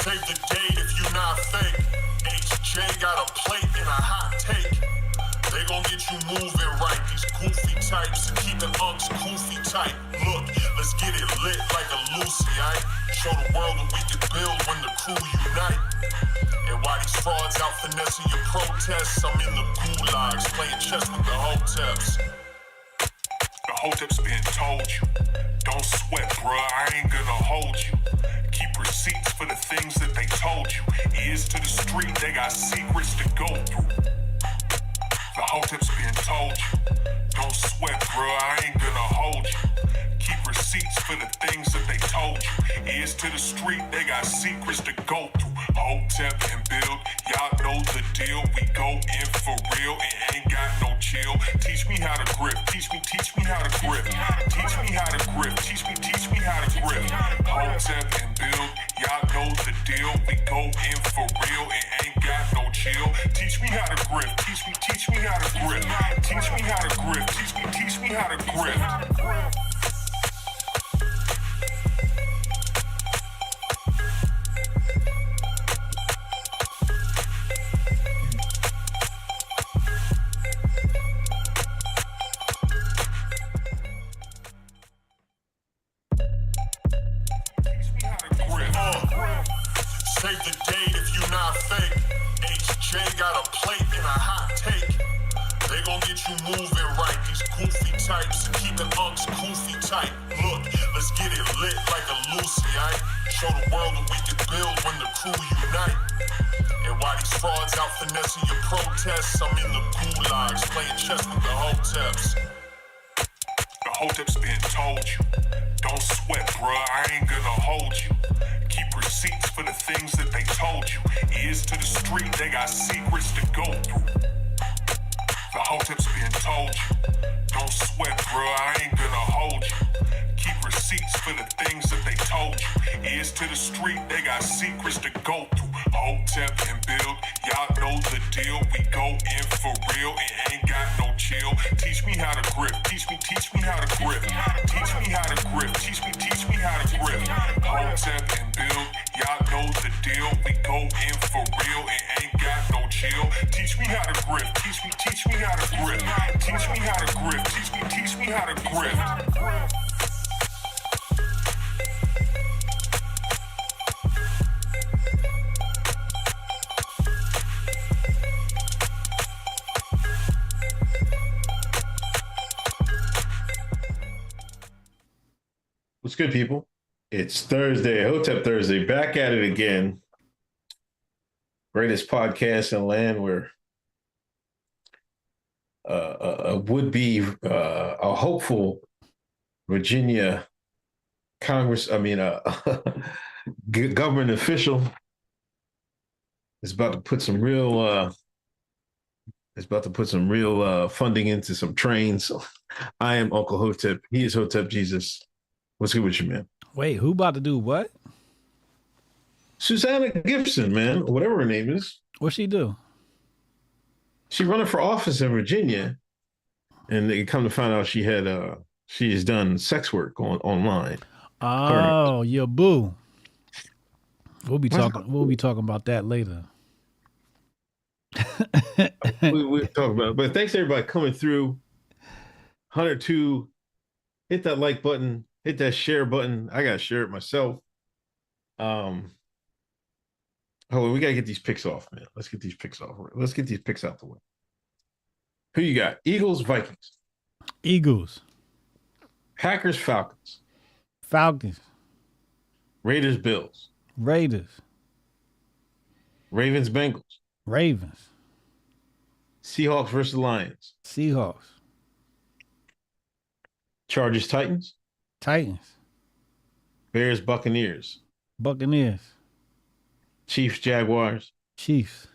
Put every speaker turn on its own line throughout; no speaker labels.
Save the date if you not fake. HJ got a plate and a hot take. They gon' get you moving right. These goofy types and keeping unks goofy tight. Look, let's get it lit like a Lucy, aight? Show the world what we can build when the crew unite. And while these frauds out finessing your protests, I'm in the gulags playing chess with the Hoteps. The Hoteps been told you. Don't sweat, bruh, I ain't gonna hold you. Keep receipts for the things that they told you. Ears to the street, they got secrets to go through. The Hoteps been told you. Don't sweat, bruh, I ain't gonna hold you. Keep receipts for the things that they told you. Ears to the street, they got secrets to go through. Hotep and build, y'all know the deal. We go in for real and ain't got no chill. Teach me how to grip, teach me how to grip. Teach me how to grip, teach me how to grip. Hotep and build, y'all know the deal. We go in for real and ain't got no chill. Teach me how to grip, teach me how to grip. Teach me how to grip, teach me how to grip. Save the date if you not fake. HJ got a plate and a hot take. They gon' get you moving right. These goofy types and keeping unks goofy tight. Look, let's get it lit like a Lucy, aight? Show the world what we can build when the crew unite. And while these frauds out finessing your protests, I'm in the gulags playing chess with the Hoteps. The Hoteps been told you. Don't sweat, bruh, I ain't gonna hold you. Keep receipts for the things that they told you. Ears to the street, they got secrets to go through. The Hoteps been told you. Don't sweat, bruh, I ain't gonna hold you. Keep receipts for the things that they told you. Ears to the street, they got secrets to go through. Hotep and build, y'all know the deal. We go in for real and ain't got no chill. Teach me how to grip, teach me how to grip. Teach me how to grip, teach me how to grip. Hotep and build, y'all know the deal. We go in for real and ain't got no chill. Teach me how to grip, teach me how to grip. Teach me how to grip, teach me how to grip.
What's good, people? It's Thursday, Hotep Thursday, back at it again. Greatest podcast in the land where a would-be, a hopeful Virginia government official is about to put some real, funding into some trains. I am Uncle Hotep. He is Hotep Jesus. What's good with you, man?
Wait, who about to do what?
Susanna Gibson, man, whatever her name is.
What she do?
She running for office in Virginia, and they come to find out she has done sex work online.
Oh, your boo. We'll be talking about that later.
we'll talk about it. But thanks everybody coming through. 102, hit that like button. Hit that share button. I gotta share it myself. Hold on, we gotta get these picks off, man. Let's get these picks off. Let's get these picks out the way. Who you got? Eagles, Vikings.
Eagles.
Packers, Falcons.
Falcons.
Raiders, Bills.
Raiders.
Ravens, Bengals.
Ravens.
Seahawks versus Lions.
Seahawks.
Chargers, Titans.
Titans.
Bears, Buccaneers.
Buccaneers.
Chiefs, Jaguars.
Chiefs.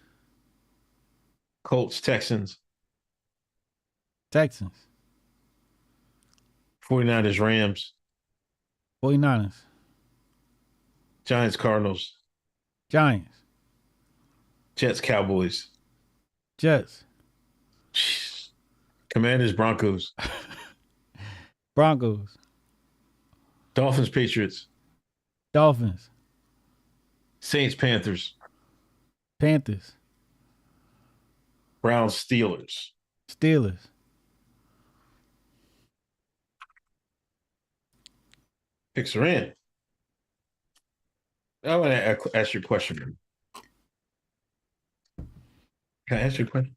Colts, Texans.
Texans.
49ers, Rams.
49ers.
Giants, Cardinals.
Giants.
Jets, Cowboys.
Jets.
Commanders, Broncos.
Broncos.
Dolphins, Patriots.
Dolphins.
Saints, Panthers.
Panthers.
Browns, Steelers.
Steelers.
Picks are in. I want to ask you a question. Can I ask you a question?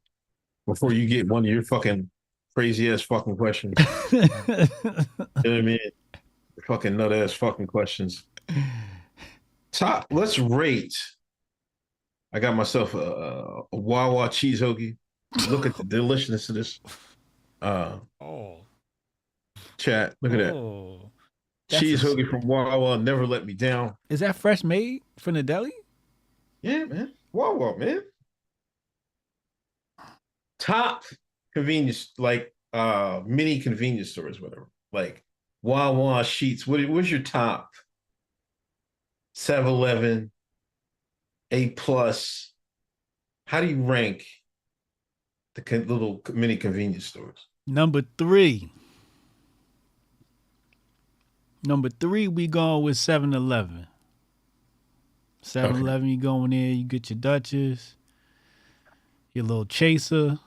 Before you get one of your fucking crazy ass fucking questions. You know what I mean? Fucking nut ass fucking questions. Let's rate. I got myself a Wawa cheese hoagie. Look at the deliciousness of this. Chat. Look at that. Cheese hoagie from Wawa never let me down.
Is that fresh made from the deli?
Yeah, man. Wawa, man. Top convenience, like mini convenience stores, whatever. Like Wawa, Sheets. What's your top? 7-Eleven, A+. How do you rank the little mini convenience stores?
Number 3. Number 3, we going with 7-Eleven. 7-Eleven, you go in there, you get your Dutchess, your little chaser.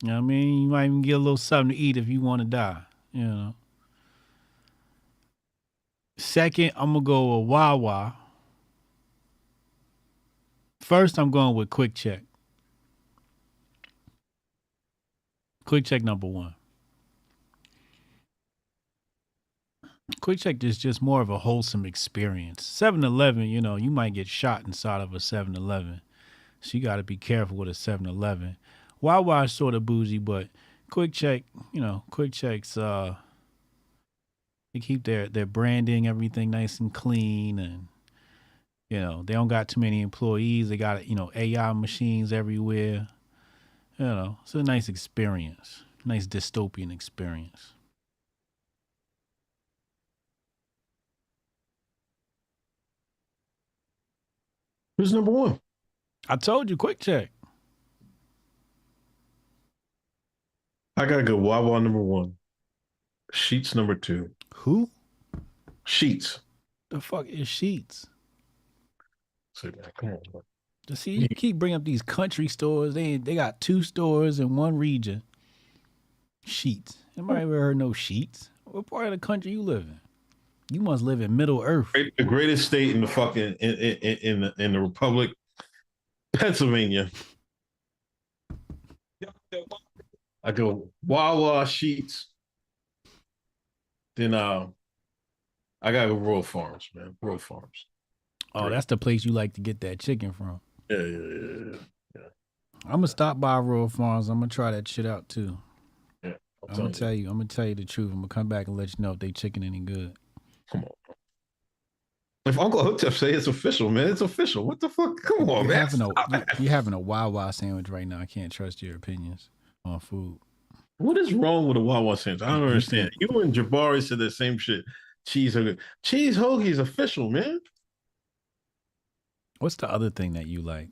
You know what I mean? You might even get a little something to eat if you want to die, you know. Second, I'm going to go with Wawa. First, I'm going with Quick Check. Quick Check number 1. Quick Check is just more of a wholesome experience. 7-Eleven, you know, you might get shot inside of a 7-Eleven. So you got to be careful with a 7-Eleven. Wawa is sort of bougie, but Quick Check, you know, Quick Checks, they keep their branding, everything nice and clean, and, you know, they don't got too many employees. They got, you know, AI machines everywhere. You know, it's a nice experience, nice dystopian experience.
Who's number 1?
I told you, Quick Check.
I gotta go Wawa number 1. Sheets number 2.
Who?
Sheets.
The fuck is Sheets?
So, man, come on, man.
See, you keep bringing up these country stores. They got 2 stores in one region. Sheets. Anybody ever heard no Sheets? What part of the country you live in? You must live in Middle Earth.
The greatest state in the fucking in the Republic, Pennsylvania. I go Wawa, Sheets. Then I gotta go Royal Farms, man. Royal Farms.
Oh, that's the place you like to get that chicken from.
Yeah.
I'm gonna stop by Royal Farms. I'm gonna try that shit out too.
Yeah.
I'm gonna tell you the truth. I'm gonna come back and let you know if they chicken any good.
Come on. If Uncle Hotep say it's official, man, it's official. What the fuck? Come on, man.
You're having a Wawa sandwich right now. I can't trust your opinions on food.
What is wrong with a Wawa sandwich? I don't understand. You and Jabari said the same shit. Cheese hoagie. Cheese hoagie is official, man.
What's the other thing that you like?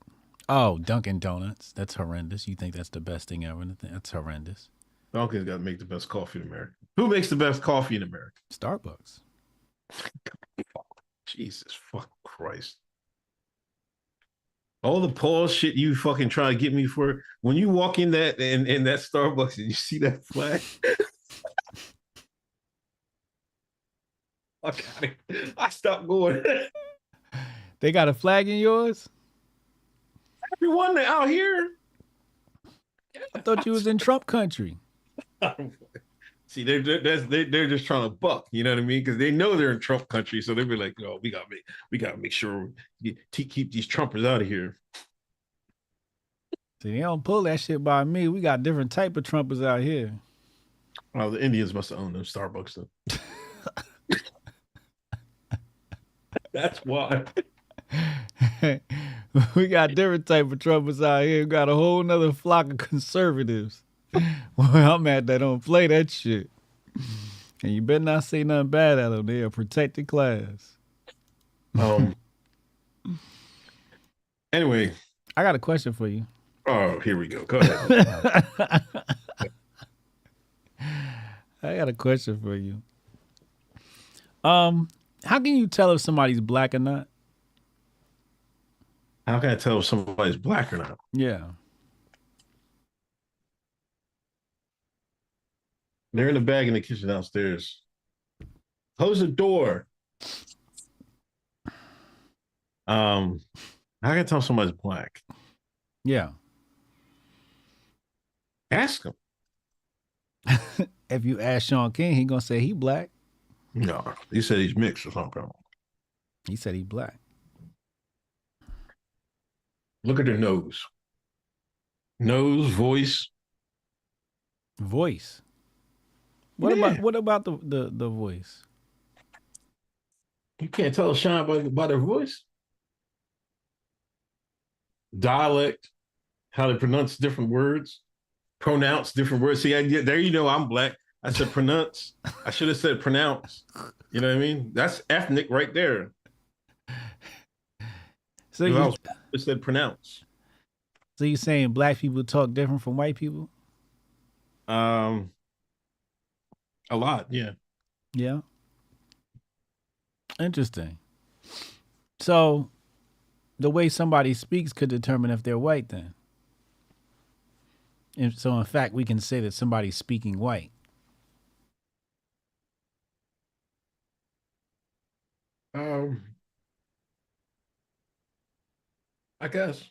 Oh, Dunkin' Donuts. That's horrendous. You think that's the best thing ever? That's horrendous.
Dunkin's got to make the best coffee in America. Who makes the best coffee in America?
Starbucks.
Jesus fucking Christ. All the pause shit you fucking try to get me for. When you walk in that Starbucks and you see that flag. I stopped going.
They got a flag in yours?
Everyone out here.
I thought you was in Trump country.
See, they're just trying to buck, you know what I mean? Because they know they're in Trump country, so they'll be like, "Oh, we gotta make sure we keep these Trumpers out of here."
See, they don't pull that shit by me. We got different type of Trumpers out here.
Well, the Indians must have owned them Starbucks then. That's why.
We got different type of Trumpers out here. We got a whole nother flock of conservatives. Well, I'm at that don't play that shit. And you better not say nothing bad at them. They're a protected class.
Anyway.
I got a question for you.
Oh, here we go. Go ahead.
I got a question for you. How can you tell if somebody's black or not?
How can I tell if somebody's black or not?
Yeah.
They're in the bag in the kitchen downstairs. Close the door. How can I tell somebody's black?
Yeah.
Ask him.
If you ask Sean King, he gonna say he black.
No, he said he's mixed or something.
He said he black.
Look at their nose. Nose, voice.
Voice. What about the voice?
You can't tell a shine by their voice. Dialect, how they pronounce different words, pronounce different words. See, there you know I'm black. I said pronounce. I should have said pronounce. You know what I mean? That's ethnic right there.
So
I said pronounce.
So you saying black people talk different from white people?
A lot, yeah.
Yeah. Interesting. So the way somebody speaks could determine if they're white then. And so in fact, we can say that somebody's speaking white.
I guess.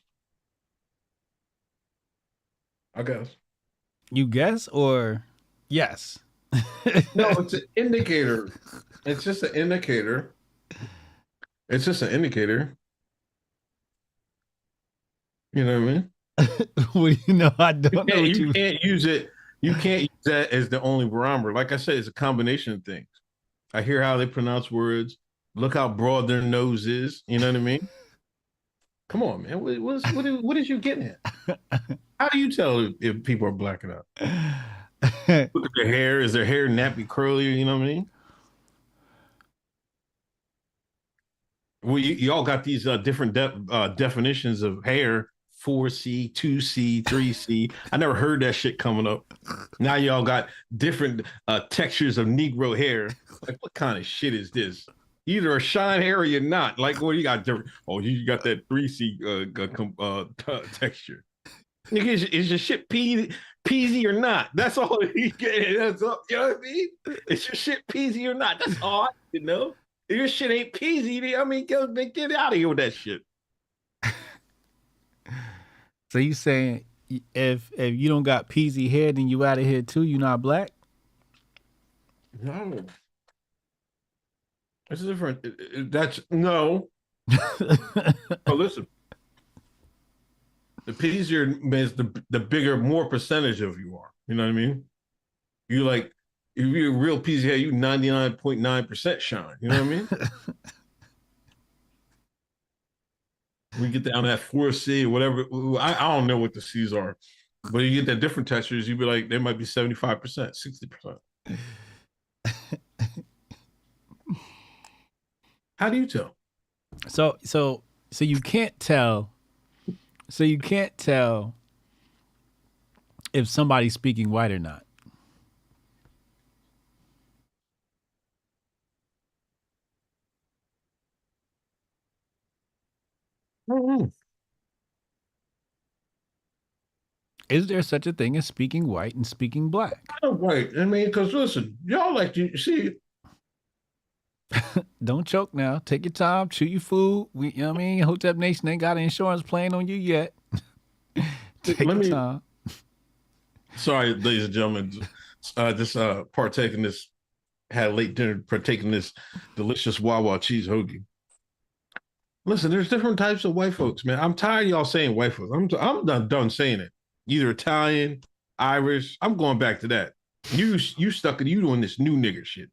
You guess or yes?
No, it's an indicator. It's just an indicator. It's just an indicator. You know what I mean?
Well, you know, I don't know.
You can't use it. You can't use that as the only barometer. Like I said, it's a combination of things. I hear how they pronounce words. Look how broad their nose is. You know what I mean? Come on, man. What is you getting at? How do you tell if people are blacking out? Look at their hair. Is their hair nappy, curly? You know what I mean? Well, you all got these different definitions of hair. 4C, 2C, 3C. I never heard that shit coming up. Now y'all got different textures of Negro hair. Like, what kind of shit is this? Either a shine hair or you're not. Like, well, you got different. Oh, you got that 3C texture. Is your shit peasy or not? That's all you get. That's all, you know what I mean? Is your shit peasy or not? That's all I need to know. If your shit ain't peasy, I mean, get out of here with that shit.
So you saying if you don't got peasy hair, then you out of here too? You not black?
No. It's different. That's no. Oh, listen. The peasier is the bigger, more percentage of you are. You know what I mean? You like, if you're a real peasy hair, you 99.9% shine. You know what I mean? We get down that 4C or whatever. I don't know what the C's are, but you get that different textures, you'd be like, they might be 75%, 60%. How do you tell?
So you can't tell. So you can't tell if somebody's speaking white or not. Is there such a thing as speaking white and speaking black?
Right. I mean, because listen, y'all like to see.
Don't choke now. Take your time. Chew your food. You know what I mean? Hotep Nation ain't got insurance playing on you yet. Take your time.
Sorry, ladies and gentlemen. Just partaking this, had late dinner, partaking this delicious Wawa cheese hoagie. Listen, there's different types of white folks, man. I'm tired of y'all saying white folks. I'm done saying it. Either Italian, Irish. I'm going back to that. You stuck in you doing this new nigger shit.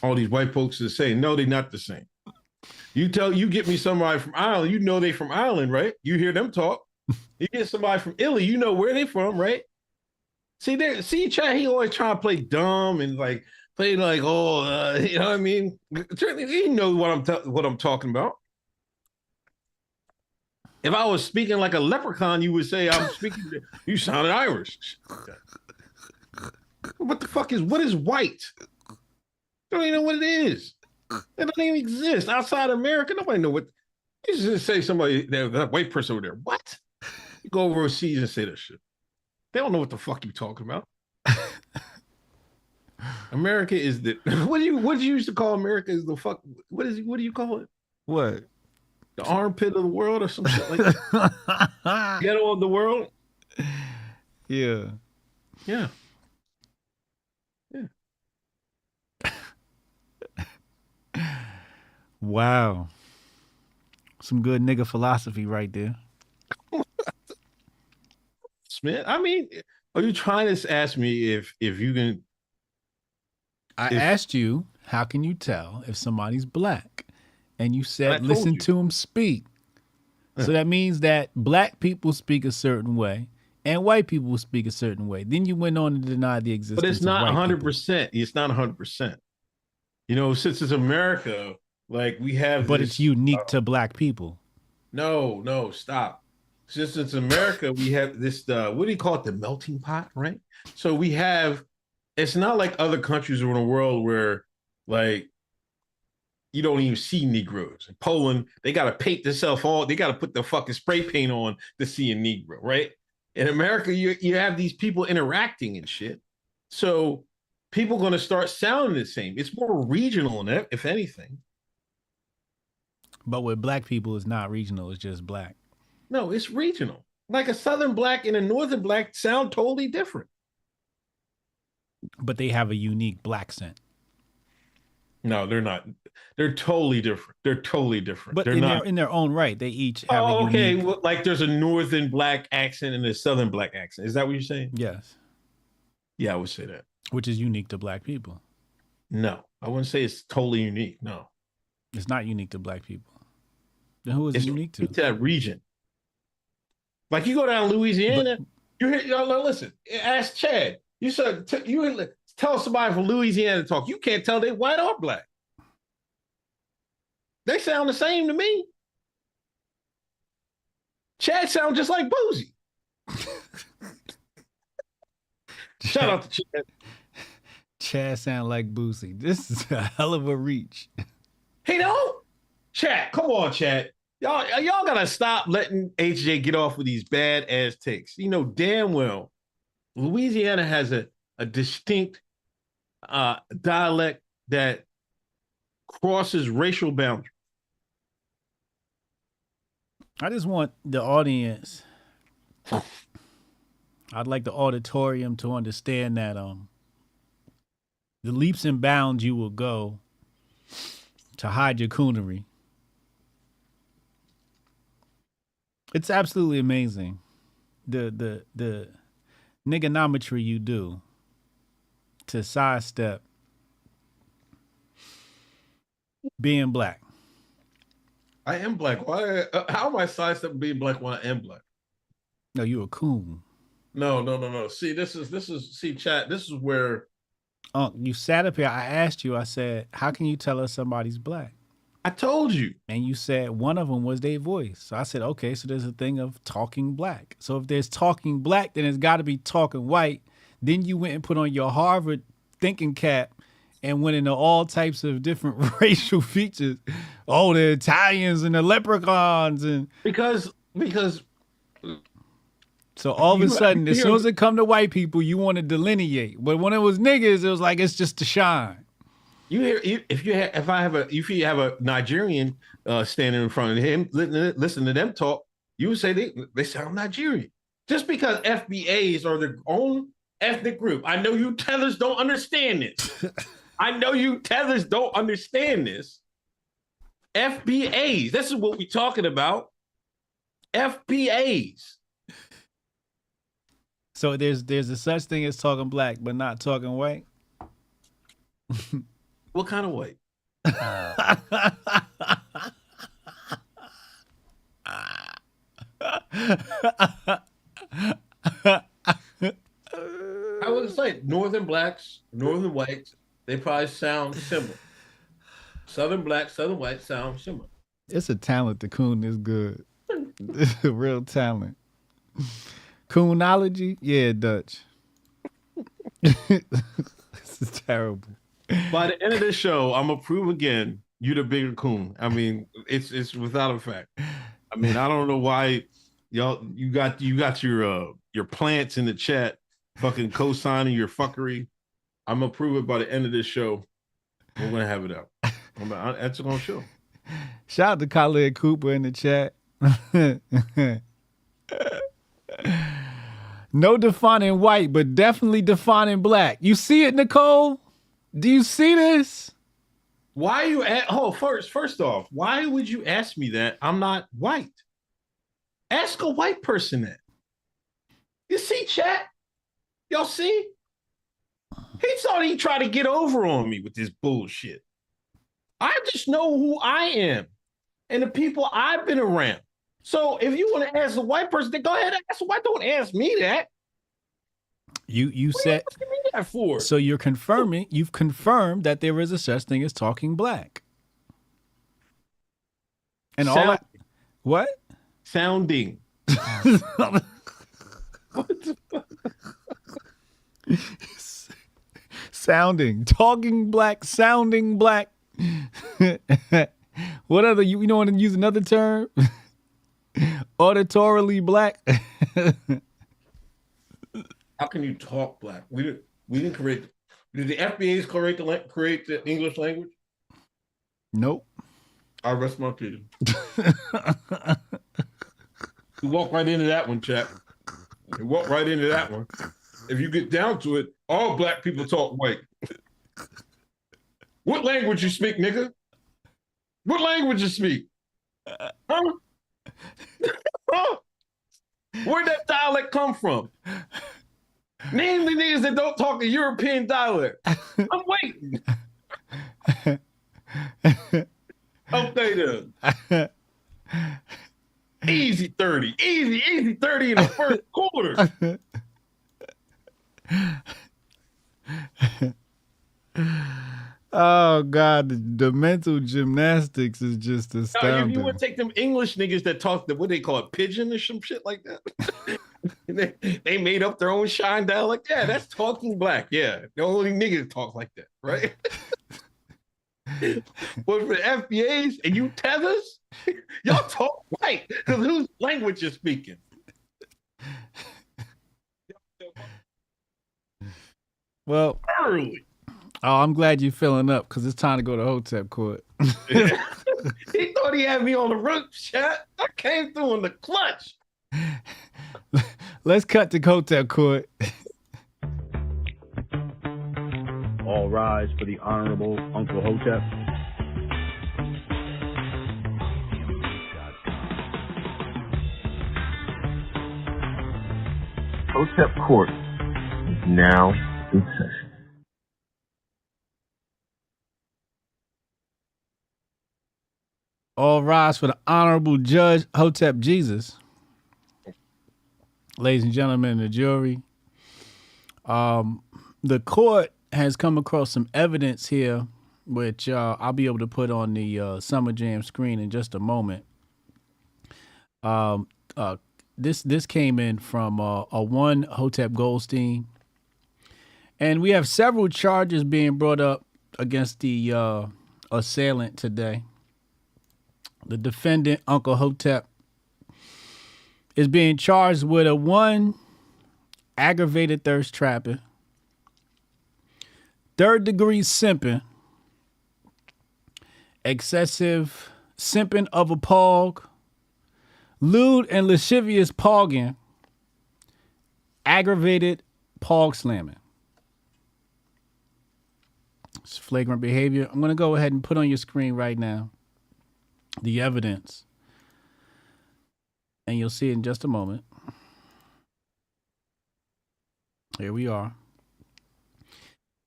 All these white folks are saying, no, they're not the same. You get me somebody from Ireland, you know they from Ireland, right? You hear them talk. You get somebody from Italy, you know where they from, right? He always trying to play dumb and like play like, you know what I mean? Certainly, he knows what I'm talking about. If I was speaking like a leprechaun, you would say I'm speaking. You sounded Irish. What is white? I don't even know what it is. It doesn't even exist outside America. Nobody know what. You just say somebody, that white person over there. What? You go overseas and say that shit. They don't know what the fuck you talking about. America is the what do you used to call America is the fuck what do you call it?
What?
The armpit of the world or some shit like that? Ghetto of the world?
Yeah.
Yeah.
Wow. Some good nigga philosophy right there.
Smith, I mean, are you trying to ask me if you can?
I asked you, how can you tell if somebody's black? And you
I
said,
told
listen
you.
to him speak. So that means that black people speak a certain way and white people speak a certain way. Then you went on to deny the existence
But it's not
of white people.
100%. It's not 100%. You know, since it's America, like we have
But
this,
it's unique to black people.
No, stop. Since it's America, we have this, what do you call it? The melting pot, right? So we have, it's not like other countries around the world where like you don't even see Negroes. In Poland, they got to paint themselves all, they got to put the fucking spray paint on to see a Negro, right? In America, you have these people interacting and shit. So people going to start sounding the same. It's more regional in it, if anything.
But with black people, it's not regional. It's just black.
No, it's regional. Like a Southern black and a Northern black sound totally different.
But they have a unique black scent.
No, they're not. They're totally different. They're totally different.
But
they're
in
not.
in their own right, they each have a unique.
Okay. Well, like there's a Northern black accent and a Southern black accent. Is that what you're saying?
Yes.
Yeah, I would say that.
Which is unique to black people.
No, I wouldn't say it's totally unique. No,
it's not unique to black people. Then who is it unique to?
It's that region. Like you go down Louisiana, you hear. Listen, ask Chad. You said you tell somebody from Louisiana to talk. You can't tell they white or black. They sound the same to me. Chad sounds just like Boozy. Shout out to Chad.
Chad sound like Boozy. This is a hell of a reach.
Hey, no, Chad, come on, Chad. Y'all gotta stop letting HJ get off with these bad ass takes. You know damn well Louisiana has a distinct dialect that crosses racial boundaries.
I just want the audience, I'd like the auditorium to understand that the leaps and bounds you will go to hide your coonery. It's absolutely amazing. The niggonometry you do to sidestep being black.
I am black. Why? How am I sidestepping being black when I am black?
No, you're a coon.
No. See, this is chat. This is where
you sat up here. I asked you. I said, "How can you tell us somebody's black?"
I told you,
and you said one of them was their voice. So I said, "Okay, so there's a thing of talking black. So if there's talking black, then it's got to be talking white." Then you went and put on your Harvard thinking cap and went into all types of different racial features. Oh, the Italians and the leprechauns and
because
so all of a sudden, as soon as it come to white people, you want to delineate. But when it was niggas, it was like it's just to shine.
You hear if you have a Nigerian standing in front of him, listen to them talk, you would say they sound Nigerian. Just because FBAs are their own ethnic group. I know you tethers don't understand this. FBAs. This is what we're talking about. FBAs.
So there's a such thing as talking black, but not talking white.
What kind of white?
I
would say northern blacks, northern whites, they probably sound similar. Southern black, southern white sound similar.
It's a talent. The coon is good. It's a real talent. Coonology? Yeah, Dutch. This is terrible.
By the end of this show, I'm gonna prove again You the bigger coon. I mean, it's without a fact. I mean, I don't know why y'all you got your plants in the chat fucking co-signing your fuckery. I'm gonna prove it by the end of this show. We're gonna have it out. That's gonna show.
Shout out to Khalid Cooper in the chat. No defining white, but definitely defining black. You see it, Nicole? Do you see this?
Why are you first off, why would you ask me that? I'm not white. Ask a white person that. You see, chat? Y'all see? He thought he tried to get over on me with this bullshit. I just know who I am and the people I've been around. So if you want to ask a white person, then go ahead and ask a white. Don't ask me that.
You said
me that for?
So you've confirmed that there is a such thing as talking black. And what?
Sounding. What the fuck?
Talking black, sounding black. What other, you don't want to use another term? Auditorily black.
How can you talk black? We didn't create. Did the FBA's create the English language?
Nope.
I rest my case. You walk right into that one, chap. You walk right into that one. If you get down to it, all black people talk white. What language you speak, nigga? What language you speak? Huh? Where'd that dialect come from? Name the niggas that don't talk a European dialect. I'm waiting. Okay then. Easy 30. Easy 30 in the first quarter.
Oh God, the mental gymnastics is just astounding.
You would take them English niggas that talk what they call it, pigeon or some shit like that. they made up their own shine dialect. Yeah, that's talking black. Yeah, the only niggas talk like that, right? But for the FBAs and you tethers, y'all talk white because whose language you're speaking?
Well,
early.
Oh, I'm glad you're filling up because it's time to go to Hotep court.
Yeah. He thought he had me on the rope, chat. I came through in the clutch.
Let's cut to Hotep court.
All rise for the Honorable Uncle Hotep.
Hotep Court is now in session.
All rise for the Honorable Judge Hotep Jesus. Ladies and gentlemen, the jury. The court has come across some evidence here, which I'll be able to put on the Summer Jam screen in just a moment. This came in from a one Hotep Goldstein, and we have several charges being brought up against the assailant today. The defendant, Uncle Hotep, is being charged with a 1, aggravated thirst trapping, 3rd-degree simping, excessive simping of a pog, lewd and lascivious pogging, aggravated pog slamming. It's flagrant behavior. I'm going to go ahead and put on your screen right now the evidence, and you'll see it in just a moment. Here we are.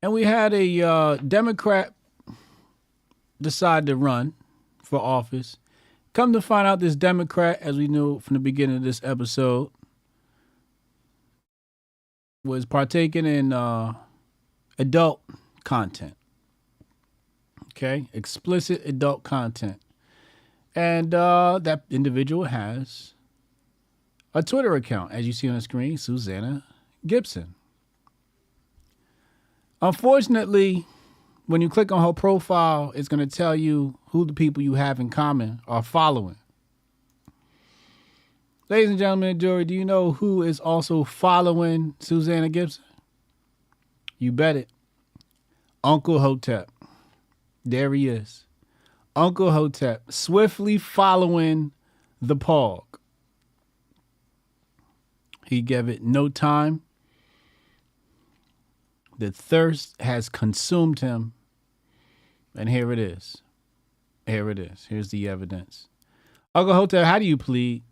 And we had a Democrat decide to run for office. Come to find out, this Democrat, as we knew from the beginning of this episode, was partaking in adult content. Okay? Explicit adult content. And that individual has a Twitter account, as you see on the screen, Susanna Gibson. Unfortunately, When you click on her profile, it's going to tell you who the people you have in common are following. Ladies and gentlemen of the jury, do you know who is also following Susanna Gibson? You bet it. Uncle Hotep. There he is. Uncle Hotep, swiftly following the Pog. He gave it no time. The thirst has consumed him. And here it is. Here it is. Here's the evidence. Uncle Hotep, how do you plead?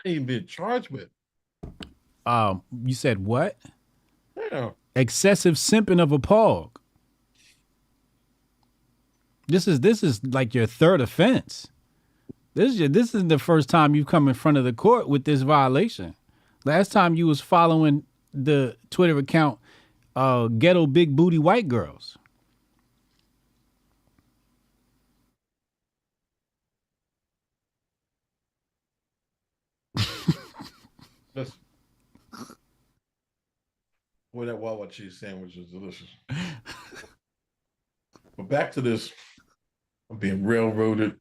Ain't been charged with.
You said what?
Yeah.
Excessive simping of a Pog. This is like your third offense. This is the first time you've come in front of the court with this violation. Last time you was following the Twitter account, Ghetto Big Booty White Girls.
Listen. Boy, that Wawa cheese sandwich is delicious. But back to this. I'm being railroaded.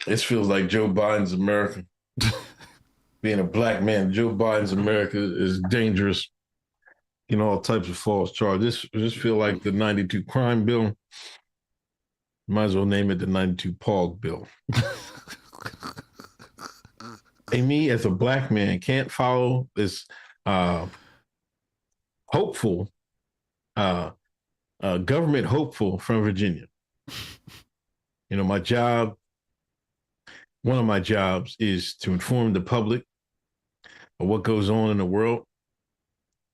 This feels like Joe Biden's America. Being a black man, Joe Biden's America is dangerous. You know, all types of false charges. This feel like the 92 crime bill. Might as well name it the 92 Pog bill. And me as a black man can't follow this hopeful, government hopeful from Virginia. You know, one of my jobs is to inform the public of what goes on in the world.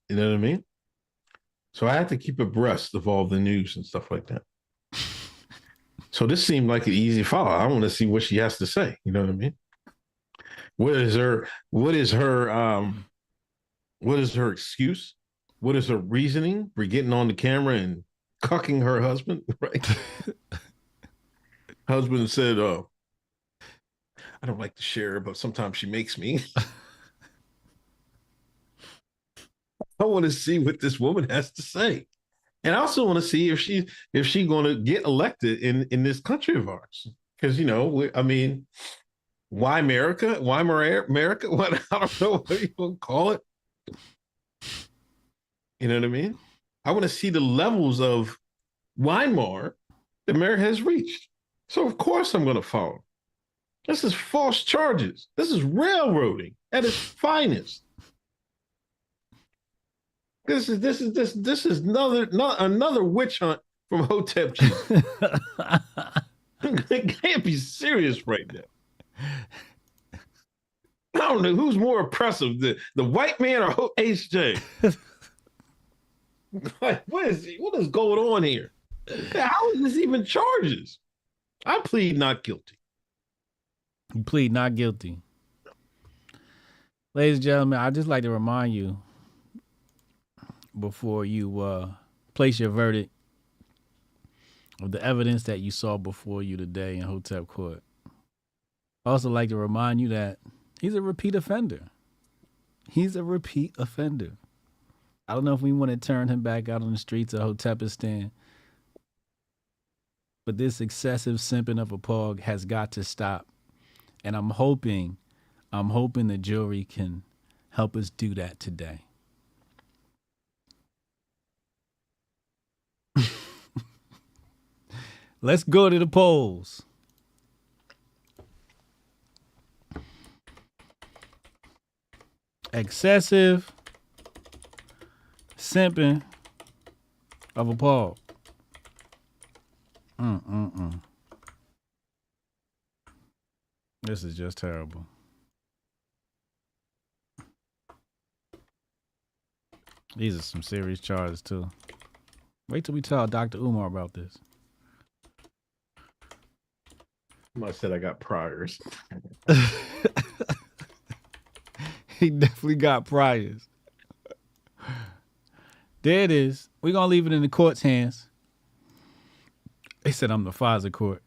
You know what I mean? So I have to keep abreast of all the news and stuff like that. So this seemed like an easy follow. I want to see what she has to say. You know what I mean? What is her excuse? What is her reasoning for getting on the camera and cucking her husband? Right? Husband said, I don't like to share, but sometimes she makes me. I want to see what this woman has to say. And I also want to see if she's going to get elected in this country of ours. Because, you know, why America? Why America? What, I don't know what you want to call it. You know what I mean? I want to see the levels of Weimar that America has reached. So, of course, I'm going to follow. This is false charges. This is railroading at its finest. This is another witch hunt from Hotep Jesus. It can't be serious right now. I don't know who's more oppressive, the white man or HJ. What is going on here? How is this even charges? I plead not guilty.
You plead not guilty. Ladies and gentlemen, I'd just like to remind you before you place your verdict of the evidence that you saw before you today in Hotep Court. I also like to remind you that he's a repeat offender. He's a repeat offender. I don't know if we want to turn him back out on the streets of Hotepistan, but this excessive simping of a Pog has got to stop. And I'm hoping the jury can help us do that today. Let's go to the polls. Excessive simping of a Pog. This is just terrible. These are some serious charges too. Wait till we tell Dr. Umar about this.
I said I got priors.
He definitely got priors. There it is. We're going to leave it in the court's hands. They said I'm the FISA court.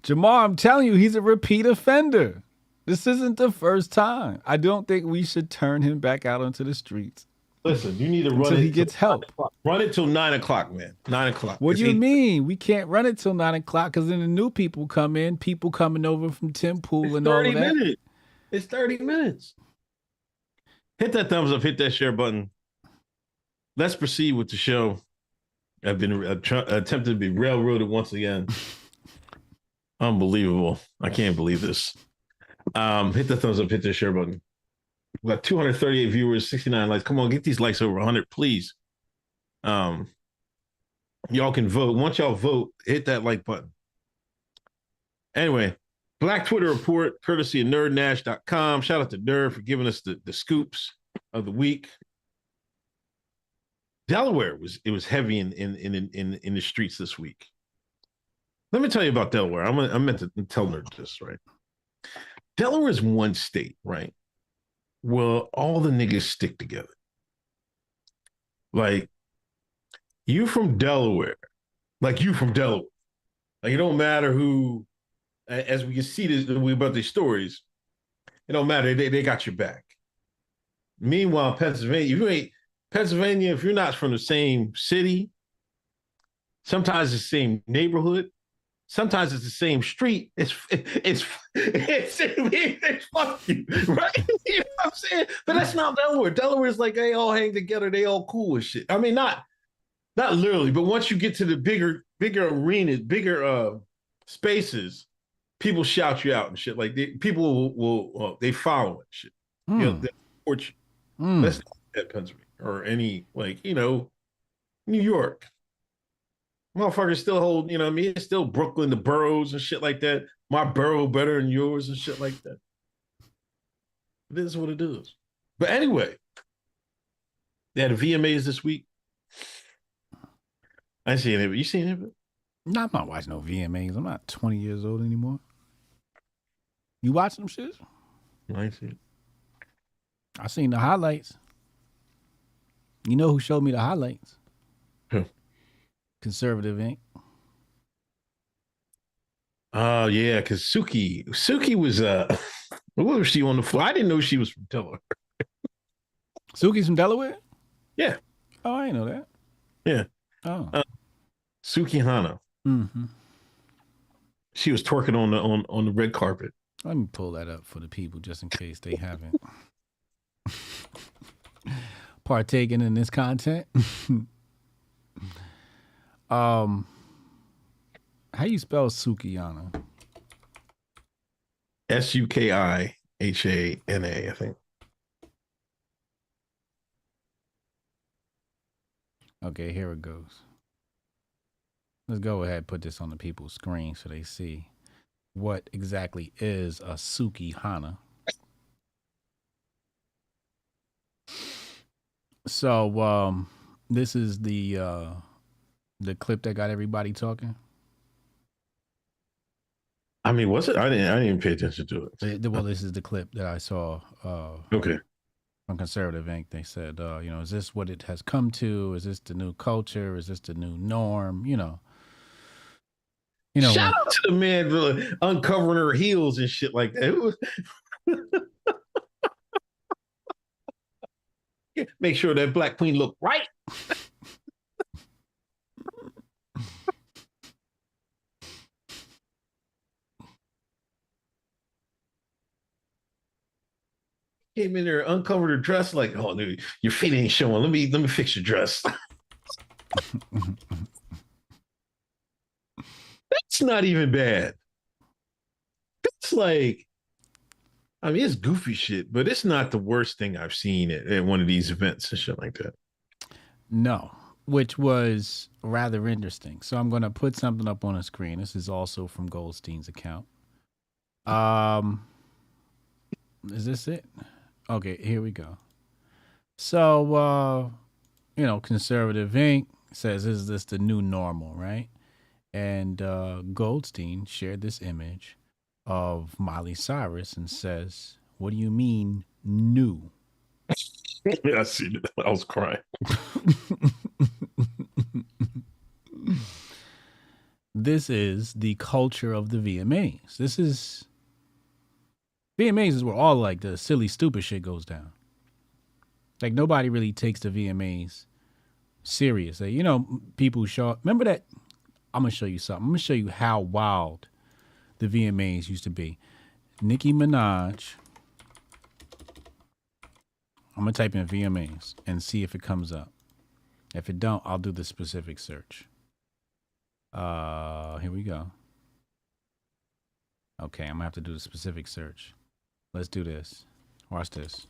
Jamal, I'm telling you, he's a repeat offender. This isn't the first time. I don't think we should turn him back out onto the streets.
Listen, you need to run
until
it
he gets help.
Run it till 9 o'clock, man. 9 o'clock.
What do you mean? We can't run it till 9 o'clock because then the new people come in, people coming over from Tim Pool and all of that.
30 minutes. It's 30 minutes. Hit that thumbs up, hit that share button. Let's proceed with the show. I've been attempted to be railroaded once again. Unbelievable. I can't believe this. Hit the thumbs up, hit the share button. We got 238 viewers, 69 likes. Come on, get these likes over 100, please. Y'all can vote. Once y'all vote, hit that like button. Anyway, Black Twitter report, courtesy of nerdnash.com. Shout out to Nerd for giving us the scoops of the week. Delaware was heavy in the streets this week. Let me tell you about Delaware. I meant to tell Nerd this, right? Delaware is one state, right? Well, all the niggas stick together. Like, you from Delaware. Like, you from Delaware. Like, it don't matter who, as we can see this about these stories, it don't matter. They got your back. Meanwhile, Pennsylvania, if you're not from the same city, sometimes the same neighborhood, sometimes it's the same street. It's fuck you, right? You know what I'm saying? But that's not Delaware. Delaware is like they all hang together, they all cool and shit. I mean, not literally, but once you get to the bigger arenas, bigger spaces, people shout you out and shit. Like people will they follow it shit. You know, they support you. That's not at Pennsylvania or any New York. Motherfuckers still hold, you know what I mean? It's still Brooklyn, the boroughs and shit like that. My borough better than yours and shit like that. It is what it is. But anyway, they had a VMAs this week. I ain't seen it, but you seen it?
No, I'm not watching no VMAs. I'm not 20 years old anymore. You watching them shit?
I ain't seen it.
I seen the highlights. You know who showed me the highlights?
Who?
Conservative Inc.
Oh yeah, because Suki was what was she on the floor? I didn't know she was from Delaware.
Suki's from Delaware?
Yeah.
Oh, I didn't know that.
Yeah.
Oh.
Suki Hana.
Mm-hmm.
She was twerking on the red carpet.
Let me pull that up for the people just in case they haven't partaken in this content. How you spell Sukihana?
Sukihana, I think.
Okay, here it goes. Let's go ahead and put this on the people's screen so they see what exactly is a Sukihana. So this is the clip that got everybody talking.
I mean, was it? I didn't even pay attention to it.
Well, this is the clip that I saw.
Okay.
From Conservative Inc. They said, is this what it has come to? Is this the new culture? Is this the new norm? You know.
Shout out to the man for uncovering her heels and shit like that. It was make sure that Black Queen looked right. Came in there, uncovered her dress, like, oh, dude, your feet ain't showing. Let me fix your dress. That's not even bad. That's like, I mean, it's goofy shit, but it's not the worst thing I've seen at one of these events and shit like that.
No, which was rather interesting. So I'm going to put something up on the screen. This is also from Goldstein's account. Is this it? Okay, here we go. So, Conservative Inc. says, is this the new normal, right? And Goldstein shared this image of Miley Cyrus and says, what do you mean new?
I see that. I was crying.
this is the culture of the VMAs. VMAs is where all like the silly, stupid shit goes down. Like nobody really takes the VMAs serious. Like, you know, people show up. Remember that? I'm gonna show you something. I'm gonna show you how wild the VMAs used to be. Nicki Minaj. I'm gonna type in VMAs and see if it comes up. If it don't, I'll do the specific search. Here we go. Okay, I'm gonna have to do the specific search. Let's do this. Watch this.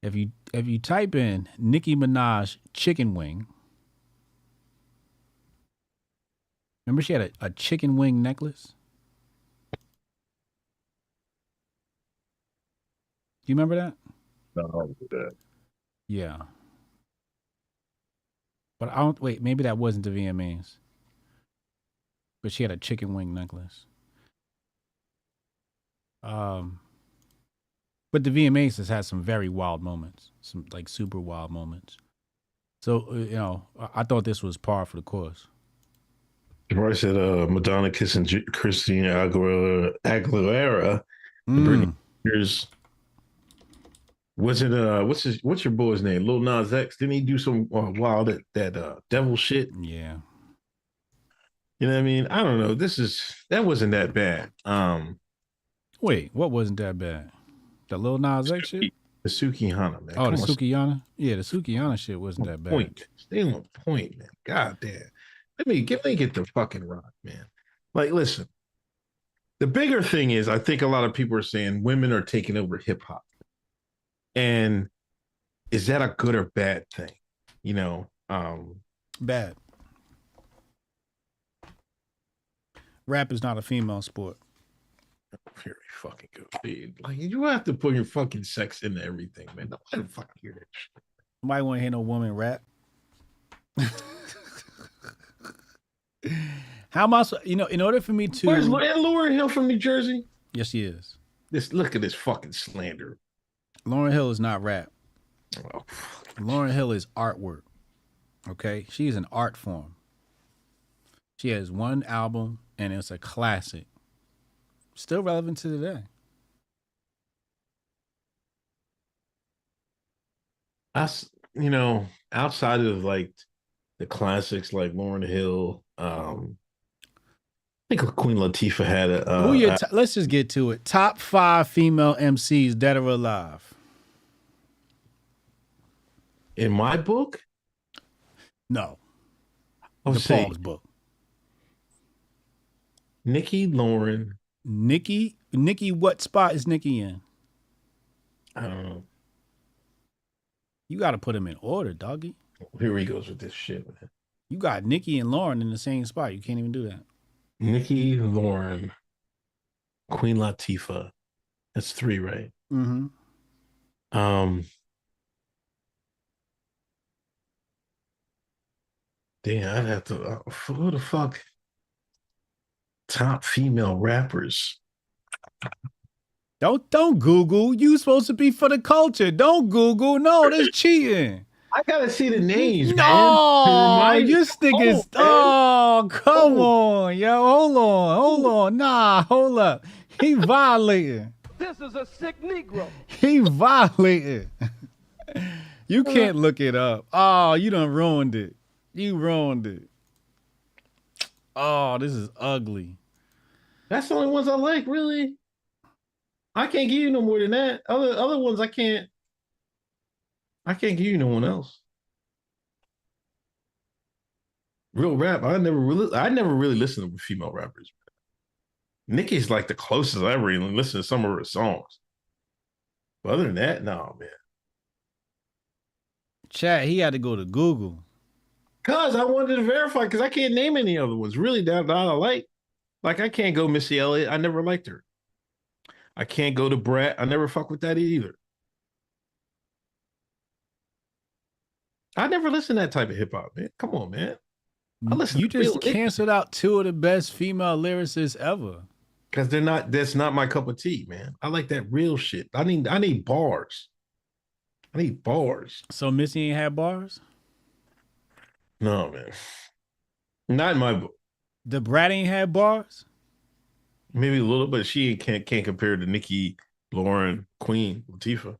If you type in Nicki Minaj chicken wing, remember she had a chicken wing necklace? Do you remember that?
No, that.
Yeah. But I don't, wait, maybe that wasn't the VMAs. But she had a chicken wing necklace. But the VMAs has had some very wild moments, some like super wild moments. So, you know, I thought this was par for the course.
Roy said Madonna kissing Christina Aguilera.
Mm.
Here's was it what's your boy's name? Lil Nas X. Didn't he do some wild that devil shit?
Yeah.
You know what I mean? I don't know. That wasn't that bad.
Wait, what wasn't that bad? The Lil Nas X shit?
The Sukihana, man.
Oh, the Sukihana? Yeah, the Sukihana shit wasn't that bad.
Point. Stay on point, man. God damn. Let me get the fucking rock, man. Like, listen. The bigger thing is, I think a lot of people are saying women are taking over hip hop. And is that a good or bad thing? You know,
bad. Rap is not a female sport.
Very fucking good, dude. Like, you have to put your fucking sex into everything, man. Nobody fucking hear that shit.
Nobody want to hear no woman rap. How am I, you know, in order for me to...
Where's Lauryn Hill from New Jersey?
Yes, she is.
Look at this fucking slander.
Lauryn Hill is not rap.
Oh.
Lauryn Hill is artwork. Okay? She is an art form. She has one album, and it's a classic. Still relevant to today.
You know, outside of like the classics like Lauryn Hill, I think Queen Latifah had a.
Let's just get to it. Top 5 female MCs, dead or alive.
In my book?
No.
The
Paul's book.
Nicki, Lauren.
Nicki, what spot is Nicki in?
I don't know.
You got to put them in order, doggy.
Here he goes with this shit, man.
You got Nicki and Lauren in the same spot. You can't even do that.
Nicki, Lauren, Queen Latifah. That's 3, right?
Mm-hmm.
Damn, I'd have to. Who the fuck? Top female rappers.
Don't Google. You supposed to be for the culture. Don't Google. No, that's cheating.
I gotta see the names,
no,
man.
You niggas. Oh, come on, yo. Hold on. Nah, hold up. He violating.
This is a sick Negro.
He violating. You can't look it up. Oh, you done ruined it. You ruined it. Oh, this is ugly.
That's the only ones I like, really. I can't give you no more than that. Other ones I can't give you no one else. Real rap, I never really listened to female rappers. Nicki's like the closest I ever even listened to some of her songs. But other than that, no, man.
Chat, he had to go to Google.
Cause I wanted to verify, because I can't name any other ones really that I like. Like, I can't go Missy Elliott. I never liked her. I can't go to Brat. I never fuck with that either. I never listened to that type of hip hop, man. Come on, man.
You just canceled out 2 of the best female lyricists ever.
Because that's not my cup of tea, man. I like that real shit. I need bars. I need bars.
So Missy ain't had bars?
No, man. Not in my book.
The Brat ain't had bars.
Maybe a little, but she can't compare to Nicki, Lauren, Queen, Latifah.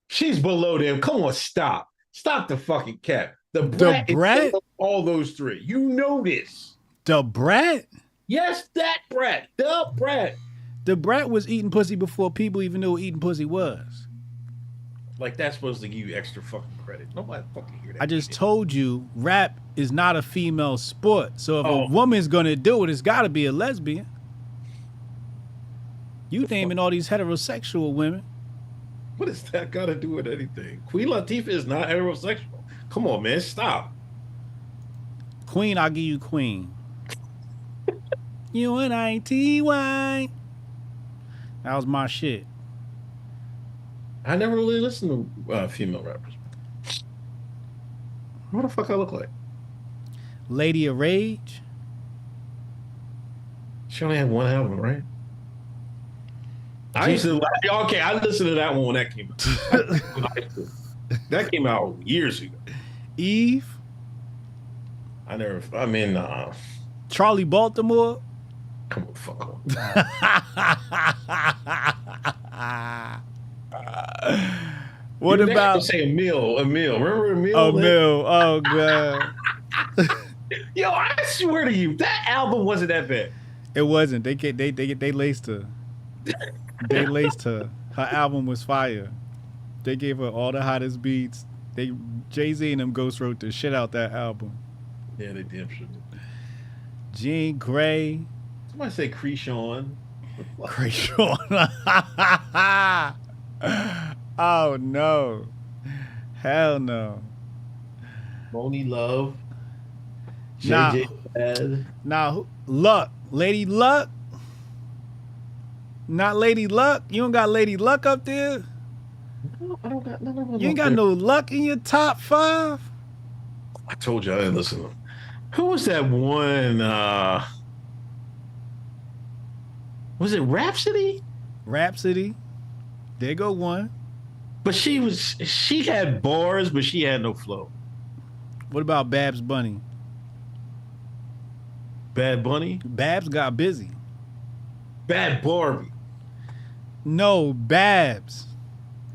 She's below them. Come on, stop. Stop the fucking cap. The Brat is all those three. You know this.
The Brat?
Yes, that Brat. The Brat.
The Brat was eating pussy before people even knew what eating pussy was.
Like, that's supposed to give you extra fucking credit. Nobody fucking hear that.
I just told you, rap is not a female sport. So if a woman's gonna do it, it's gotta be a lesbian. You naming all these heterosexual women.
What does that got to do with anything? Queen Latifah is not heterosexual. Come on, man. Stop.
Queen, I'll give you Queen. UNITY. That was my shit.
I never really listened to female rappers. What the fuck I look like?
Lady of Rage.
She only had one album, right? I used to okay. I listened to that one when that came out. That came out years ago.
Eve. Charlie Baltimore.
Come on, fuck on.
What about
say Emil? Remember Emil?
Emil. Oh god.
Yo, I swear to you, that album wasn't that bad.
It wasn't. They laced her. They laced her. Her album was fire. They gave her all the hottest beats. Jay-Z and them ghost wrote the shit out that album.
Yeah, they did.
Jean Grey.
Somebody say Kreayshawn.
Kreayshawn. Oh no. Hell no.
Moni Love.
Nah, Luck. Lady Luck. Not Lady Luck. You don't got Lady Luck up there?
No, I don't got no.
You ain't got no Luck in your top 5?
I told you I didn't listen to them. Who was that one? Was it Rhapsody?
Rhapsody. There go one.
But she had bars, but she had no flow.
What about Babs Bunny?
Bad Bunny?
Babs got busy.
Bad Barbie.
No, Babs.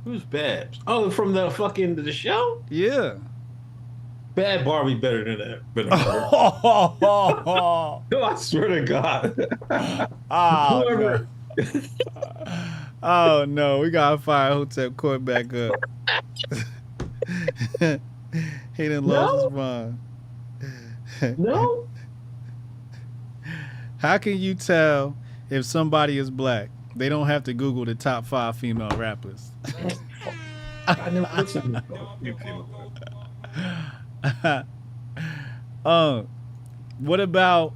Who's Babs? Oh, from the show?
Yeah.
Bad Barbie better than that. No, I swear to God.
Oh, no. Oh no, we gotta fire Hotep Court back up. He done lost his mind.
No.
How can you tell if somebody is black? They don't have to Google the top 5 female rappers.
I never listened to
what about?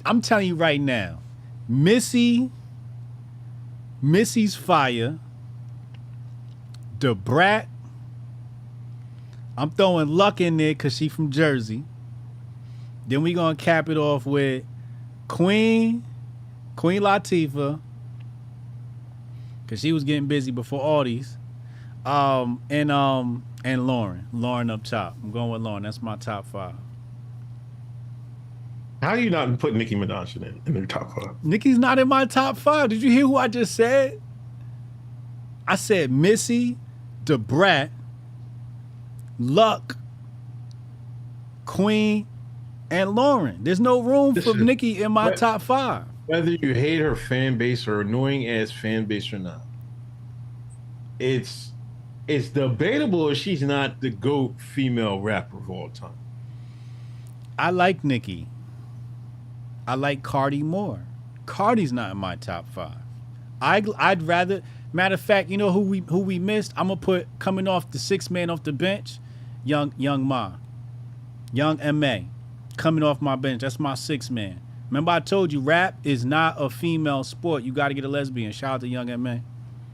I'm telling you right now, Missy's fire. The Brat. I'm throwing Luck in there because she from Jersey. Then we gonna cap it off with Queen Latifah, because she was getting busy before all these. And Lauren up top. I'm going with Lauren. That's my top 5.
How are you not putting Nicki Minaj in their top 5?
Nicki's not in my top 5. Did you hear who I just said? I said Missy, the Brat, Luck, Queen, and Lauren. There's no room for Nicki in my top 5.
Whether you hate her fan base or annoying ass fan base or not, it's debatable if she's not the GOAT female rapper of all time.
I like Nicki. I like Cardi more. Cardi's not in my top 5. I'd rather. Matter of fact, you know who we missed? I'm gonna put coming off the 6th man off the bench, Young Ma, Young Ma, coming off my bench. That's my 6th man. Remember I told you rap is not a female sport. You got to get a lesbian. Shout out to Young Ma.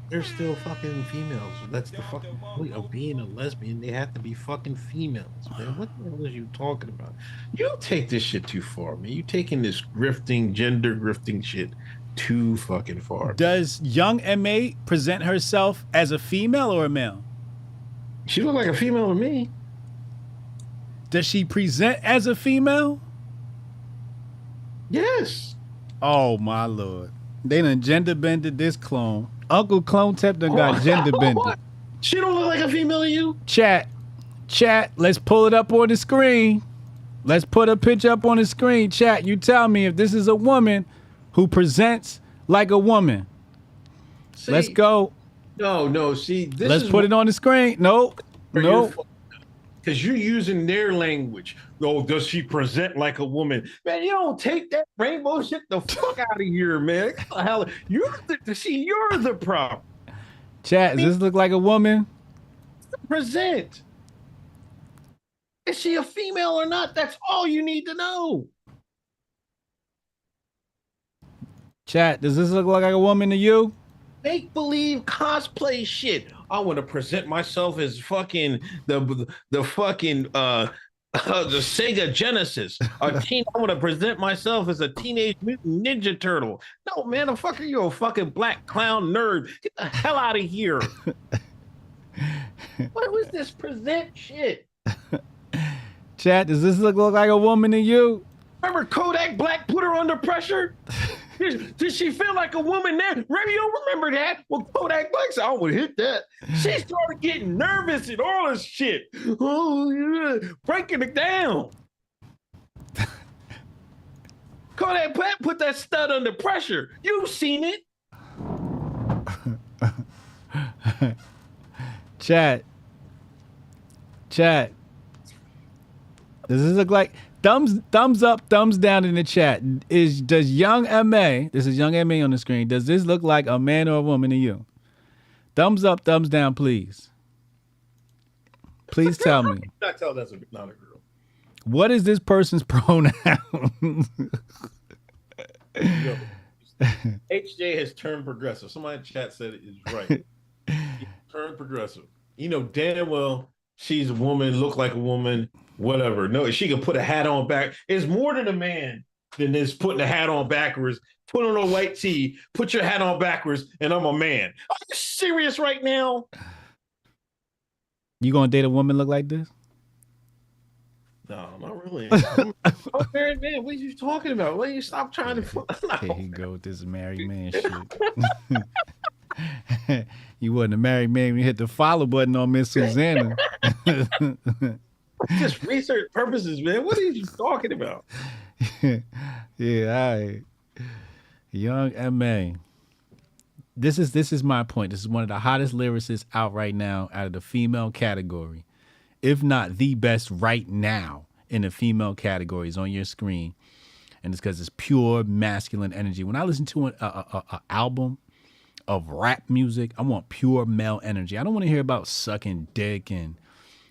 They're still fucking females. That's the fucking point of being a lesbian. They have to be fucking females, man. What the hell is you talking about? You take this shit too far, man. You taking this gender grifting shit too fucking far.
Does Young Ma present herself as a female or a male?
She look like a female to me.
Does she present as a female?
Yes.
Oh my lord. They done gender bended this clone. Uncle Clone Tep done got gender bended.
She don't look like a female to you?
Chat, let's pull it up on the screen. Let's put a picture up on the screen. Chat, you tell me if this is a woman who presents like a woman.
See,
let's go.
No. See, this
let's put it on the screen. Nope.
Because you're using their language. Oh, does she present like a woman? Man, you don't take that rainbow shit the fuck out of here, man. Hell, you're the problem.
Chat, does this look like a woman?
Present. Is she a female or not? That's all you need to know.
Chat, does this look like a woman to you?
Make believe cosplay shit. I want to present myself as fucking the Sega Genesis. I want to present myself as a Teenage Mutant Ninja Turtle. No, man, the fucker, you're a fucking black clown nerd. Get the hell out of here. What was this present shit?
Chat, does this look like a woman to you?
Remember Kodak Black put her under pressure? Did she feel like a woman then? Maybe you don't remember that? Well, Kodak Black said, I would hit that. She started getting nervous and all this shit. Oh, yeah. Breaking it down. Kodak Black put that stud under pressure. You've seen it.
Chat. Does this look like thumbs up, thumbs down in the chat? Does young MA, this is young MA on the screen, does this look like a man or a woman to you? Thumbs up, thumbs down, please. Please tell me.
Not tell that's not a girl.
What is this person's pronoun?
HJ has turned progressive. Somebody in chat said it is right. He turned progressive. You know damn well she's a woman, look like a woman, whatever. No, she can put a hat on back. It's more than a man than this putting a hat on backwards, put on a white tee, put your hat on backwards, and I'm a man. Are you serious right now?
You gonna date a woman look like this?
No, not really. I'm a married man. What are you talking about? Why you stop trying to?
Here you go with this married man shit. You wasn't a married man when you hit the follow button on Miss Susanna.
Just research purposes, man. What are you talking about?
Yeah, all right. Young M.A. This is my point. This is one of the hottest lyricists out right now out of the female category. If not the best right now in the female categories on your screen. And it's because it's pure masculine energy. When I listen to an album of rap music, I want pure male energy. I don't want to hear about sucking dick and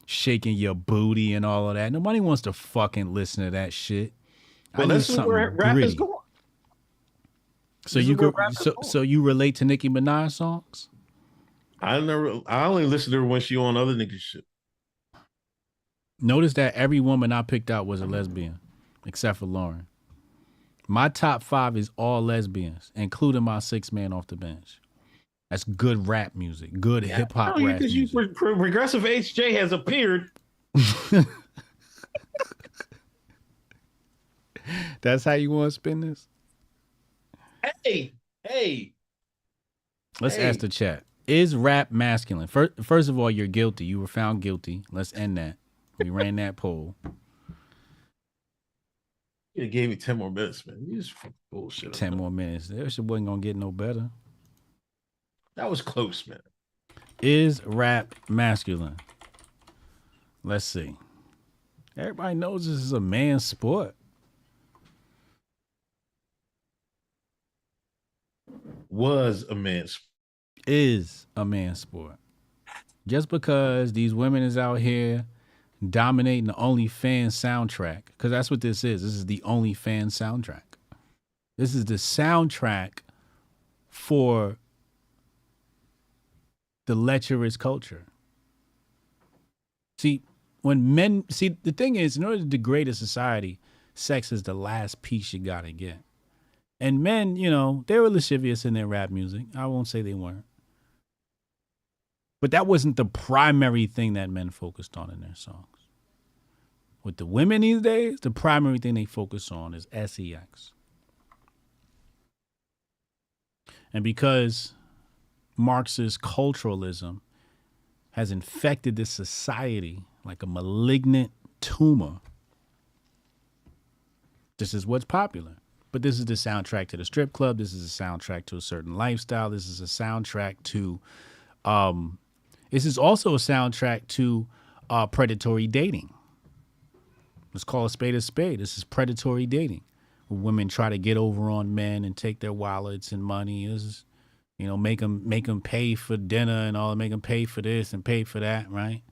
shaking your booty and all of that. Nobody wants to fucking listen to that shit.
Well, that's where rap is going.
So you relate to Nicki Minaj songs?
I only listen to her when she on other niggas shit.
Notice that every woman I picked out was a lesbian, except for Lauren. My top 5 is all lesbians, including my 6 man off the bench. That's good rap music, good hip hop rap music.
Progressive HJ has appeared.
That's how you want to spin this?
Hey.
Let's ask the chat. Is rap masculine? First of all, you're guilty. You were found guilty. Let's end that. We ran that poll.
You gave me 10 more minutes, man. You just bullshit.
10 more minutes. That shit wasn't going to get no better.
That was close, man.
Is rap masculine? Let's see. Everybody knows this is a man's sport.
Was a man's sport.
Is a man's sport. Just because these women is out here dominating the OnlyFans soundtrack, because that's what this is. This is the OnlyFans soundtrack. This is the soundtrack for the lecherous culture. See, the thing is, in order to degrade a society, sex is the last piece you gotta get. And men, they were lascivious in their rap music. I won't say they weren't. But that wasn't the primary thing that men focused on in their songs. With the women these days, the primary thing they focus on is sex. And because Marxist culturalism has infected this society like a malignant tumor, this is what's popular. But this is the soundtrack to the strip club. This is a soundtrack to a certain lifestyle. This is a soundtrack to, this is also a soundtrack to predatory dating. Let's call a spade a spade. This is predatory dating. Where women try to get over on men and take their wallets and money. This is, you know, make them pay for dinner and all, make them pay for this and pay for that, right?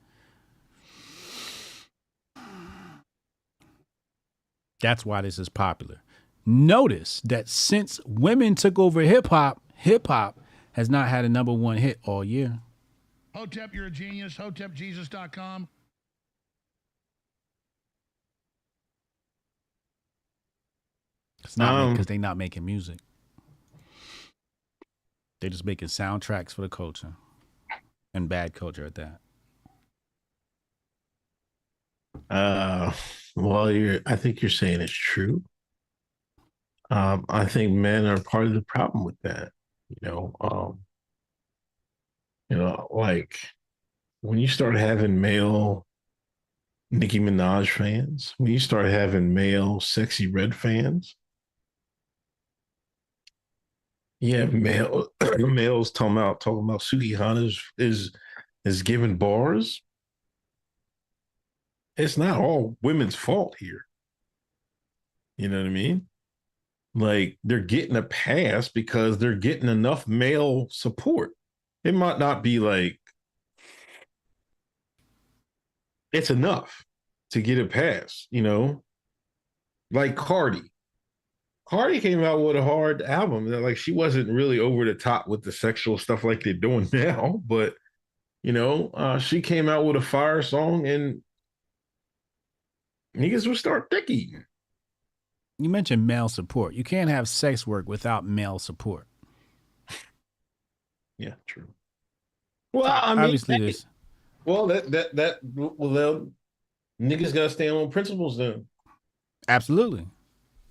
That's why this is popular. Notice that since women took over hip hop has not had a #1 hit all year.
Hotep, you're a genius. HotepJesus.com.
It's not because they're not making music. They're just making soundtracks for the culture, and bad culture at that.
Well, I think you're saying it's true. I think men are part of the problem with that. Like when you start having male Nicki Minaj fans, when you start having male Sexy Red fans, yeah, males talking about Suki Hana is giving bars. It's not all women's fault here. You know what I mean? Like they're getting a pass because they're getting enough male support. It might not be like it's enough to get a pass, like Cardi. Cardi came out with a hard album. Like she wasn't really over the top with the sexual stuff like they're doing now, but she came out with a fire song and niggas will start dick eating.
You mentioned male support. You can't have sex work without male support.
Yeah, true. Well, I mean, obviously this. Well, niggas gotta stand on principles then.
Absolutely.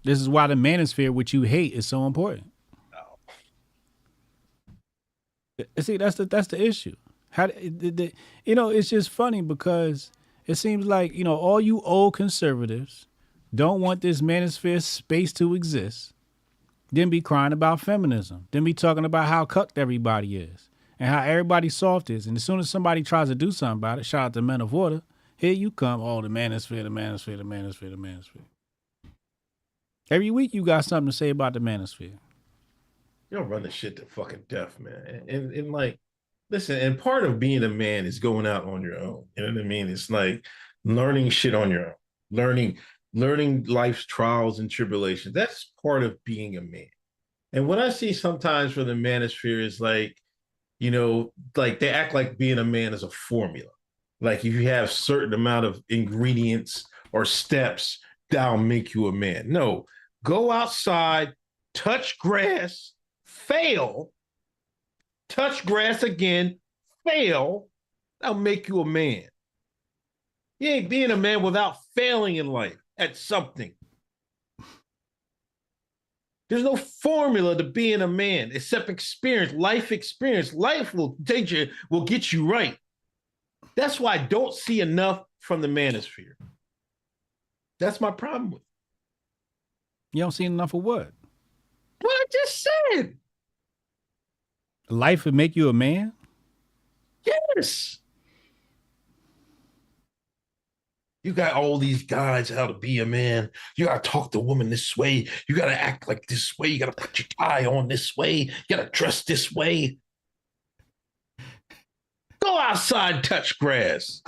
This is why the manosphere, which you hate, is so important. Oh. See, that's the issue. It's just funny because it seems like all you old conservatives don't want this manosphere space to exist, then be crying about feminism, then be talking about how cucked everybody is and how everybody soft is. And as soon as somebody tries to do something about it, shout out to Men of Order, here you come, the manosphere, the manosphere, the manosphere, the manosphere. Every week you got something to say about the manosphere.
Y'all run the shit to fucking death, man. And like, listen, and part of being a man is going out on your own. You know what I mean? It's like learning shit on your own, learning life's trials and tribulations. That's part of being a man. And what I see sometimes for the manosphere is like, like they act like being a man is a formula. Like if you have certain amount of ingredients or steps, that'll make you a man. No, go outside, touch grass, fail, touch grass again, fail, that'll make you a man. You ain't being a man without failing in life at something. There's no formula to being a man except experience, life experience. Life will get you right. That's why I don't see enough from the manosphere. That's my problem with it.
You don't see enough of what?
What I just said.
Life would make you a man?
Yes. You got all these guides how to be a man. You got to talk to women this way. You got to act like this way. You got to put your tie on this way. You got to dress this way. Go outside and touch grass.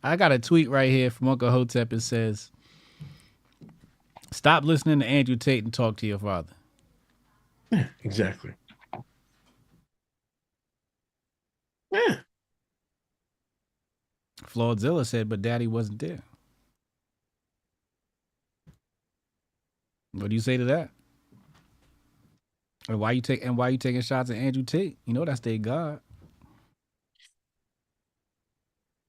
I got a tweet right here from Uncle Hotep. It says, stop listening to Andrew Tate and talk to your father.
Yeah, exactly. Yeah.
Flawdzilla said, but daddy wasn't there. What do you say to that? And why you taking shots at Andrew Tate? That's their God.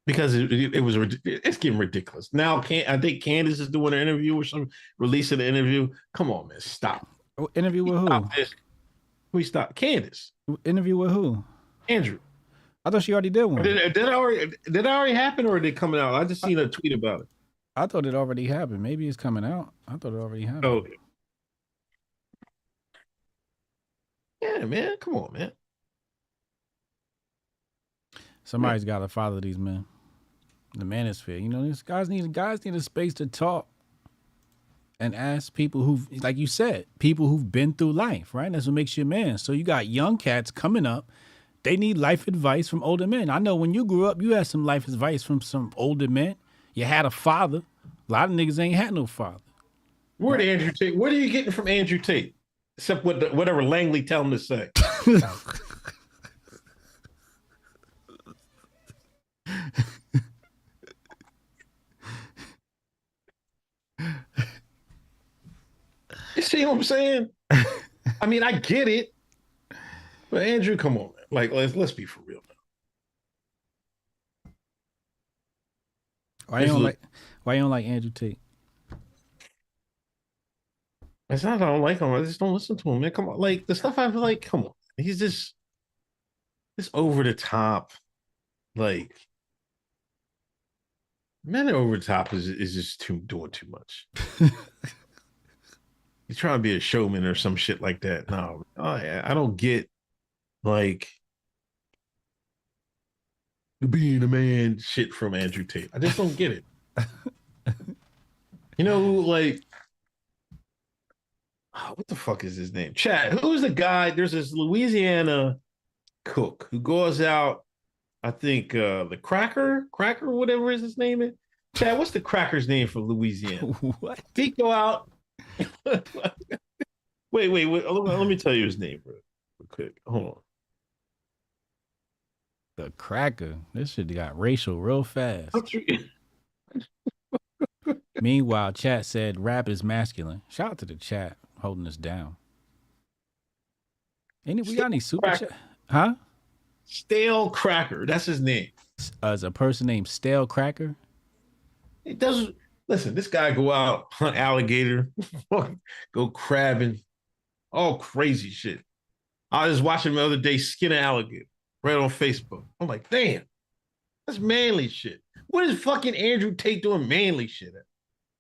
because it's getting ridiculous. Now I think Candace is doing an interview or something, releasing an interview. Come on, man, stop.
Interview with who?
Stop this. We stop. Candace.
Interview with who?
Andrew.
I thought she already did one.
Did it already happen, or did it coming out? I just seen a tweet about it.
I thought it already happened. Maybe it's coming out. I thought it already happened.
Oh, yeah, man. Come on, man.
Somebody's got to follow these men. The manosphere. You know, these guys need a space to talk and ask people who, like you said, people who've been through life, right? That's what makes you a man. So you got young cats coming up. They need life advice from older men. I know when you grew up, you had some life advice from some older men. You had a father. A lot of niggas ain't had no father.
Where did Andrew Tate? What are you getting from Andrew Tate? Except whatever Langley tell him to say. You see what I'm saying? I mean, I get it, but Andrew, come on, man. Like, let's be for real now.
Why you don't like Andrew Tate?
It's not that I don't like him. I just don't listen to him, man. Come on, like the stuff I've like. Come on, he's just this over the top, like man. Over the top is just doing too much. He's trying to be a showman or some shit like that. No, I don't get like being a man shit from Andrew Tate. I just don't get it. You know, like, what the fuck is his name? Chad, who's the guy? There's this Louisiana cook who goes out, I think the Cracker, whatever his name is. Chad, what's the Cracker's name for Louisiana?
What?
He go out. wait. Let me tell you his name real quick. Hold on.
The Cracker. This shit got racial real fast. Meanwhile, chat said rap is masculine. Shout out to the chat holding us down. We got any super chat? Huh?
Stale Cracker. That's his name.
As a person named Stale Cracker?
It doesn't. Listen, this guy go out, hunt alligator, go crabbing, all crazy shit. I was watching him the other day skin an alligator right on Facebook. I'm like, damn, that's manly shit. What is fucking Andrew Tate doing manly shit at?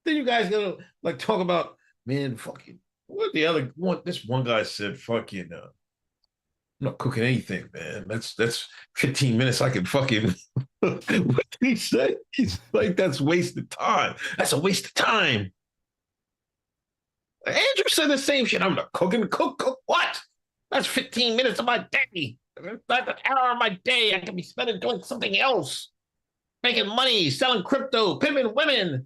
Then you guys gonna like talk about, man, fucking, what the other one? This one guy said, fucking, I'm not cooking anything, man. That's 15 minutes. I can fucking, what did he say? He's like, that's wasted time. That's a waste of time. Andrew said the same shit. I'm not cooking. Cook what? That's 15 minutes of my day. That's an hour of my day. I can be spending doing something else. Making money, selling crypto, pimping women.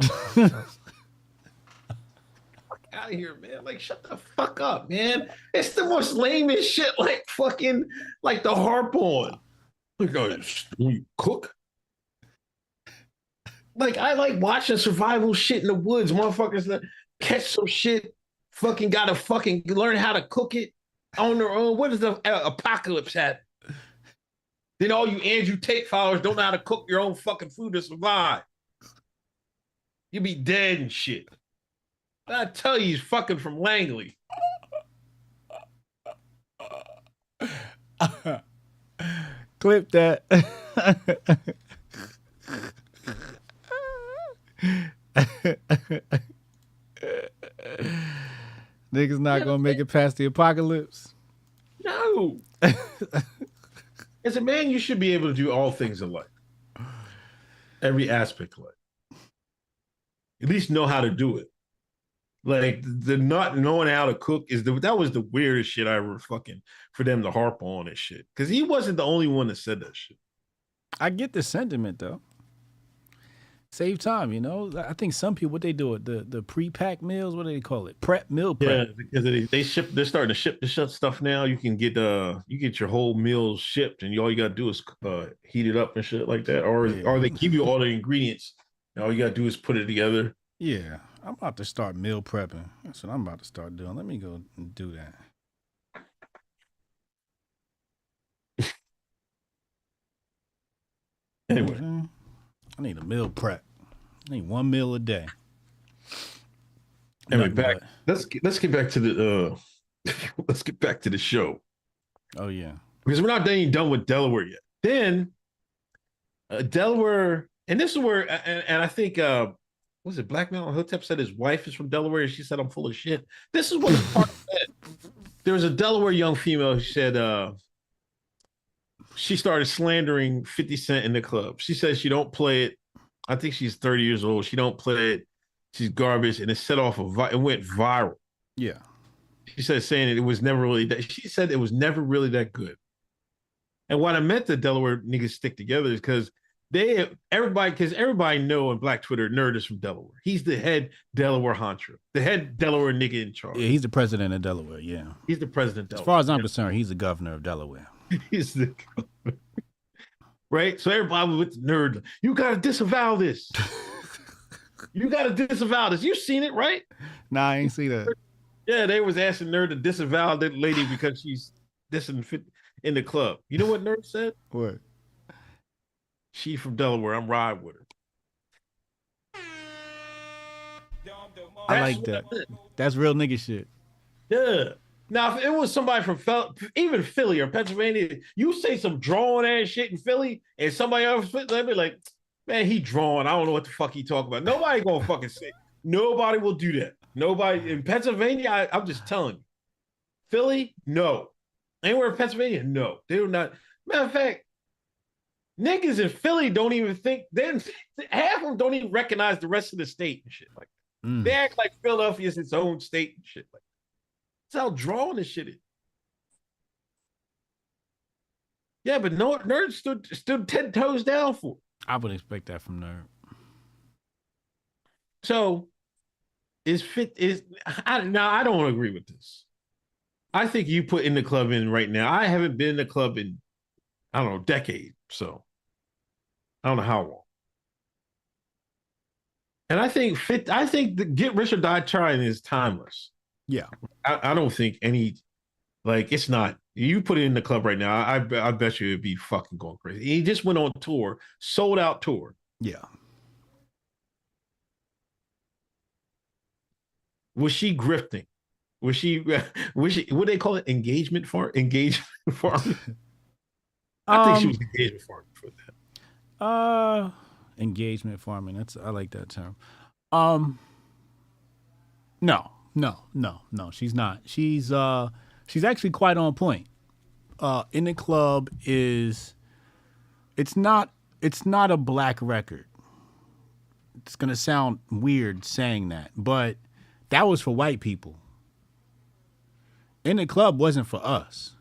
Out of here, man. Like, shut the fuck up, man. It's the most lamest shit, like fucking like the harp on. Like, you cook? Like, I like watching survival shit in the woods. Motherfuckers that catch some shit, fucking gotta fucking learn how to cook it on their own. What is the apocalypse at? Then all you Andrew Tate followers don't know how to cook your own fucking food to survive. You be dead and shit. I tell you, he's fucking from Langley.
Clip that. Niggas not gonna make it past the apocalypse.
No. As a man, you should be able to do all things in life. Every aspect of life. At least know how to do it. Like, the not knowing how to cook that was the weirdest shit I ever fucking for them to harp on and shit. Because he wasn't the only one that said that shit.
I get the sentiment though. Save time, you know. I think some people, what they do it, the pre-packed meals, what do they call it? Meal prep.
Yeah, because they're starting to ship the stuff now. You can get your whole meals shipped, and all you gotta do is heat it up and shit like that. Or they give you all the ingredients. And all you gotta do is put it together.
Yeah. I'm about to start meal prepping. That's what I'm about to start doing. Let me go and do that.
Anyway,
I need a meal prep. I need 1 meal a day.
Anyway,
Nothing
let's get back to the let's get back to the show.
Oh yeah.
Because we're not even done with Delaware yet. Then Delaware, and this is where, and I think, was it Black Mountain Hotep said his wife is from Delaware, and she said I'm full of shit. This is what the part said. There was a Delaware young female who said she started slandering 50 Cent in the club. She says she don't play it. I think she's 30 years old. She don't play it. She's garbage, and it set off it went viral.
Yeah.
She said saying it was never really that. She said it was never really that good. And what I meant the Delaware niggas stick together is because everybody know in Black Twitter, Nerd is from Delaware. He's the head Delaware honcho, the head Delaware nigga in charge.
Yeah, he's the president of Delaware. Yeah.
He's the president of Delaware.
As far as I'm concerned, he's the governor of Delaware.
He's the governor. Right? So everybody with the Nerd, you gotta disavow this. You gotta disavow this. You've seen it, right?
Nah, I ain't see that.
Yeah, they was asking Nerd to disavow that lady because she's dissing in the club. You know what Nerd said?
What?
She from Delaware. I'm riding with her.
I like that. That's real nigga shit.
Yeah. Now, if it was somebody from even Philly or Pennsylvania, you say some drawing ass shit in Philly, and somebody else, they'd be like, man, he drawing. I don't know what the fuck he talking about. Nobody gonna fucking say. Nobody will do that. Nobody in Pennsylvania. I'm just telling you. Philly, no. Anywhere in Pennsylvania, no. They do not. Matter of fact, niggas in Philly don't even think. Half of them don't even recognize the rest of the state and shit like that. They act like Philadelphia is its own state and shit like that. That's how drawing this shit is. Yeah, but no, Nerd stood 10 toes down for it.
I would expect that from Nerd.
So, I don't agree with this. I think you put In the Club in right now. I haven't been in the club in, I don't know, decade. So, I don't know how long. And I think the Get Rich or Die Trying is timeless.
Yeah.
I don't think it's not. You put it in the club right now, I bet you it'd be fucking going crazy. He just went on tour, sold out tour.
Yeah.
Was she grifting? Was she what they call it? Engagement farming? I think she was engagement farming for that.
Engagement farming. I like that term. No, she's not. She's actually quite on point. In the Club it's not a black record. It's gonna sound weird saying that, but that was for white people. In the Club wasn't for us.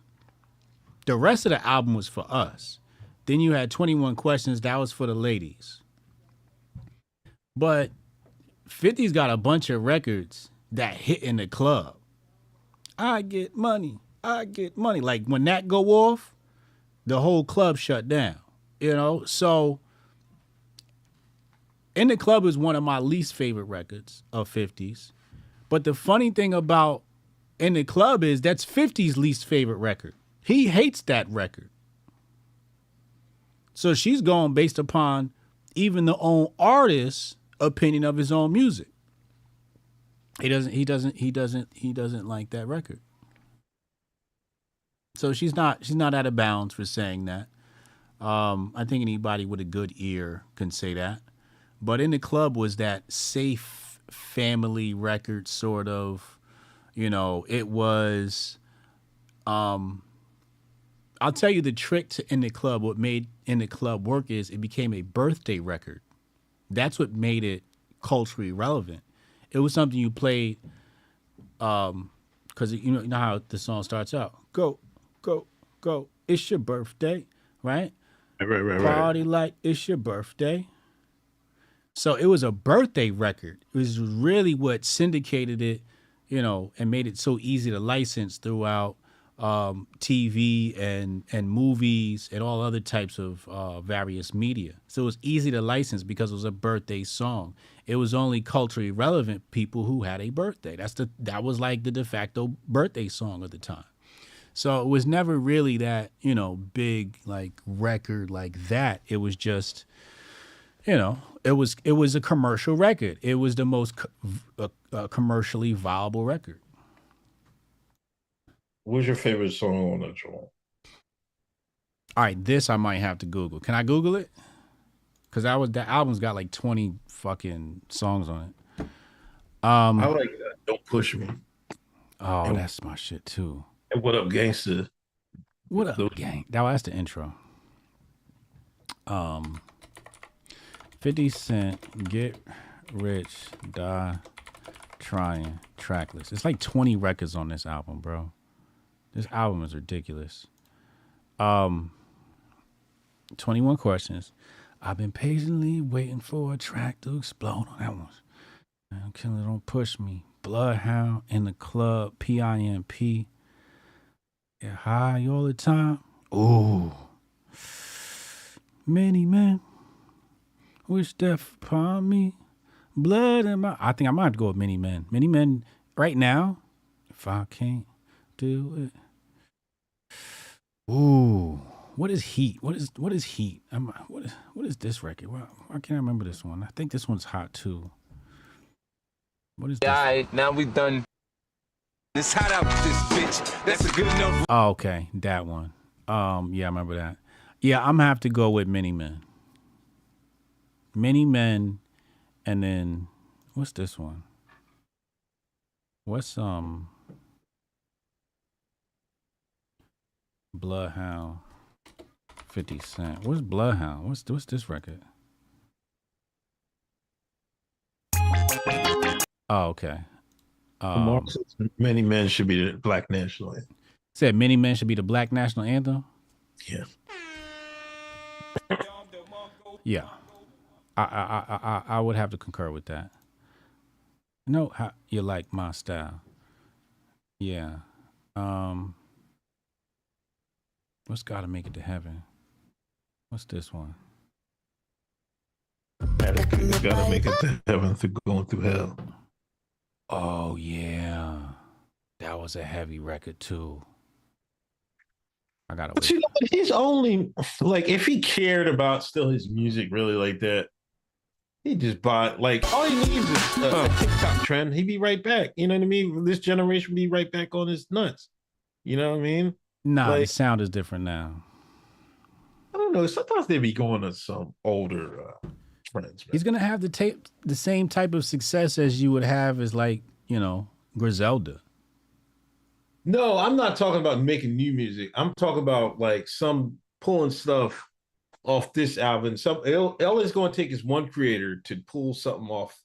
The rest of the album was for us. Then you had 21 Questions, that was for the ladies. But 50's got a bunch of records that hit in the club. I get money. Like when that go off, the whole club shut down. So In the Club is one of my least favorite records of 50's. But the funny thing about In the Club is that's 50's least favorite record. He hates that record. So she's going based upon even the own artist's opinion of his own music. He doesn't like that record. So she's not out of bounds for saying that. I think anybody with a good ear can say that. But In the Club was that safe family record sort of, it was, I'll tell you the trick to In the Club, what made In the Club work is it became a birthday record. That's what made it culturally relevant. It was something you played, because you know how the song starts out. Go, go, go. It's your birthday, right?
Right.
Party like it's your birthday. So it was a birthday record. It was really what syndicated it, and made it so easy to license throughout TV and movies and all other types of various media. So it was easy to license because it was a birthday song. It was only culturally relevant people who had a birthday. That was like the de facto birthday song at the time. So it was never really that, big like record like that. It was just you know, it was a commercial record. It was the most commercially viable record.
What's your favorite song on that joint?
All right, this I might have to Google. Can I Google it? Because that album's got like 20 fucking songs on it.
I like Don't Push Me.
Oh,
and,
that's my shit too.
And What Up Gangsta?
What up, gang? That's the intro. 50 Cent, Get Rich, Die Trying, Tracklist. It's like 20 records on this album, bro. This album is ridiculous. 21 questions. I've been patiently waiting for a track to explode on that one. Killer, Don't Push Me. Bloodhound, In the Club, PIMP. Get high all the time. Ooh. Many men wish death upon me. Blood in my... I think I might have to go with Many Men. Many Men right now, if I can't do it. Ooh. What is Heat? What is Heat? What is this record? Why can't I remember this one? I think this one's hot too. What is this?
All right, now we done. It's hot out with this bitch. That's a good enough.
Oh, okay, that one. Yeah, I remember that. Yeah, I'm gonna have to go with Many Men. Many Men, and then what's this one? What's Bloodhound? 50 Cent. What's Bloodhound? What's this record? Oh, okay.
Many Men Should Be the Black National Anthem.
Said Many Men Should Be the Black National Anthem?
Yeah.
Yeah. I would have to concur with that. You know how you like my style. Yeah. What's Gotta Make It to Heaven? What's this one?
Gotta make it to heaven through going through hell.
Oh yeah. That was a heavy record too. I gotta
But you know, he's only like, if he cared about still his music really like that, he just bought, like, all he needs is a TikTok trend. He'd be right back. You know what I mean? This generation be right back on his nuts. You know what I mean?
Nah,
like,
the sound is different now.
I don't know. Sometimes they be going to some older trends. Man.
He's gonna have the same type of success as you would have as, like, you know, Griselda.
No, I'm not talking about making new music. I'm talking about like some pulling stuff off this album. All it's going to take is one creator to pull something off,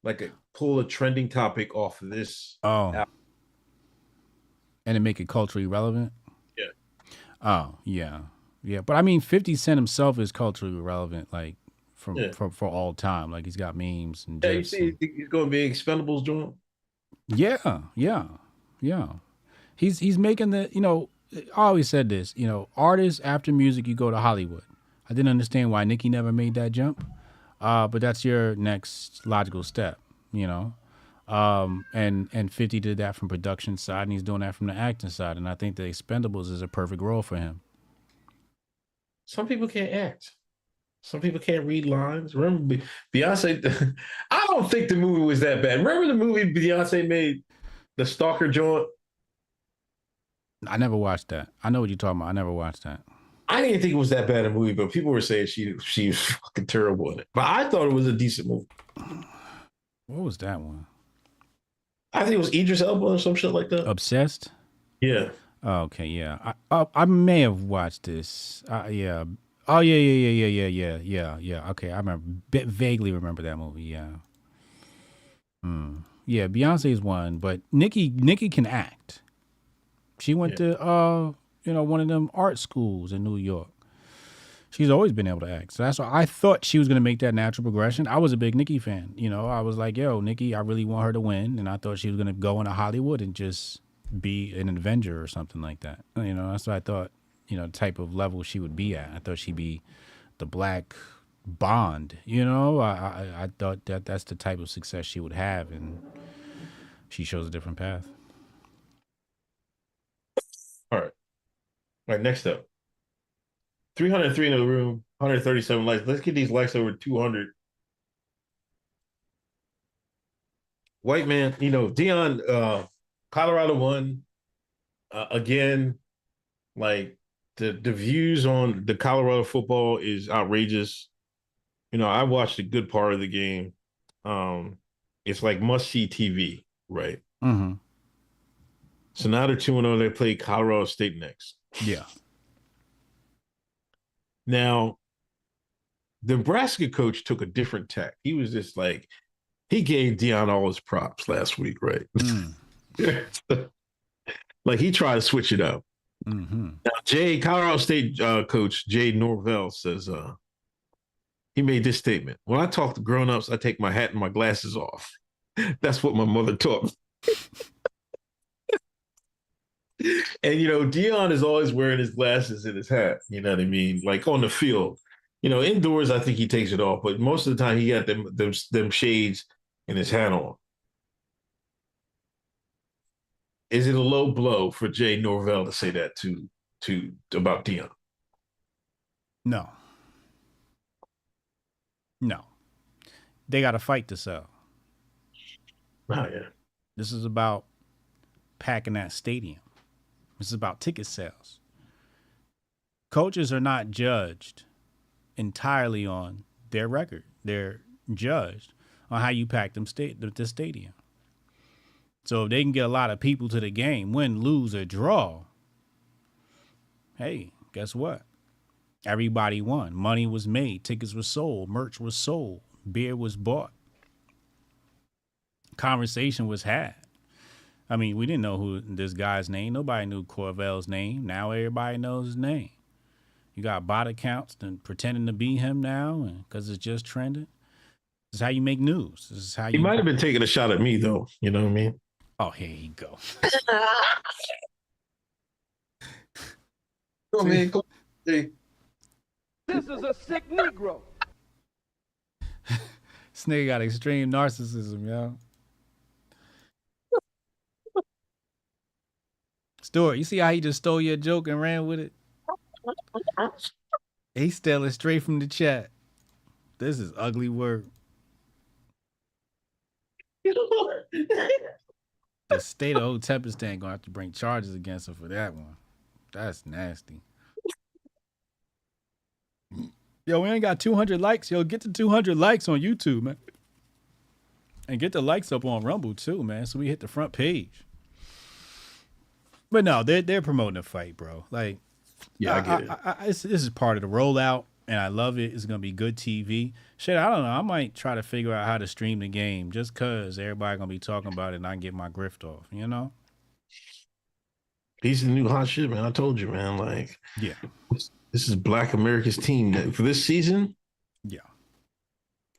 like pull a trending topic off of this.
Oh,
album.
And to make it culturally relevant.
Yeah.
Oh, yeah, yeah. But I mean, 50 Cent himself is culturally relevant, like for all time. Like, he's got memes and
yeah. You see, he's going to be Expendables joint.
Yeah. He's making the, you know, I always said this, you know, artists after music, you go to Hollywood. I didn't understand why Nicki never made that jump. But that's your next logical step, you know. And 50 did that from production side, and he's doing that from the acting side. And I think the Expendables is a perfect role for him.
Some people can't act. Some people can't read lines. Remember Beyonce? I don't think the movie was that bad. Remember the movie Beyonce made, the Stalker joint?
I never watched that. I know what you're talking about. I never watched that.
I didn't think it was that bad a movie, but people were saying she was fucking terrible in it. But I thought it was a decent movie.
What was that one?
I think it was Idris Elba or some shit like that.
Obsessed?
Yeah.
Oh, okay, yeah. I may have watched this. Yeah. Oh, yeah. Okay, I remember. Vaguely remember that movie, yeah. Yeah, Beyonce's one, but Nicki can act. She went to one of them art schools in New York. She's always been able to act. So that's why I thought she was gonna make that natural progression. I was a big Nicki fan. You know, I was like, yo, Nicki, I really want her to win. And I thought she was gonna go into Hollywood and just be an Avenger or something like that. You know, that's what I thought, you know, the type of level she would be at. I thought she'd be the Black Bond, you know. I thought that's the type of success she would have, and she shows a different path.
All right. Next up. 303 in the room. 137 likes. Let's get these likes over 200. White man, Deion, Colorado won again. Like the views on the Colorado football is outrageous. I watched a good part of the game. It's like must see TV, right?
Mm-hmm.
So now they're 2-0. They play Colorado State next.
Yeah.
Now, the Nebraska coach took a different tack. He was just like, he gave Deion all his props last week, right? Like he tried to switch it up.
Mm-hmm.
Now, Colorado State coach Jay Norvell says he made this statement. When I talk to grown-ups, I take my hat and my glasses off. That's what my mother taught me. And, Deion is always wearing his glasses and his hat. You know what I mean? Like on the field. Indoors, I think he takes it off. But most of the time, he got them shades and his hat on. Is it a low blow for Jay Norvell to say that about Deion?
No. They got to fight to sell.
Oh, yeah.
This is about packing that stadium. This is about ticket sales. Coaches are not judged entirely on their record. They're judged on how you pack the stadium. So if they can get a lot of people to the game, win, lose, or draw, hey, guess what? Everybody won. Money was made. Tickets were sold. Merch was sold. Beer was bought. Conversation was had. I mean, we didn't know who this guy's name. Nobody knew Corvell's name. Now everybody knows his name. You got bot accounts and pretending to be him now, and because it's just trending. This is how you make news. This is how
He might have been taking a shot at me, though. You know what I mean?
Oh, here you go.
Go, man. Go. Hey.
This is a sick Negro.
This nigga got extreme narcissism, yo. Stuart, you see how he just stole your joke and ran with it? He stole it straight from the chat. This is ugly work. The state of Hotepistan gonna have to bring charges against him for that one. That's nasty. Yo, we ain't got 200 likes. Yo, get to 200 likes on YouTube, man. And get the likes up on Rumble, too, man, so we hit the front page. But no, they're promoting a fight, bro. Like,
yeah, I get it.
This is part of the rollout, and I love it. It's going to be good TV. Shit, I don't know. I might try to figure out how to stream the game just because everybody going to be talking about it and I can get my grift off, you know?
He's the new hot shit, man. I told you, man. Like,
yeah.
This is Black America's team for this season.
Yeah.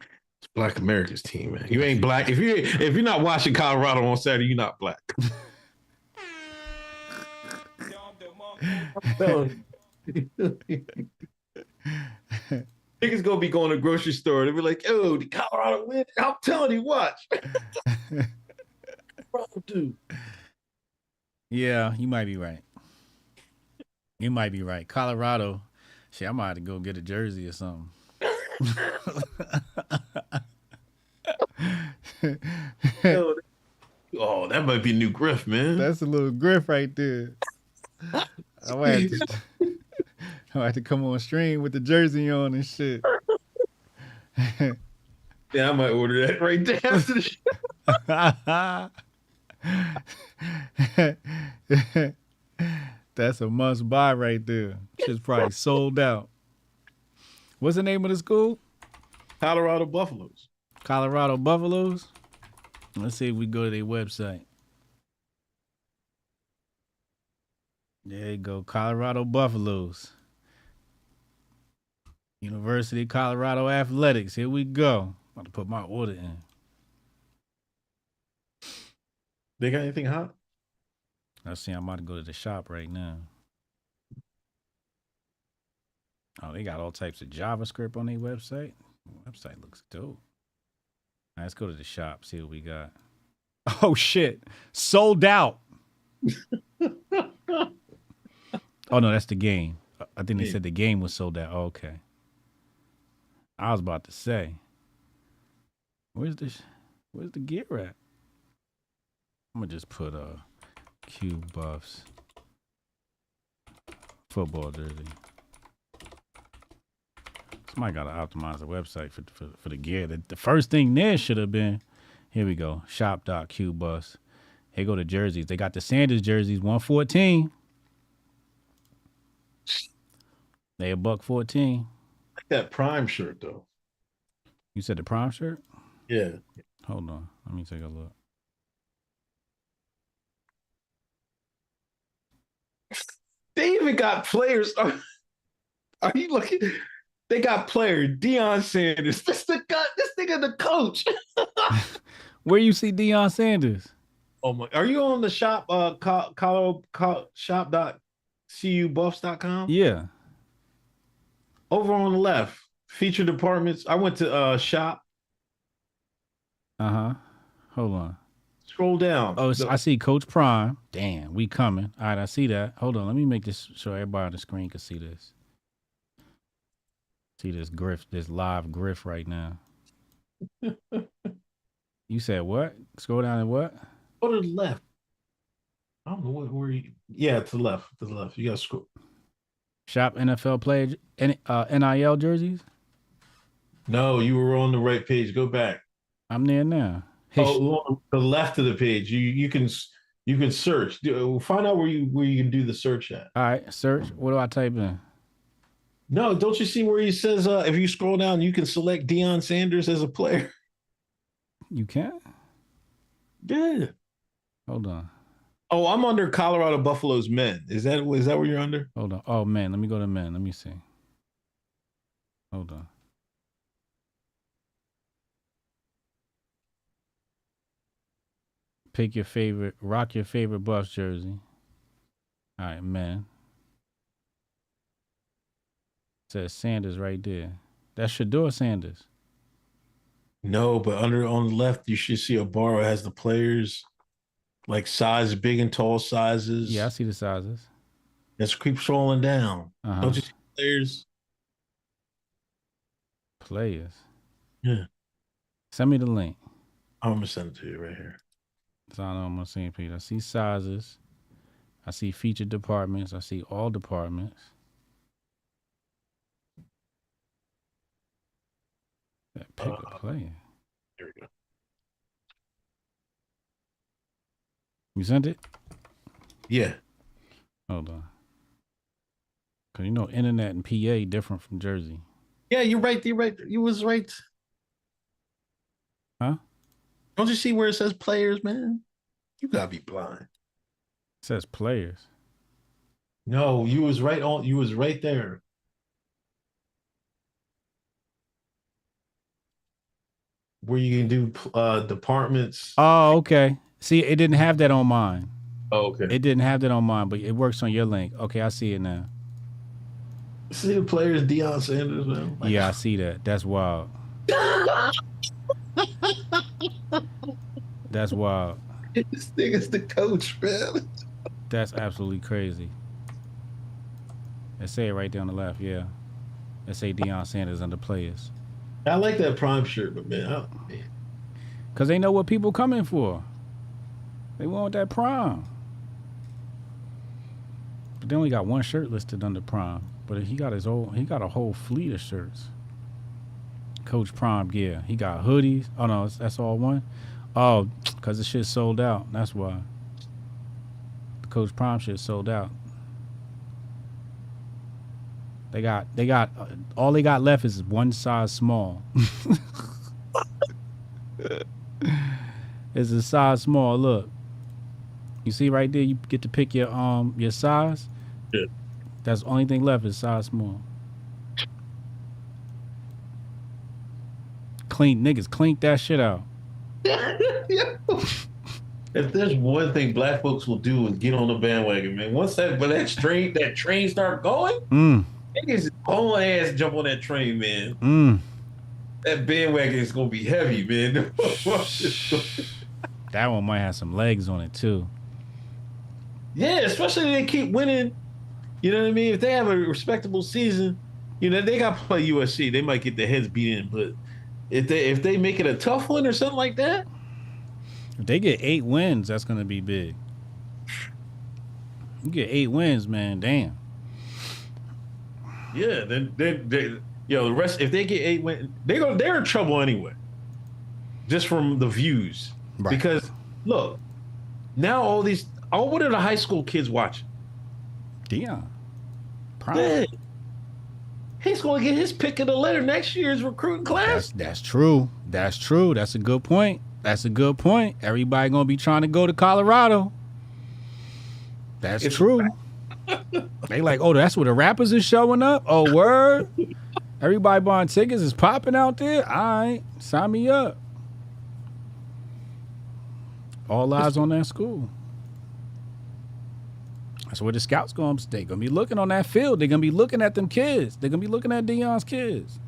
It's Black America's team, man. You ain't black. If you're not watching Colorado on Saturday, you're not black. Niggas gonna be going to the grocery store. They'll be like, "Oh, the Colorado win." I'm telling you, watch. Dude.
Yeah, you might be right. You might be right. Colorado, shit, I might have to go get a jersey or something.
Oh, that might be a new grift, man.
That's a little grift right there. I might have to come on stream with the jersey on and shit.
Yeah, I might order that right there after the show.
That's a must buy right there. Shit's probably sold out. What's the name of the school?
Colorado Buffaloes.
Colorado Buffaloes? Let's see if we go to their website. There you go, Colorado Buffaloes. University of Colorado Athletics. Here we go. I'm about to put my order in.
They got anything hot?
Let's see. I'm about to go to the shop right now. Oh, they got all types of JavaScript on their website. The website looks dope. All right, let's go to the shop, see what we got. Oh, shit. Sold out. Oh, no, that's the game. I think they said the game was sold out. Oh, okay. I was about to say, where's the gear at? I'm gonna just put Q Buffs football jersey. Somebody gotta optimize the website for the gear. The first thing there should have been, here we go, shop.qbuffs. Here go the jerseys. They got the Sanders jerseys, 114. They $114.
Like that Prime shirt though.
You said the Prime shirt?
Yeah.
Hold on. Let me take a look.
They even got players. Are you looking? They got player Deion Sanders. This nigga the coach.
Where you see Deion Sanders?
Oh my! Are you on the shop? Shop.cubuffs.com?
Yeah.
Over on the left, feature departments. I went to shop.
Uh-huh. Hold on.
Scroll down.
Oh, I see Coach Prime. Damn, we coming. All right, I see that. Hold on. Let me make this so everybody on the screen can see this. See this grift, this live grift right now. You said what? Scroll down and what?
Go to the left. I don't know where you. Yeah, to the left. To the left. You got to scroll.
Shop NFL player NIL jerseys.
No, you were on the right page. Go back.
I'm there now.
On the left of the page. You can search. Find out where you can do the search at.
All right, search. What do I type in?
No, don't you see where he says if you scroll down, you can select Deion Sanders as a player?
You can?
Yeah.
Hold on.
Oh, I'm under Colorado Buffalo's men. Is that where you're under?
Hold on. Oh, man. Let me go to men. Let me see. Hold on. Pick your favorite, rock your favorite Buffs jersey. All right, men. Says Sanders right there. That's Shador Sanders.
No, but on the left, you should see a bar that has the players, like size, big and tall sizes.
Yeah, I see the sizes.
Let's keep scrolling down.
Uh-huh.
Don't you see players?
Players.
Yeah.
Send me the link.
I'm gonna send it to you right here.
So I know I'm on the same page. I see sizes. I see featured departments. I see all departments. Pick a player.
Here we go.
You sent it?
Yeah.
Hold on. Because you know, internet and PA different from Jersey.
Yeah, you're right. You're right. You was right.
Huh?
Don't you see where it says players, man? You gotta be blind.
It says players.
No, you was right on. You was right there. Where you can do departments.
Oh, okay. See, it didn't have that on mine.
Oh, okay.
It didn't have that on mine, but it works on your link. Okay, I see it now.
See the players, Deion Sanders, man. Like,
Yeah, I see that. That's wild. That's wild.
This nigga's the coach, man.
That's absolutely crazy. It say it right there on the left, yeah. It say Deion Sanders under players.
I like that Prime shirt, but man.
Because they know what people coming for. They want that Prime. But they only got one shirt listed under Prime. But he got a whole fleet of shirts. Coach Prime gear. He got hoodies. Oh no, that's all one. Oh, because the shit sold out. That's why. The Coach Prime shit sold out. They got all they got left is one size small. It's a size small. Look, you see right there. You get to pick your size.
Yeah.
That's the only thing left is size small. Clean niggas, clean that shit out.
If there's one thing black folks will do is get on the bandwagon, man. Once that train start going, niggas whole ass jump on that train, man. That bandwagon is gonna be heavy, man.
That one might have some legs on it too.
Yeah, especially if they keep winning. You know what I mean? If they have a respectable season, You know, they got to play USC. They might get their heads beat in, but if they make it a tough one or something like that,
If they get 8 wins, that's gonna be big. You get 8 wins, man. Damn.
yeah, then the rest. If they get 8 wins, they're in trouble anyway. Just from the views,
Right.
Because look, now what are the high school kids watching?
Deion. Prime.
Yeah. He's going to get his pick of the litter next year's recruiting class.
That's true. That's true. That's a good point. Everybody gonna be trying to go to Colorado. That's true. They like, oh, that's where the rappers is showing up. Oh, word. Everybody buying tickets is popping out there. All right, sign me up. All eyes on that school. That's where the scouts gonna stay. Gonna be looking on that field. They're gonna be looking at them kids. They're gonna be looking at Deion's kids.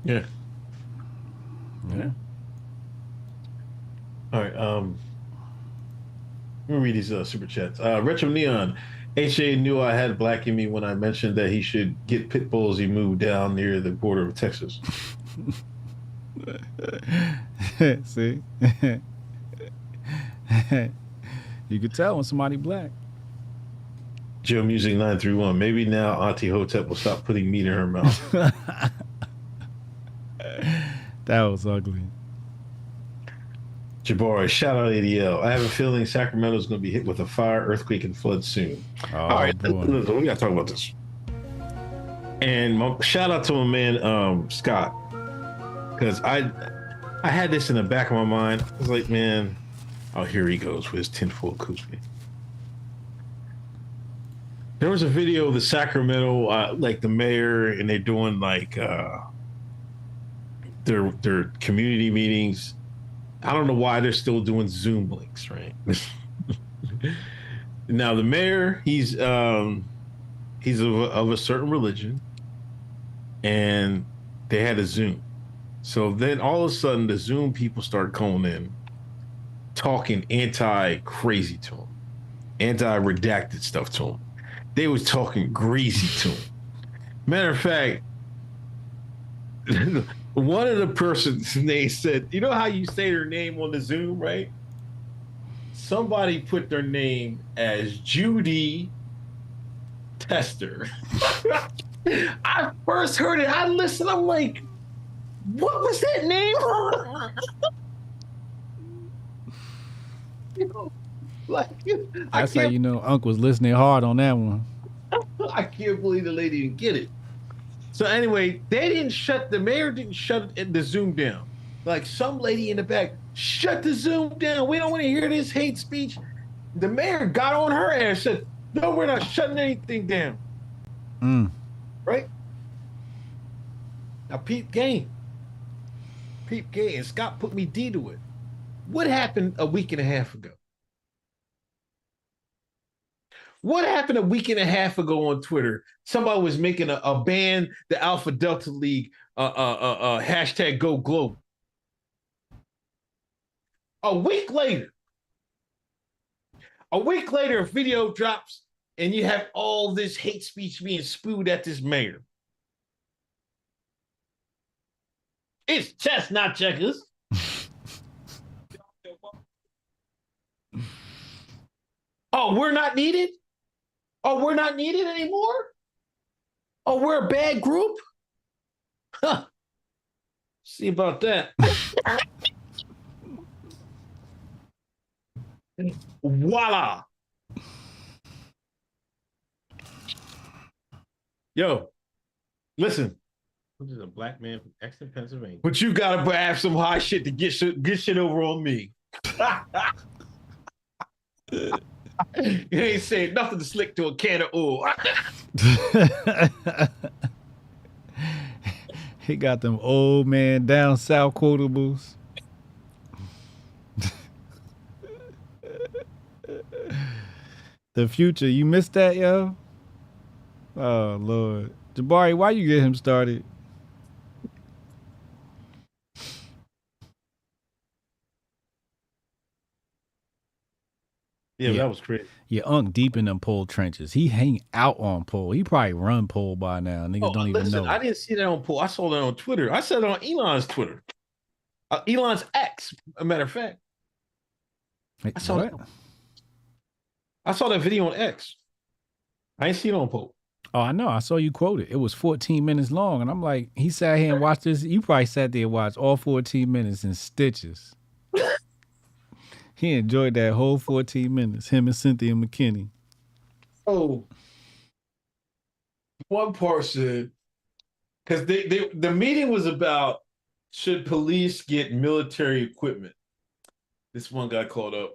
Yeah. Yeah. All right. Let me read these super chats. Retro Neon. HA knew I had black in me when I mentioned that he should get pit bulls he moved down near the border of Texas.
See? You could tell when somebody black.
Joe Music 931. Maybe now Auntie Hotep will stop putting meat in her mouth.
That was ugly.
Jabari, shout out ADL. I have a feeling Sacramento's going to be hit with a fire, earthquake, and flood soon.
Oh,
all right,
boy.
listen, we got to talk about this. And shout out to my man Scott, because I had this in the back of my mind. I was like, man, oh, here he goes with his tinfoil koozie. There was a video of the Sacramento, like the mayor, and they're doing like their community meetings. I don't know why they're still doing Zoom links, right? Now the mayor, he's of a certain religion, and they had a Zoom. So then all of a sudden the Zoom people start calling in, talking anti-crazy to him, anti-redacted stuff to him. They was talking greasy to him. Matter of fact, one of the persons, they said, you know how you say their name on the Zoom, right? Somebody put their name as Judy Tester. I first heard it. I listened. I'm like, what was that name? You know, like,
That's how you know Unc was listening hard on that one.
I can't believe the lady didn't get it. So anyway, the mayor didn't shut the Zoom down. Like some lady in the back, shut the Zoom down. We don't want to hear this hate speech. The mayor got on her ass, said, no, we're not shutting anything down. Right? Now, peep game. And Scott put me D to it. What happened a week and a half ago? What happened a week and a half ago on Twitter? Somebody was making a ban the Alpha Delta League hashtag Go Global. A week later, a video drops and you have all this hate speech being spewed at this mayor. It's chestnut checkers. Oh, we're not needed? Oh, we're not needed anymore? Oh, we're a bad group? Huh. See about that. Voila. Yo, listen. This is a black man from Exeter, Pennsylvania. But you gotta have some high shit to get shit over on me. You ain't saying nothing to slick to a can of oil.
He got them old man down south quotables. The future, you missed that, yo? Oh, Lord. Jabari, why you get him started?
Yeah, that was crazy.
Yeah, Unc deep in them pole trenches. He hang out on pole. He probably run pole by now. Niggas don't even know.
I didn't see that on pole. I saw that on Twitter. I saw it on Elon's Twitter. Elon's X, a matter of fact.
Wait,
I saw that. I saw that video on X. I ain't seen it on pole.
Oh, I know. I saw you quote it. It was 14 minutes long. And I'm like, he sat here and watched this. You probably sat there and watched all 14 minutes in stitches. He enjoyed that whole 14 minutes, him and Cynthia McKinney.
Oh, one part said, because the meeting was about, should police get military equipment? This one guy called up.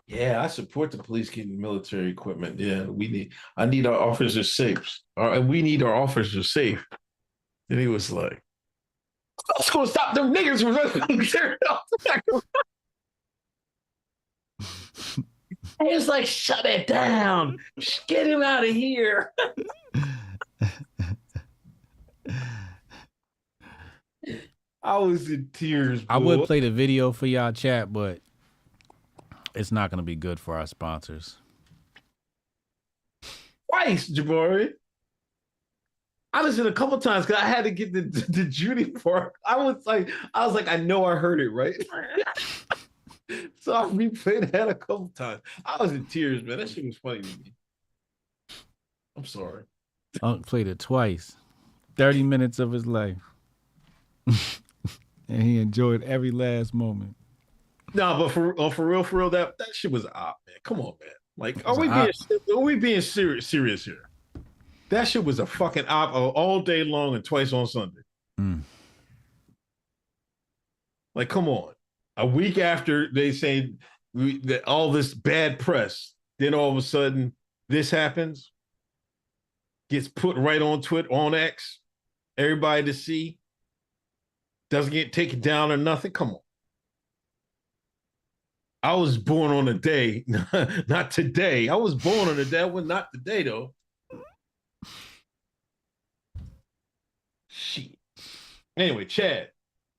Yeah, I support the police getting military equipment. Yeah, I need our officers safe. We need our officers safe. And he was like, "Let's go stop them niggas from running." He was like, "Shut it down. Get him out of here." I was in tears.
I would play the video for y'all chat, but it's not going to be good for our sponsors.
Twice, Jabari. I listened a couple times because I had to get the Judy part. I was like, I know I heard it right. So I replayed that a couple times. I was in tears, man. That shit was funny to me. I'm sorry.
Unc played it twice. 30 minutes of his life. And he enjoyed every last moment.
No, but for real, that shit was odd, man. Come on, man. Like, are we being serious here? That shit was a fucking op all day long and twice on Sunday.
Mm.
Like, come on. A week after they say that all this bad press, then all of a sudden this happens, gets put right on Twitter, on X, everybody to see, doesn't get taken down or nothing. Come on. I was born on a day, not today. I was born on a day, not today though. Shit. Anyway, Chad,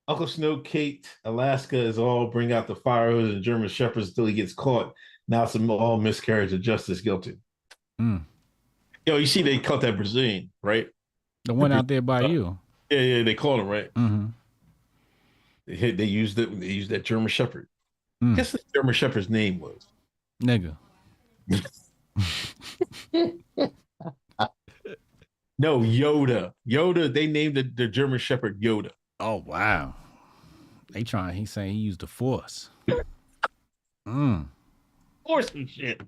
Uncle Snow, Kate, Alaska is all bring out the fire hose and German shepherds until he gets caught. Now it's all miscarriage of justice guilty.
Mm.
Yo, you see they caught that Brazilian, right?
The one out there by you.
Yeah, they caught him, right?
Mm-hmm.
They used that German shepherd.
Mm.
Guess the German shepherd's name was?
Nigga.
No, Yoda. Yoda, they named the German shepherd Yoda.
Oh, wow. He's saying he used the force. Mm.
Force and shit.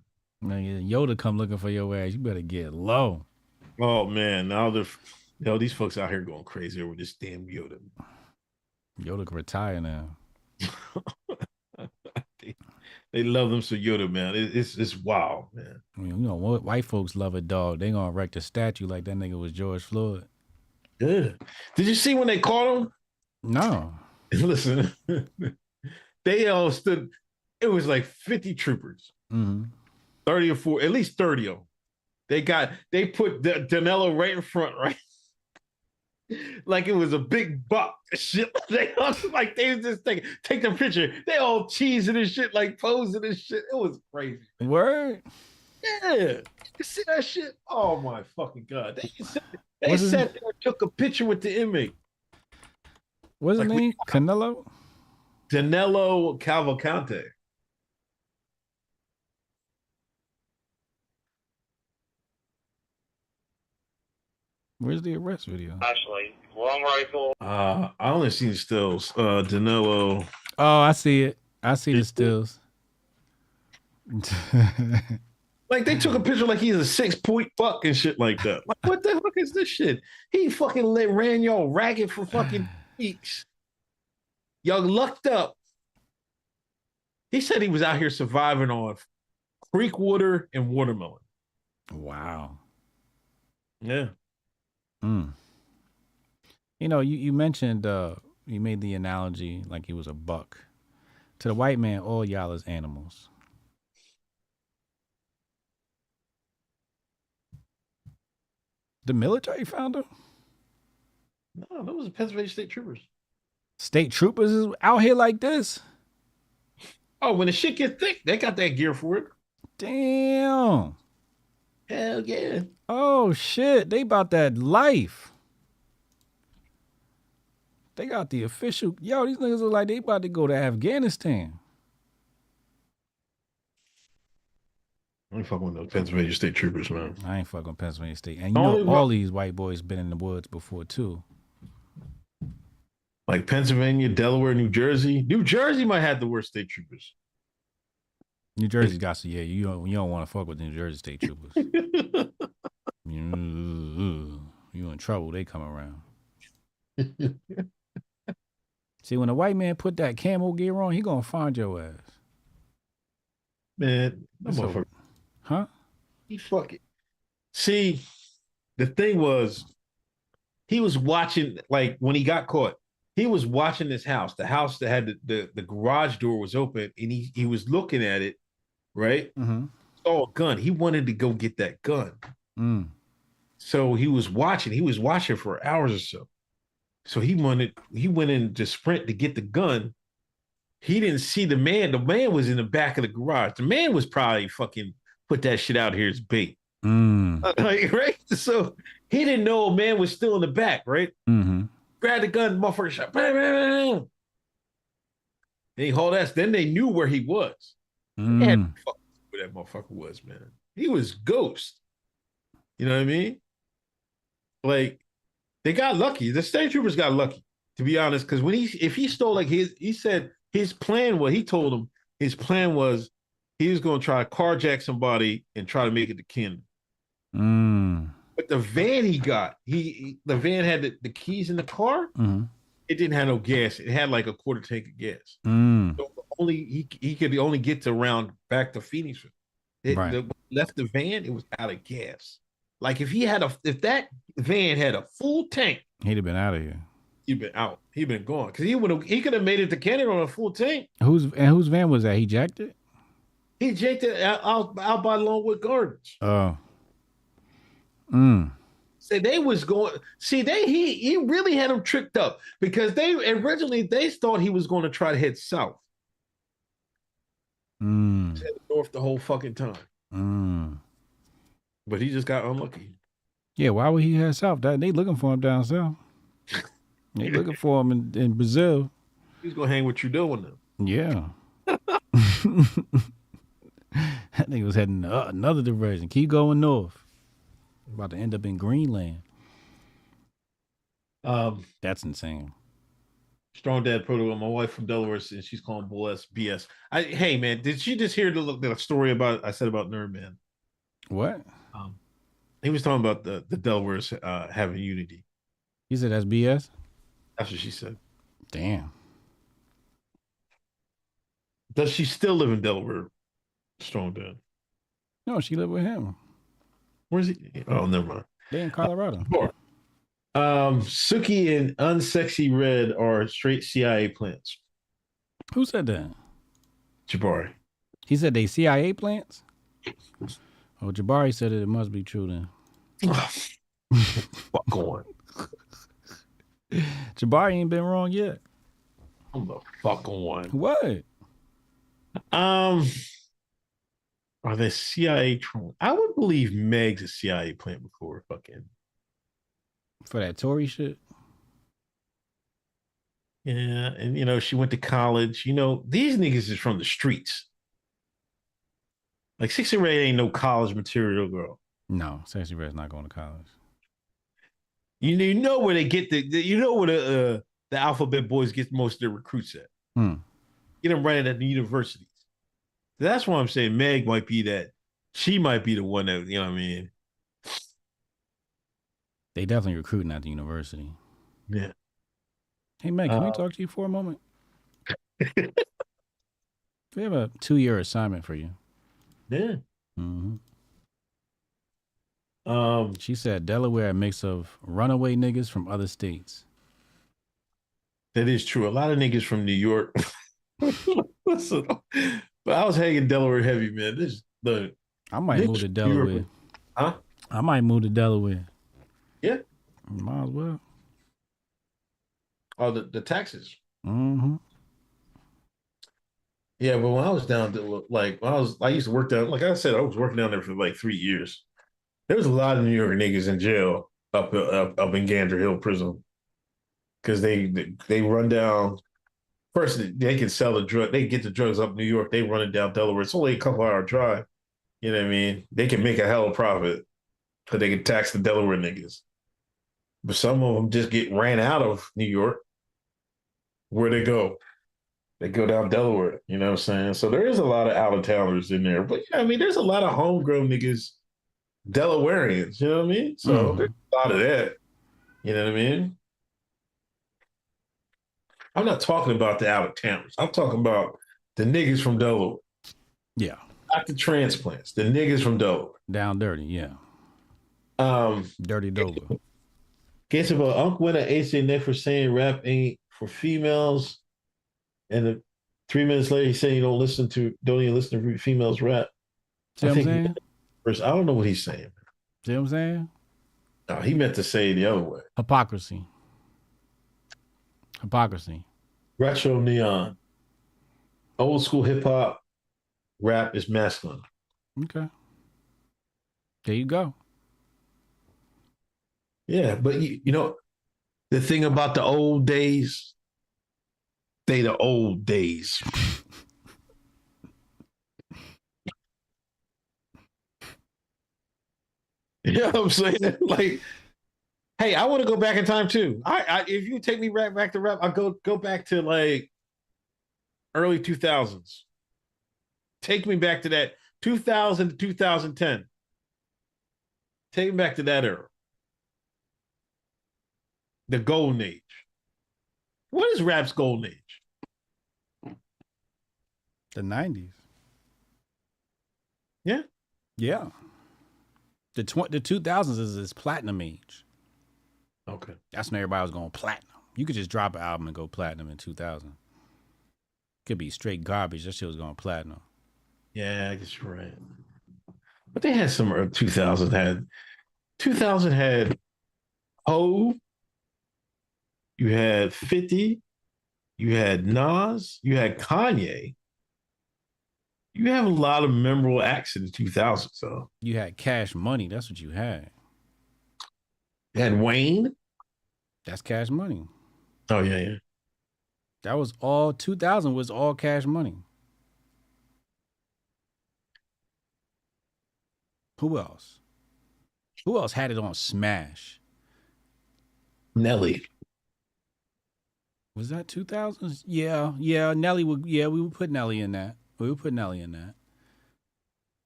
Man, Yoda come looking for your ass. You better get low.
Oh, man. Now these folks out here going crazy over this damn Yoda.
Yoda can retire now.
They love them some Yoda, man. It's wild, man.
I mean, you know what? White folks love a dog. They gonna erect a statue like that nigga was George Floyd.
Good. Did you see when they caught him?
No.
Listen, they all stood. It was like 50 troopers, 30 or 40, at least 30 of them. They put Danilo right in front, right? Like it was a big buck. Shit. They was just take the picture. They all cheesing and shit, like posing and shit. It was crazy.
Word?
Yeah. You see that shit? Oh my fucking God. They sat there and took a picture with the inmate.
What's his name? Canelo?
Danilo Cavalcante.
Where's the arrest video?
Actually, long rifle.
I only seen stills. Danilo.
Oh, I see it. I see the stills.
Like they took a picture like he's a 6-point buck and shit like that. Like, what the fuck is this shit? He fucking ran y'all ragged for fucking weeks. Y'all lucked up. He said he was out here surviving on creek water and watermelon.
Wow.
Yeah.
Mm. You know, you mentioned you made the analogy like he was a buck. To the white man, all y'all is animals. The military found him?
No, that was the Pennsylvania State Troopers.
State troopers is out here like this?
Oh, when the shit get thick, they got that gear for it.
Damn.
Hell yeah.
Oh shit, they about that life. They got the official. Yo, these niggas look like they about to go to Afghanistan.
I ain't fucking with those Pennsylvania State Troopers, man.
I ain't fucking Pennsylvania State. And you know, all these white boys been in the woods before too.
Like Pennsylvania, Delaware, New Jersey. New Jersey might have the worst state troopers.
New Jersey got to, yeah, you don't want to fuck with the New Jersey State Troopers. You in trouble, they come around. See, when a white man put that camo gear on, he gonna find your ass.
Man, that motherfucker.
Huh?
He fucking. See, the thing was, he was watching, like, when he got caught, he was watching this house. The house that had the garage door was open, and he was looking at it, right?
Mm-hmm.
Saw a gun. He wanted to go get that gun.
Mm.
So he was watching. He was watching for hours or so. So he went in to sprint to get the gun. He didn't see the man. The man was in the back of the garage. The man was probably fucking put that shit out here as bait. Like, right? So he didn't know a man was still in the back, right?
Mm-hmm.
Grabbed the gun, motherfucker shot. Bam, bam, bam. And he hauled ass. Then they knew where he was. They had to fuck where that motherfucker was, man. He was ghost. You know what I mean? Like, they got lucky. The state troopers got lucky, to be honest, because if he stole, like, he said his plan was, he told him his plan was he was going to try to carjack somebody and try to make it to Canada. But the van he got, the van had the keys in the car.
Mm-hmm.
It didn't have no gas. It had like a quarter tank of gas. So he could only get to around back to Phoenix. Left the van, it was out of gas. Like if that van had a full tank,
he'd have been out of here.
He'd been out. He'd been gone because he could have made it to Canada on a full tank.
Whose van was that? He jacked it.
He jacked it out by Longwood Gardens.
Oh.
So they was going. See, he really had them tricked up because they originally thought he was going to try to head south. Head north the whole fucking time. But he just got unlucky.
Yeah, why would he head south? They looking for him down south. They looking for him in Brazil.
He's gonna hang with Trudeau with them.
Yeah. That nigga was heading another direction. Keep going north. About to end up in Greenland. That's insane.
Strong Dad Proto. My wife from Delaware, and she's calling bull BS. Hey man, did you just hear the story about I said about Nerd Man?
What?
He was talking about the Delawares having unity.
He said that's BS?
That's what she said.
Damn.
Does she still live in Delaware? Strong Dad.
No, she lived with him.
Where's he? Oh, never mind.
They in Colorado.
Suki and Unsexy Red are straight CIA plants.
Who said that?
Jabari.
He said they CIA plants? Oh, Jabari said it must be true then.
Fuck on.
Jabari ain't been wrong yet.
I'm the fuck on.
What?
Are they CIA trolling? I would believe Meg's a CIA plant before fucking.
For that Tory shit?
Yeah, and she went to college. These niggas is from the streets. Like Sexy Red ain't no college material girl.
No, Sexy Red's not going to college.
You know where they get where the alphabet boys get most of their recruits at. Get them right at the universities. That's why I'm saying Meg might be that. She might be the one that, you know what I mean?
They definitely recruiting at the university.
Yeah.
Hey, Meg, can we talk to you for a moment? We have a 2-year assignment for you.
Yeah.
She said Delaware a mix of runaway niggas from other states.
That is true. A lot of niggas from New York. Listen, but I was hanging Delaware heavy, man.
I might move to Delaware.
Huh?
I might move to Delaware.
Yeah.
Might as well.
Oh, the taxes.
Mm-hmm.
Yeah, but when I was down there, like I used to work down. Like I said, I was working down there for like 3 years. There was a lot of New York niggas in jail up in Gander Hill Prison because they run down. First, they can sell the drug. They get the drugs up in New York. They run it down Delaware. It's only a couple hour drive. You know what I mean? They can make a hell of profit because they can tax the Delaware niggas. But some of them just get ran out of New York. Where they go? They go down Delaware. You know what I'm saying? So there is a lot of out of towners in there. But yeah, I mean, there's a lot of homegrown niggas, Delawareans. You know what I mean? So there's a lot of that. You know what I mean? I'm not talking about the out of towners. I'm talking about the niggas from Delaware.
Yeah.
Not the transplants. The niggas from Delaware.
Down dirty, yeah. Dirty Dover.
Guess about Uncle went at AJ Nick for saying rap ain't for females. And 3 minutes later, he said you don't even listen to females rap.
See what I'm saying?
I don't know what he's saying.
See what I'm saying?
No, he meant to say it the other way.
Hypocrisy.
Retro neon. Old school hip hop rap is masculine.
Okay. There you go.
Yeah, but you know, the thing about the old days, they the old days. You know what I'm saying? Like, hey, I want to go back in time too. I if you take me back to rap, I'll go back to like early 2000s. Take me back to that 2000 to 2010. Take me back to that era. The golden age. What is rap's golden age?
The 90s.
Yeah.
Yeah. The 2000s is its platinum age.
Okay.
That's when everybody was going platinum. You could just drop an album and go platinum in 2000. Could be straight garbage. That shit was going platinum.
Yeah, I guess you're right. But they had some 2000 had Ho, you had 50, you had Nas, you had Kanye. You have a lot of memorable acts in the 2000s, so.
You had Cash Money. That's what you had.
You had Wayne.
That's Cash Money.
Oh, yeah.
That was all, 2000 was all Cash Money. Who else? Who else had it on Smash?
Nelly.
Was that 2000s? Yeah. Nelly would. Yeah, we would put Nelly in that.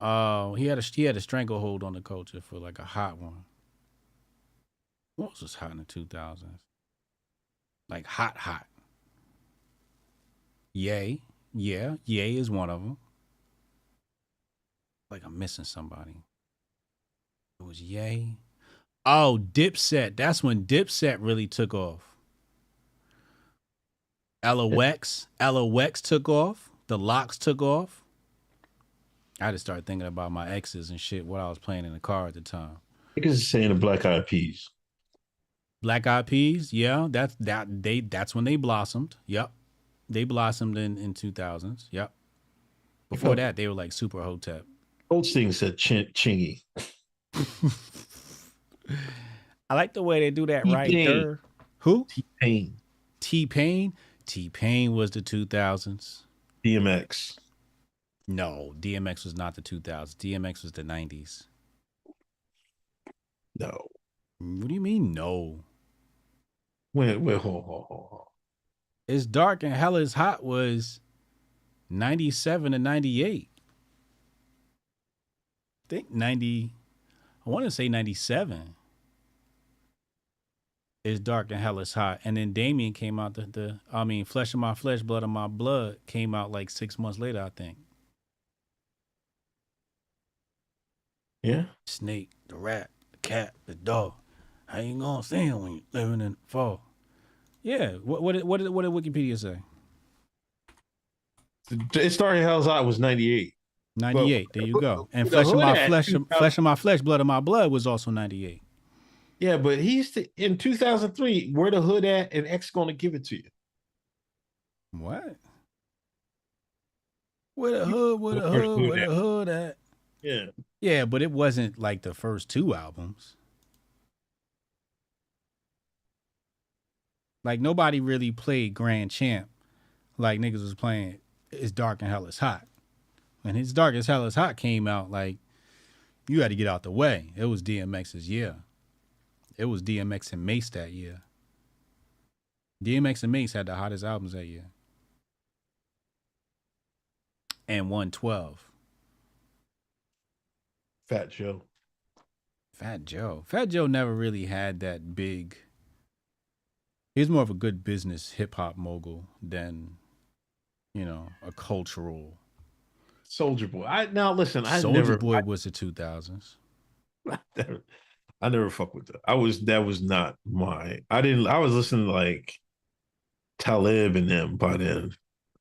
Oh, he had a stranglehold on the culture for like a hot one. What was hot in the 2000s? Like hot. Ye. Yeah, Ye is one of them. Like I'm missing somebody. It was Ye. Oh, Dipset. That's when Dipset really took off. LOX took off. The Locks took off. I just started thinking about my exes and shit, what I was playing in the car at the time.
Because saying the Black Eyed Peas.
Black Eyed Peas, yeah, that's when they blossomed. Yep. They blossomed in 2000s. Yep. Before that, they were like super Hotep.
Goldstein said Chingy.
I like the way they do that right there. Who?
T-Pain.
T-Pain was the 2000s.
DMX.
No, DMX was not the 2000s. DMX was the 90s.
No.
What do you mean no?
Wait, hold.
It's Dark and Hell is Hot was 97 to 98. I think 90, I want to say 97. It's Dark and Hell is Hot. And then Damien came out, Flesh of My Flesh, Blood of My Blood came out like 6 months later, I think.
Yeah.
Snake, the rat, the cat, the dog. How you gonna stand when you're living in the fall? Yeah. What did Wikipedia say?
It started Hell's Hot was 98.
98. There you go. And Flesh of My Flesh, Blood of My Blood was also 98.
Yeah, but in 2003, where the hood at and X gonna give it to you?
What? With a hood, with a
First
hood,
hood
with a
at.
hood at.
Yeah.
Yeah, but it wasn't like the first 2 albums. Like nobody really played Grand Champ like niggas was playing It's Dark and Hell is Hot. When It's Dark as Hell is Hot came out, like you had to get out the way. It was DMX's year. It was DMX and Mace that year. DMX and Mace had the hottest albums that year. And 112.
Fat Joe.
Fat Joe. Fat Joe never really had that big. He was more of a good business hip hop mogul than, a cultural.
Soldier Boy. Now listen,
Soldier Boy was the 2000s.
I never fuck with that. That was not my. I was listening to like Talib and them by then.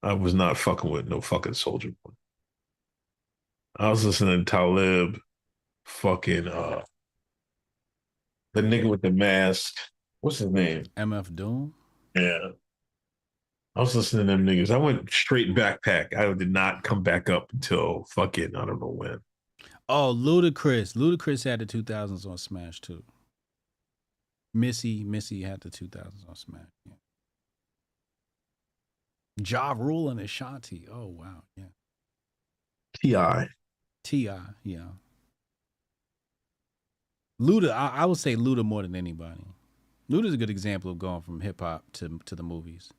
I was not fucking with no fucking Soldier Boy. I was listening to Talib, fucking the nigga with the mask. What's his name?
MF Doom.
Yeah. I was listening to them niggas. I went straight backpack. I did not come back up until fucking I don't know when.
Oh, Ludacris. Ludacris had the 2000s on Smash too. Missy had the 2000s on Smash. Yeah. Ja Rule and Ashanti. Oh wow, yeah. T.I., yeah. Luda, I would say Luda more than anybody. Luda's a good example of going from hip hop to the movies.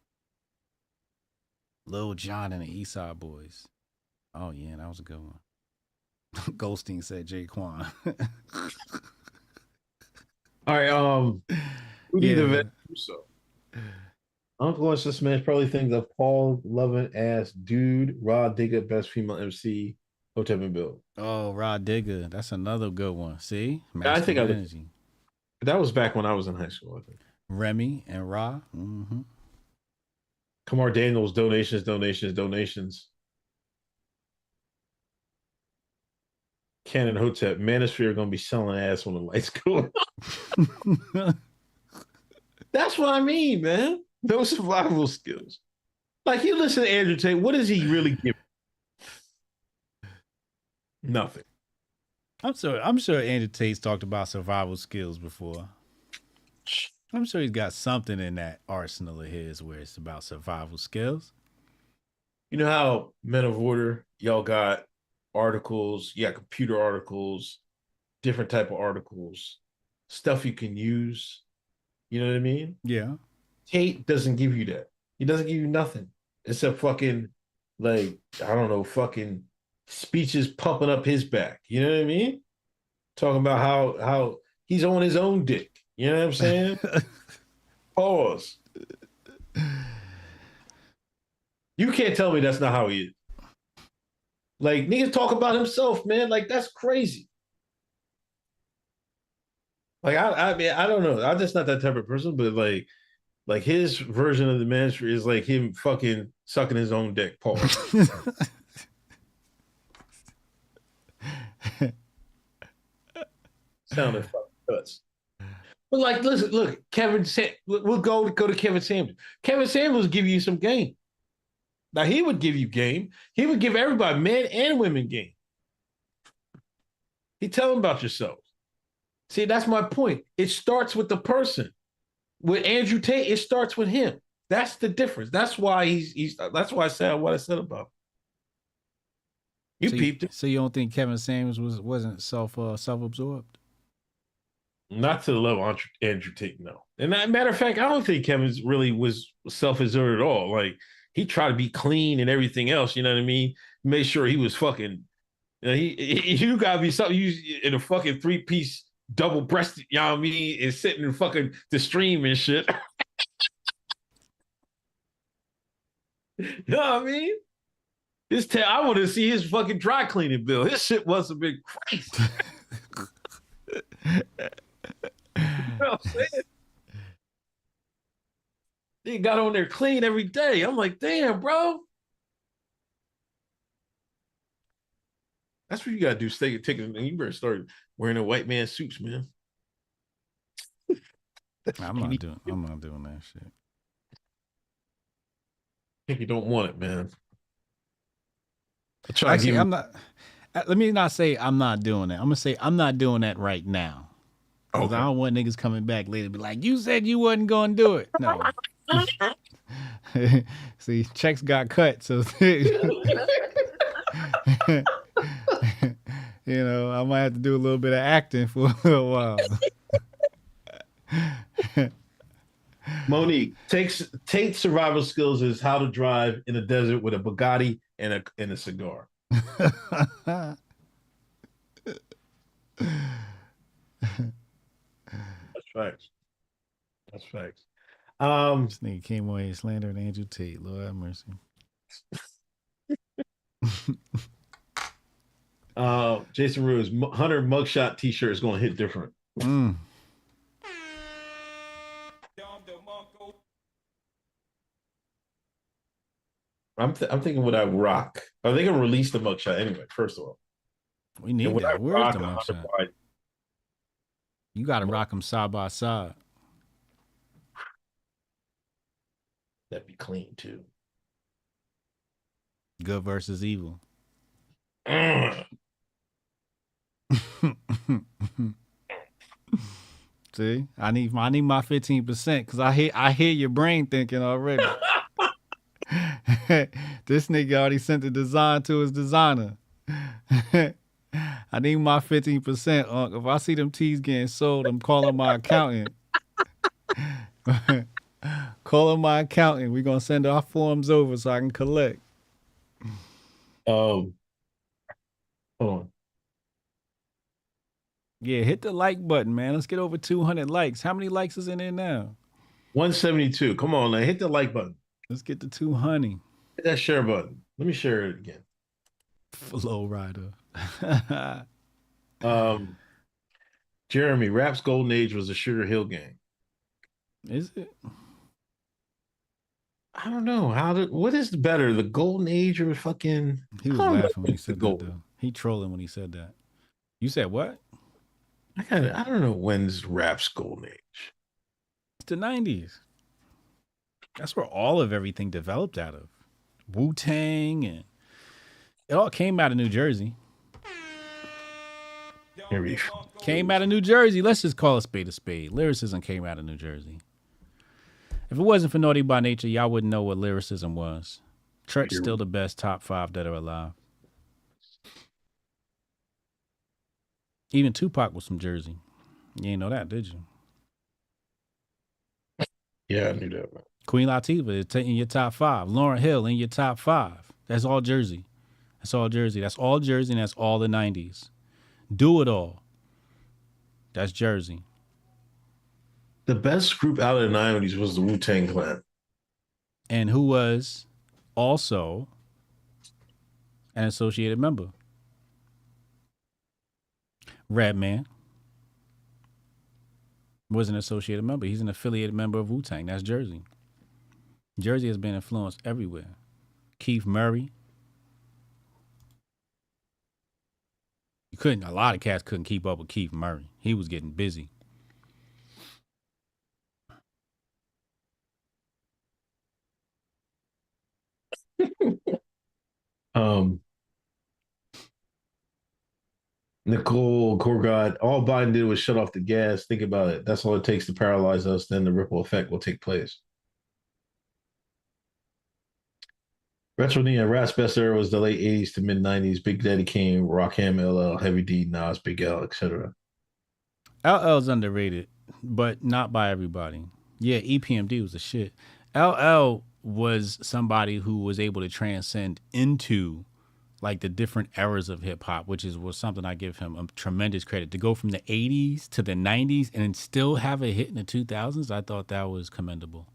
Lil Jon and the East Side Boys. Oh yeah, that was a good one. Goldstein said Jaquan.
All right, who need the vet? So Uncle wants to smash probably thinks of Paul Lovin ass dude, Rod Digger, best female MC, Hotep and Bill.
Oh, Rod Digger. That's another good one. See?
I think
energy.
That was back when I was in high school, I think.
Remy and Ra. Mm-hmm.
Kamar Daniels, donations. Ken and Hotep, Manosphere are gonna be selling ass when the lights go on. That's what I mean, man. No survival skills. Like you listen to Andrew Tate, what does he really give? Nothing.
I'm sure Andrew Tate's talked about survival skills before. I'm sure he's got something in that arsenal of his where it's about survival skills.
You know how Men of Order, y'all got articles, you got computer articles, different type of articles, stuff you can use. You know what I mean?
Yeah.
Tate doesn't give you that. He doesn't give you nothing except fucking, like, I don't know, fucking speeches pumping up his back. You know what I mean? Talking about how he's on his own dick. You know what I'm saying? Pause. You can't tell me that's not how he is. Like, niggas talk about himself, man. Like, that's crazy. Like, I mean, I don't know. I'm just not that type of person, but like his version of the Manosphere is like him fucking sucking his own dick. Pause. Sounded fucking nuts. But like, listen, look, we'll go to Kevin Samuels. Kevin Samuels give you some game. Now he would give you game. He would give everybody, men and women, game. He tell them about yourself. See, that's my point. It starts with the person. With Andrew Tate, it starts with him. That's the difference. That's why he's. That's why I said what I said about him. You peeped it.
So you don't think Kevin Samuels wasn't self-absorbed?
Not to the level Andrew Tate, no. And matter of fact, I don't think Kevin really was self-absorbed at all. Like, he tried to be clean and everything else, you know what I mean? Make sure he was fucking, you gotta be something in a fucking 3-piece double-breasted, you know what I mean? And sitting in fucking the stream and shit. You know what I mean? I want to see his fucking dry cleaning bill. His shit must have been crazy. You know what I'm saying? He got on there clean every day. I'm like, damn, bro. That's what you gotta do. Take it, and you better start wearing a white man suits, man.
I'm not doing that shit.
I think you don't want it, man.
Actually, I'm not. Let me not say I'm not doing that. I'm gonna say I'm not doing that right now. Because I don't want niggas coming back later to be like, you said you wasn't gonna do it. No. See, checks got cut, so you know, I might have to do a little bit of acting for a little while.
Monique, Tate's survival skills is how to drive in the desert with a Bugatti and a cigar.
That's
facts. That's facts.
This nigga came away and slandered Andrew Tate. Lord have mercy.
Jason Ruiz, Hunter mugshot T-shirt is going to hit different. I'm thinking would I rock? Are they gonna release the mugshot anyway? First of all,
we need that. Where's the mugshot? You got to rock them side by side.
That'd be clean too.
Good versus evil. See, I need my 15% because I hear your brain thinking already. This nigga already sent the design to his designer. I need my 15%. If I see them tees getting sold, I'm calling my accountant. Calling my accountant. We're gonna send our forms over so I can collect.
Hold on.
Yeah, hit the like button, man. Let's get over 200 likes. How many likes is in there now?
172. Come on, man. Hit the like button.
Let's get to 200.
Hit that share button. Let me share it again.
Flow Rider.
Jeremy, rap's golden age was the Sugar Hill Gang.
Is it?
I don't know. What is better, the golden age or fucking?
He was laughing when he said that, though. He trolling when he said that. You said what?
I don't know when's rap's golden age.
It's the 90s. That's where all of everything developed out of. Wu-Tang, and it all came out of New Jersey. Came out of New Jersey. Let's just call a spade a spade. Lyricism came out of New Jersey. If it wasn't for Naughty by Nature, y'all wouldn't know what lyricism was. Church's still the best top 5 that are alive. Even Tupac was from Jersey. You ain't know that, did you?
Yeah, I knew that. Man.
Queen Latifah is in your top 5. Lauryn Hill in your top 5. That's all Jersey. That's all Jersey. That's all Jersey, and that's all the 90s. Do It All. That's Jersey.
The best group out of the 90s was the Wu-Tang Clan.
And who was also an associated member? Redman was an associated member. He's an affiliated member of Wu-Tang. That's Jersey. Jersey has been influenced everywhere. Keith Murray. A lot of cats couldn't keep up with Keith Murray. He was getting busy.
Nicole Korgod, all Biden did was shut off the gas. Think about it. That's all it takes to paralyze us. Then the ripple effect will take place. Retro Neon Rat's best era was the late 80s to mid 90s. Big Daddy Kane, Rakim, LL, Heavy D, Nas, Big L, etc.
LL's underrated, but not by everybody. Yeah, EPMD was a shit. LL was somebody who was able to transcend into like the different eras of hip hop, which was something I give him a tremendous credit. To go from the 80s to the 90s and still have a hit in the 2000s, I thought that was commendable.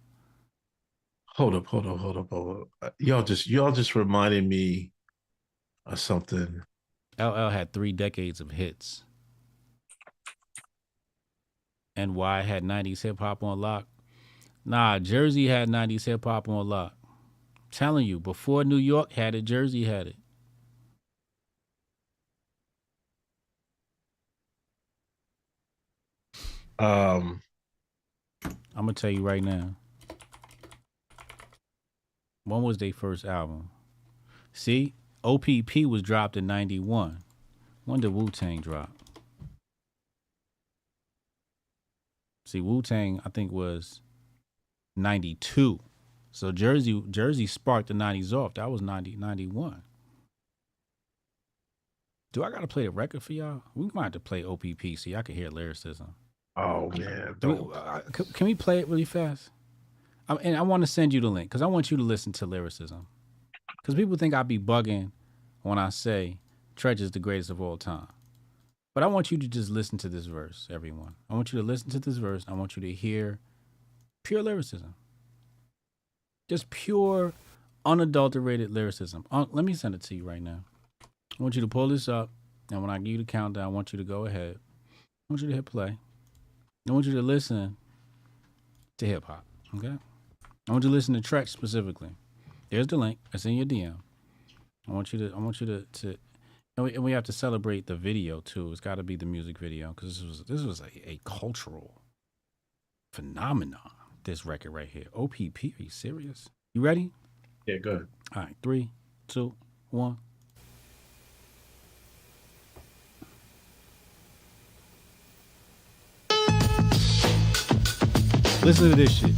Hold up. Y'all just reminded me of something.
LL had 3 decades of hits. And why had 90s hip hop on lock? Nah, Jersey had 90s hip hop on lock. I'm telling you, before New York had it, Jersey had it. I'm gonna tell you right now. When was their first album? See, OPP was dropped in 91. When did Wu-Tang drop? See, Wu-Tang, I think, was 92. So Jersey sparked the 90s off. That was 91. Do I got to play the record for y'all? We might have to play OPP so y'all can hear lyricism.
Oh, man.
Can we play it really fast? And I want to send you the link because I want you to listen to lyricism. Because people think I be bugging when I say Tretch is the greatest of all time. But I want you to just listen to this verse, everyone. I want you to listen to this verse. I want you to hear pure lyricism. Just pure, unadulterated lyricism. Let me send it to you right now. I want you to pull this up. And when I give you the countdown, I want you to go ahead. I want you to hit play. I want you to listen to hip hop. Okay? I want you to listen to Tretch specifically. There's the link. It's in your DM. I want you to and we have to celebrate the video too. It's got to be the music video because this was a cultural phenomenon. This record right here, OPP. Are you serious? You ready?
Yeah, go ahead.
All right, 3, 2, 1. Listen to this shit.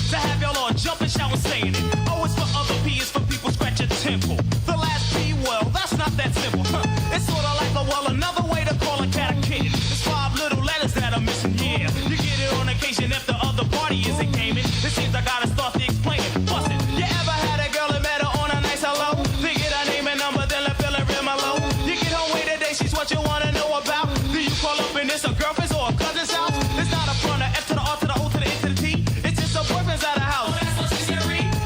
To have y'all all jumping, shouting, saying it. Oh, it's for other P, it's for people scratch a temple. The last P, well, that's not that simple. It's sort of like another way to call a cat a kid. It's 5 little letters that are missing, yeah. You get it on occasion if the other party isn't gaming. It seems I gotta start to explain it. Bust it. You ever had a girl that met her on a nice hello? Figured her name and number, then left feeling real mellow. You get home way today, she's what you wanna know about. Do you call up and it's a girlfriend's or a cousin's house? It's not a front, a F to the R to the O to the N to the T. It's just a boyfriend's out of house.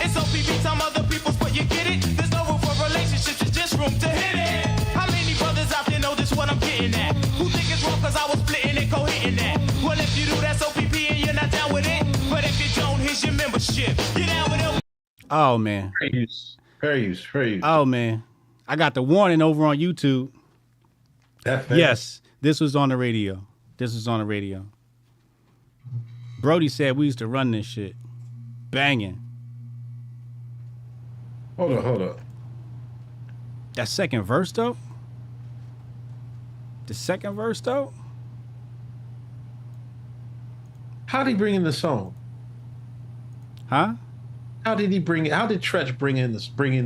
It's OPP, some other people's, but you get it. There's no room for relationships, it's just room to hit it. How many brothers out there know this what I'm getting at? Who think it's wrong cause I was splitting and co-hitting that? Well, if you do, that's OPP and you're not down with it. But if you don't, here's your membership. You're down with it.
Oh, man.
Fair use.
Oh, man. I got the warning over on YouTube. Yes, this was on the radio. Brody said we used to run this shit. Banging.
Hold up.
That second verse, though?
How did he bring in the song?
Huh?
How did Tretch bring in the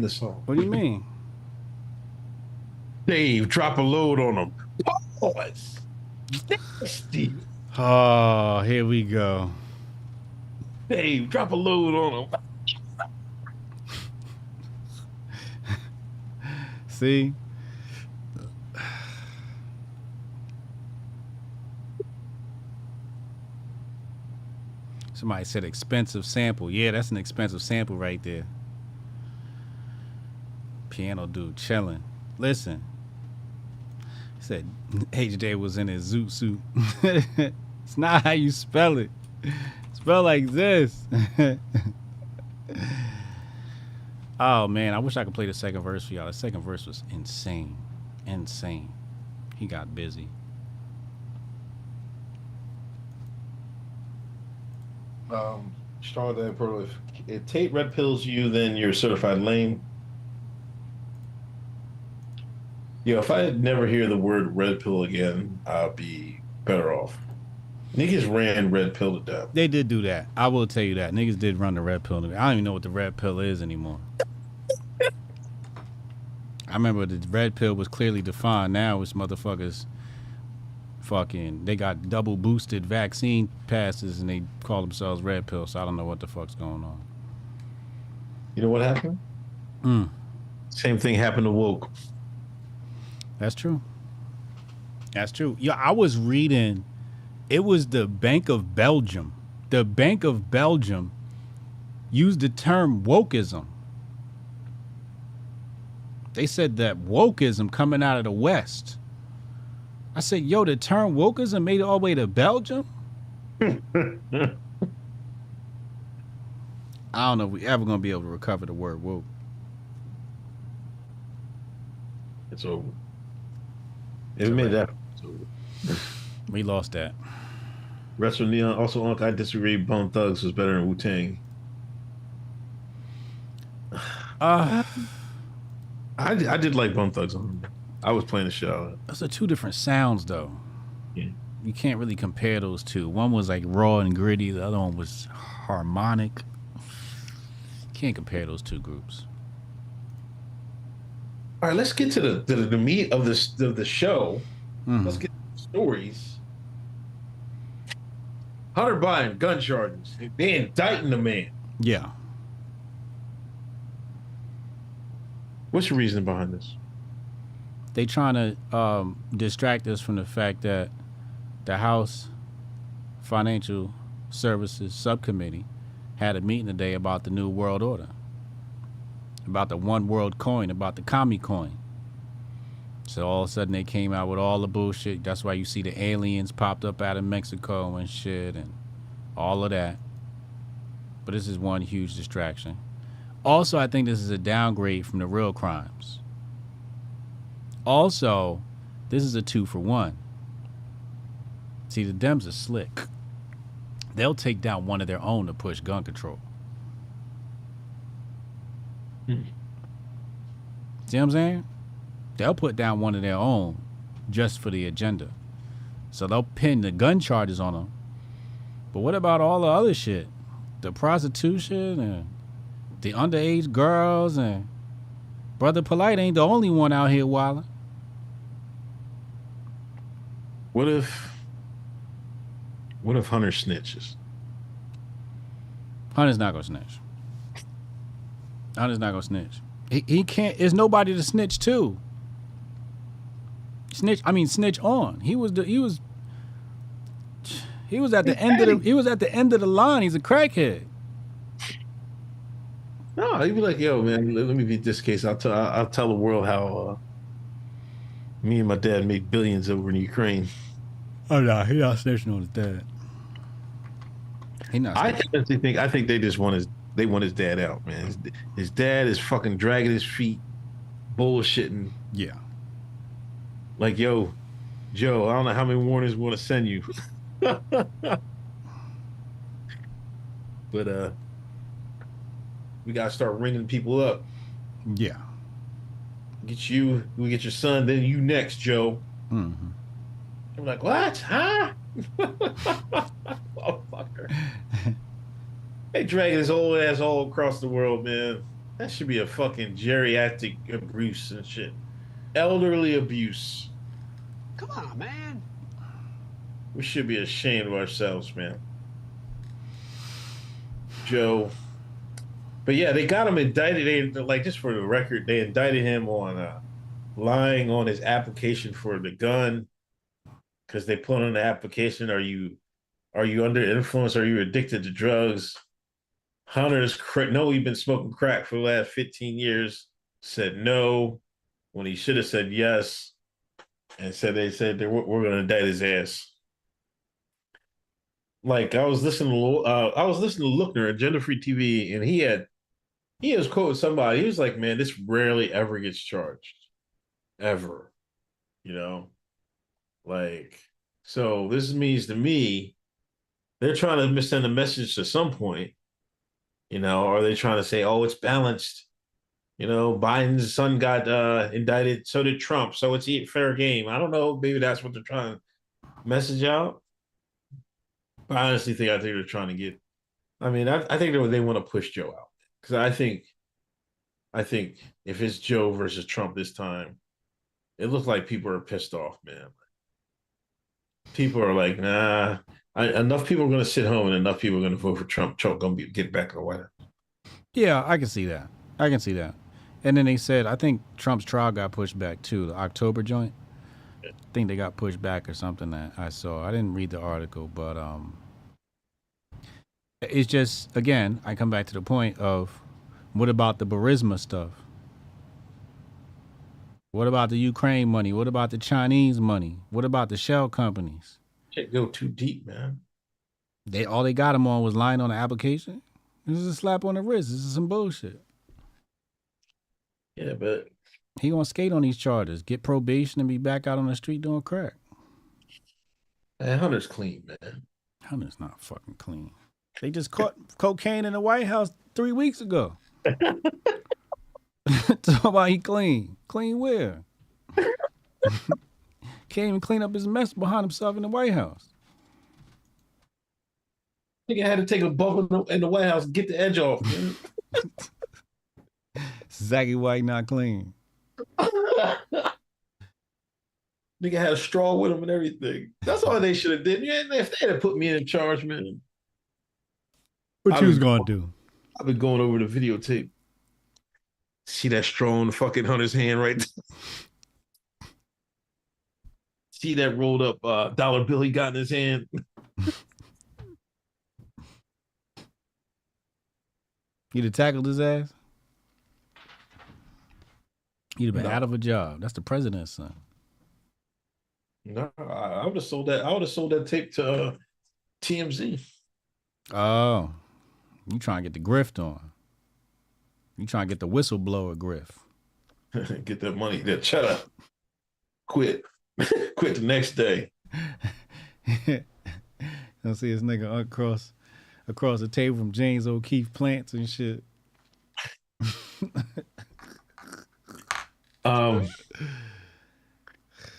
song?
What do you mean?
Dave, drop a load on him. Pause. Nasty.
Oh, here we go.
Dave, drop a load on him.
See? Somebody said expensive sample. Yeah, that's an expensive sample right there. Piano dude chilling. Listen. He said HJ was in his zoot suit. It's not how you spell it. Spell like this. Oh, man. I wish I could play the second verse for y'all. The second verse was insane. He got busy.
Strong that pro. If Tate red pills you, then you're certified lame. Yo, if I never hear the word red pill again, I'll be better off. Niggas ran red pill to death.
They did do that. I will tell you that. Niggas did run the red pill. I don't even know what the red pill is anymore. I remember the red pill was clearly defined. Now it's motherfuckers fucking, they got double boosted vaccine passes and they call themselves red pill. So I don't know what the fuck's going on.
You know what happened? Same thing happened to woke.
That's true. Yeah, I was reading. It was the Bank of Belgium. The Bank of Belgium used the term wokeism. They said that wokeism coming out of the West. I said, yo, the term wokeism made it all the way to Belgium? I don't know if we ever going to be able to recover the word woke.
It's over. It made that. It's over.
We lost that.
Retro Neon, also, Unc, I disagree. Bone Thugs was better than Wu-Tang. I did like Bone Thugs. I was playing the show.
Those are two different sounds, though.
Yeah.
You can't really compare those two. One was like raw and gritty. The other one was harmonic. You can't compare those two groups.
All right, let's get to the meat of the show.
Mm-hmm.
Let's get to the stories. Hunter Biden, gun charges. They indicting the man.
Yeah.
What's the reason behind this?
They trying to distract us from the fact that the House Financial Services Subcommittee had a meeting today about the New World Order, about the one world coin, about the commie coin. So all of a sudden they came out with all the bullshit. That's why you see the aliens popped up out of Mexico and shit and all of that. But this is one huge distraction. Also, I think this is a downgrade from the real crimes. Also, this is a 2-for-1. See, the Dems are slick. They'll take down one of their own to push gun control. See what I'm saying? They'll put down one of their own just for the agenda. So they'll pin the gun charges on them. But what about all the other shit? The prostitution and the underage girls, and Brother Polite ain't the only one out here wilding.
What if Hunter snitches?
Hunter's not gonna snitch. Hunter's not gonna snitch. He can't. There's nobody to snitch to. Snitch on. He was at the end of the line. He's a crackhead.
No, he'd be like, "Yo, man, let me beat this case. I'll tell the world how me and my dad made billions over in Ukraine."
Oh no, he's not snitching on his dad. He not.
I think they just want his dad out, man. His dad is fucking dragging his feet, bullshitting.
Yeah.
Like, yo, Joe, I don't know how many warnings we want to send you. But we gotta start ringing people up.
Yeah.
We get your son, then you next, Joe.
Mm-hmm.
I'm like, what? Huh? Motherfucker. They dragging his old ass all across the world, man. That should be a fucking geriatric abuse and shit. Elderly abuse.
Come on, man.
We should be ashamed of ourselves, man. Joe. But yeah, they got him indicted. Like, just for the record, they indicted him on lying on his application for the gun, because they put on the application, are you under influence? Are you addicted to drugs? Hunter's no, he's been smoking crack for the last 15 years. Said no, when he should have said yes, and they said we're going to indict his ass. Like, I was listening to Lookner, Agenda Free TV, and he was quoting somebody. He was like, "Man, this rarely ever gets charged, ever." You know, like, so this means to me, they're trying to send a message to some point. You know, or they trying to say, "Oh, it's balanced." You know, Biden's son got indicted, so did Trump, so it's fair game. I don't know. Maybe that's what they're trying to message out. But I honestly think they're trying to get. I mean, I think they want to push Joe out, because I think if it's Joe versus Trump this time, it looks like people are pissed off, man. People are like, nah. Enough people are going to sit home, and enough people are going to vote for Trump. Trump going to get back in the White House.
Yeah, I can see that. And then they said, I think Trump's trial got pushed back too, the October joint. I think they got pushed back or something that I saw. I didn't read the article, but it's just, again, I come back to the point of, what about the Burisma stuff? What about the Ukraine money? What about the Chinese money? What about the shell companies?
Can't go too deep, man.
All they got him on was lying on the application. This is a slap on the wrist. This is some bullshit.
Yeah, but
he gonna skate on these charters, get probation, and be back out on the street doing crack.
Man, Hunter's clean, man.
Hunter's not fucking clean. They just caught cocaine in the White House 3 weeks ago. Talk about he clean. Clean where? Can't even clean up his mess behind himself in the White House.
Nigga had to take a bump in the White House and get the edge off, man.
Zachy White not clean.
Nigga had a straw with him and everything. That's all they should have did. Yeah, if they had put me in charge, man.
What you was gonna do?
I've been going over the videotape. See that straw in the fucking Hunter's hand right there? See that rolled up dollar bill he got in his hand?
You'd have tackled his ass? You'd have been out of a job. That's the president's son.
No, I would have sold that. I would have sold that tape to TMZ.
Oh, you trying to get the grift on? You trying to get the whistleblower grift?
Get that money, that cheddar. Quit. Quit the next day.
I'll see this nigga across the table from James O'Keefe plants and shit.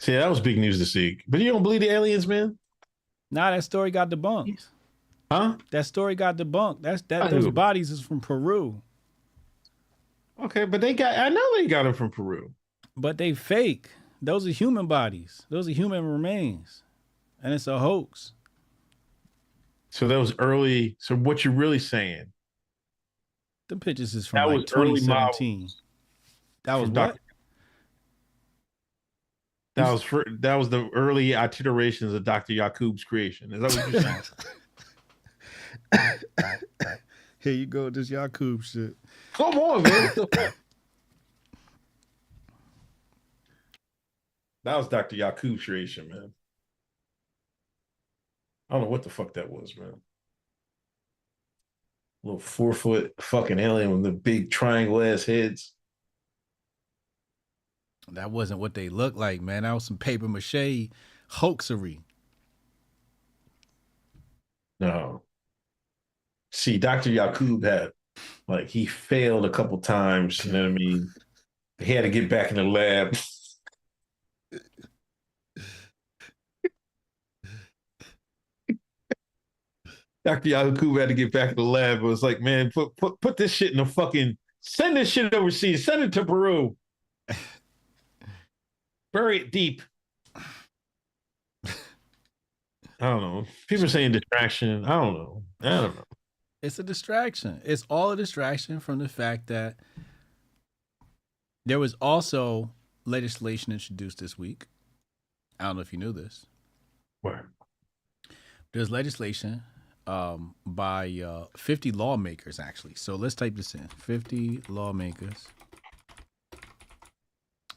See, that was big news to see. But you don't believe the aliens, man?
Nah, that story got debunked.
Huh?
That story got debunked. Those bodies is from Peru.
Okay, but I know they got them from Peru.
But they fake. Those are human bodies. Those are human remains. And it's a hoax.
So that was early. So what you're really saying?
The pictures is from like 2017. That was what?
That was the early iterations of Dr. Yaqub's creation. Is that what you're saying?
Here you go, this Yaqub shit.
Come on, man. That was Dr. Yaqub's creation, man. I don't know what the fuck that was, man. Little 4-foot fucking alien with the big triangle ass heads.
That wasn't what they looked like, man. That was some paper mache hoaxery.
No. See, Dr. Yaqub had, he failed a couple times, you know what I mean? He had to get back in the lab. Dr. Yaqub had to get back in the lab. It was like, man, put this shit in the fucking, send this shit overseas, send it to Peru. Bury it deep. I don't know. People are saying distraction. I don't know.
It's a distraction. It's all a distraction from the fact that there was also legislation introduced this week. I don't know if you knew this.
Where?
There's legislation by 50 lawmakers, actually. So let's type this in. 50 lawmakers.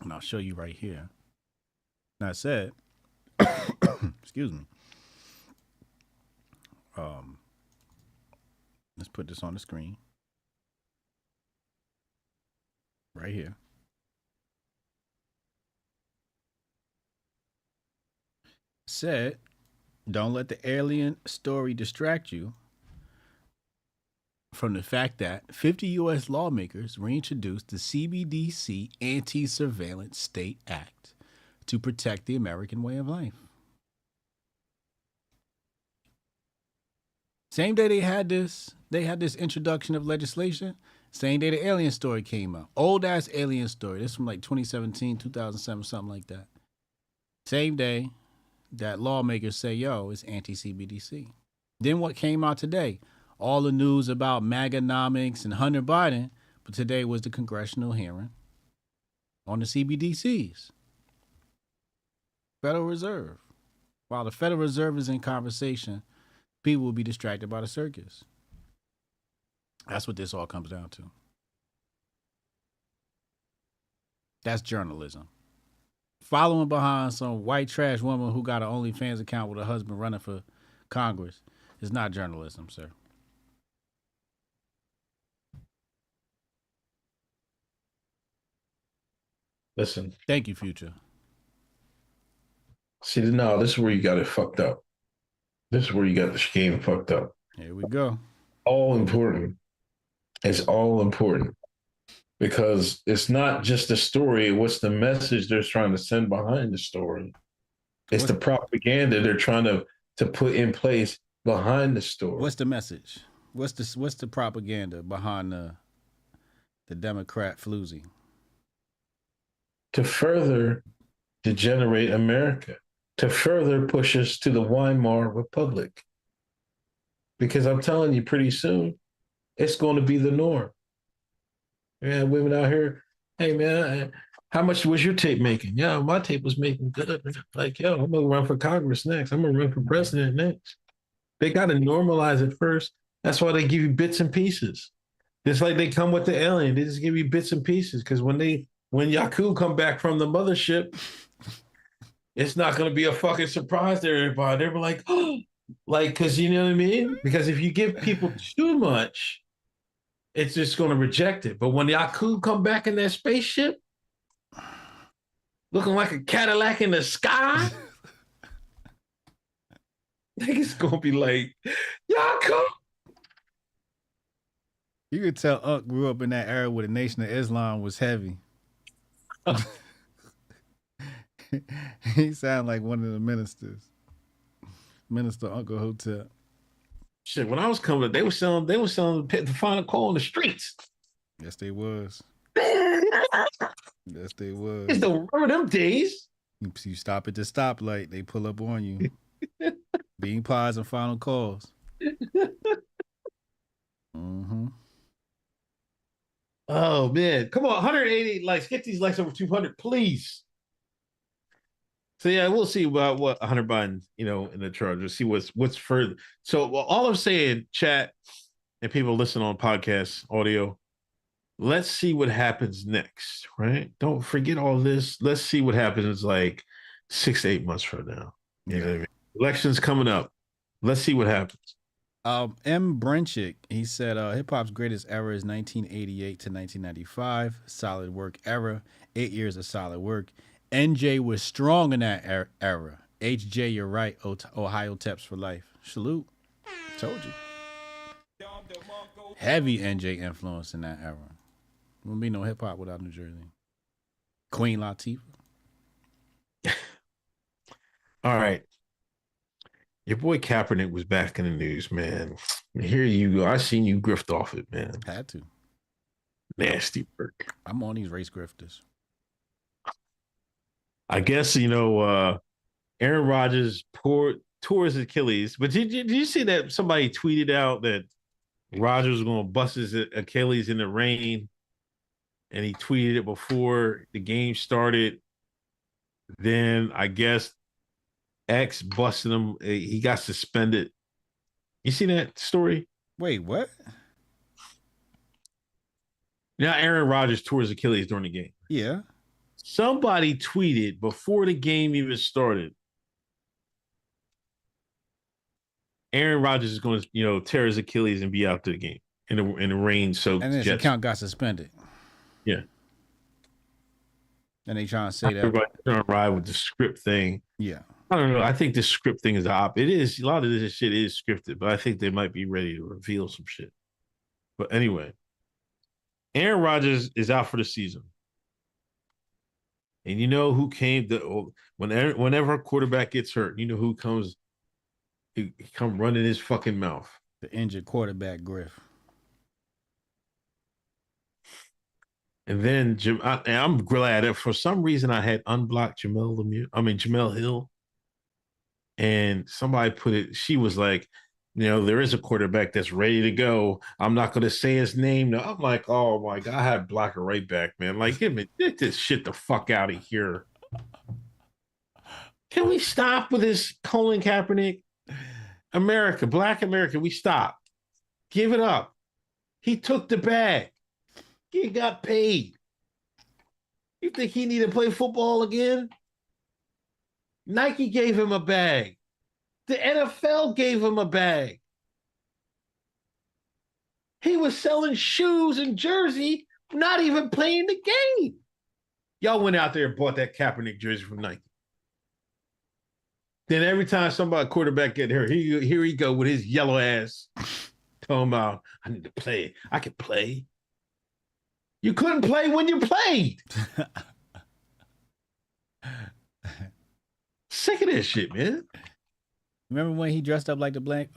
And I'll show you right here. That said, excuse me. Let's put this on the screen. Right here. Said, don't let the alien story distract you from the fact that 50 U.S. lawmakers reintroduced the CBDC Anti-Surveillance State Act to protect the American way of life. Same day they had this introduction of legislation, same day the alien story came out. Old ass alien story. This from like 2017, 2007, something like that. Same day that lawmakers say, yo, it's anti-CBDC. Then what came out today? All the news about MAGAnomics and Hunter Biden, but today was the congressional hearing on the CBDCs. Federal Reserve. While the Federal Reserve is in conversation, people will be distracted by the circus. That's what this all comes down to. That's journalism. following behind some white trash woman who got an OnlyFans account with a husband running for Congress is not journalism, sir.
Listen.
Thank you, Future.
See, no, this is where you got it fucked up. This is where you got the game fucked up.
Here we go.
All important. It's all important. Because it's not just the story, what's the message they're trying to send behind the story. It's the propaganda they're trying to put in place behind the story.
What's the message? What's the propaganda behind the Democrat floozy?
To further degenerate America, to further push us to the Weimar Republic. Because I'm telling you, pretty soon, it's going to be the norm. Yeah, women out here, hey man, how much was your tape making? Yeah, my tape was making good. Like, yo, I'm gonna run for Congress next. I'm gonna run for president next. They got to normalize it first. That's why they give you bits and pieces. Just like they come with the alien, they just give you bits and pieces. Because when Yaku come back from the mothership, it's not gonna be a fucking surprise to everybody. They're like, oh, like, because you know what I mean? Because if you give people too much, it's just going to reject it. But when Yaku come back in that spaceship, looking like a Cadillac in the sky, niggas going to be like, Yaku.
You could tell Unc grew up in that era where the Nation of Islam was heavy. He sounded like one of the ministers. Minister Uncle Hotep.
Shit, when I was coming up, they were selling the final call in the streets.
Yes, they was. Yes, they was.
It's the remember them days.
You stop at the stoplight, they pull up on you. Bean pies and final calls. Mm-hmm.
Oh man, come on, 180 likes. Get these likes over 200, please. So yeah, we'll see about what Hunter Biden, in the Chargers. See what's further. So all I'm saying, chat, and people listen on podcast audio. Let's see what happens next, right? Don't forget all this. Let's see what happens like 6 to 8 months from now. You know what I mean? Elections coming up. Let's see what happens.
M. Brenchick, he said, hip hop's greatest era is 1988 to 1995. Solid work era. 8 years of solid work. NJ was strong in that era. HJ, you're right. Ohio Teps for life. Salute. Told you. Heavy NJ influence in that era. Wouldn't be no hip hop without New Jersey. Queen Latifah.
All right. Your boy Kaepernick was back in the news, man. Here you go. I seen you grift off it, man.
Had to.
Nasty work.
I'm on these race grifters.
I guess, Aaron Rodgers tore his Achilles. But did you see that somebody tweeted out that Rodgers was going to bust his Achilles in the rain? And he tweeted it before the game started. Then I guess X busted him. He got suspended. You see that story?
Wait, what?
Now Aaron Rodgers tore his Achilles during the game.
Yeah.
Somebody tweeted before the game even started, Aaron Rodgers is going to, tear his Achilles and be out to the game in the rain. So
and his account got suspended.
Yeah.
And they trying to say that
everybody's trying to ride with the script thing.
Yeah.
I don't know. I think the script thing is it is a lot of this shit is scripted, but I think they might be ready to reveal some shit. But anyway, Aaron Rodgers is out for the season. And you know who came whenever a quarterback gets hurt, you know who comes he come running his fucking mouth.
The injured quarterback Griff.
And then I'm glad that for some reason I had unblocked Jamel Hill. And somebody put it, she was like, there is a quarterback that's ready to go. I'm not going to say his name. No, I'm like, oh my God, I had block her right back, man. Like, get this shit the fuck out of here. Can we stop with this Colin Kaepernick? America, Black America, we stop. Give it up. He took the bag. He got paid. You think he need to play football again? Nike gave him a bag. The NFL gave him a bag. He was selling shoes and jersey, not even playing the game. Y'all went out there and bought that Kaepernick jersey from Nike. Then every time somebody quarterback get hurt, here he go with his yellow ass talking about, I need to play. I can play. You couldn't play when you played. Sick of this shit, man.
Remember when he dressed up like the Black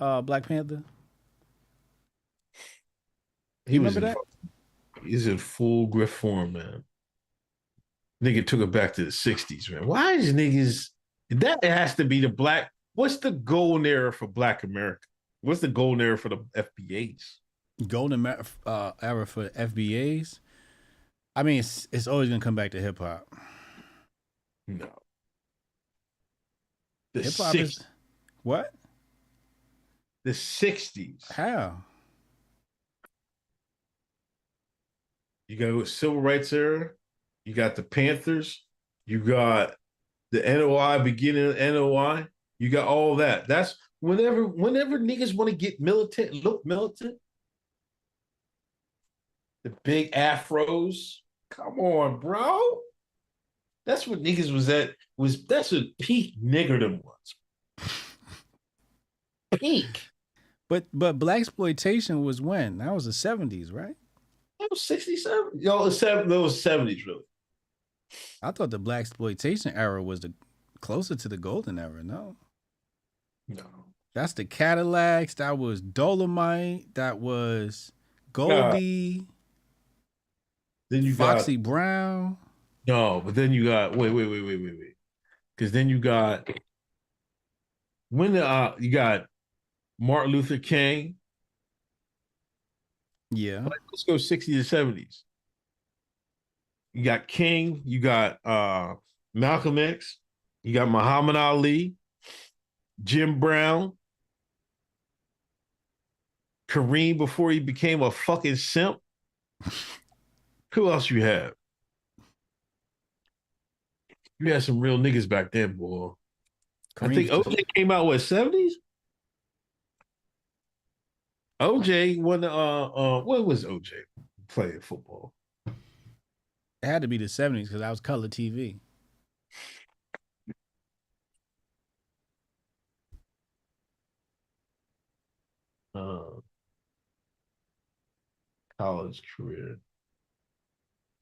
Panther?
He
remember that?
He's in full grift form, man. Nigga took it back to the 60s, man. Why is niggas... That has to be the black... What's the golden era for Black America? What's the golden era for the FBAs?
Golden era for FBAs? I mean, it's always going to come back to hip-hop.
No.
Hip-hop is... What?
The 60s.
How?
You got civil rights era. You got the Panthers. You got the NOI, beginning of NOI. You got all that. That's whenever niggas want to get militant, look militant. The big afros. Come on, bro. That's what niggas was at. That's what peak niggerdom was. Peak.
But blaxploitation was when? That was the 70s, right?
That was 67. Yo, it was 70s, really.
I thought the blaxploitation era was the closer to the golden era. No. That's the Cadillacs. That was Dolomite. That was Goldie.
Then you
Foxy
got
Brown.
No, but then you got wait. Because then you got you got Martin Luther King.
Yeah.
Let's go 60s to 70s. You got King, you got Malcolm X, you got Muhammad Ali, Jim Brown, Kareem before he became a fucking simp. Who else you have? You had some real niggas back then, boy. I think OJ came out, what, 70s? OJ won the what was OJ playing football?
It had to be the 70s because I was color TV.
College career.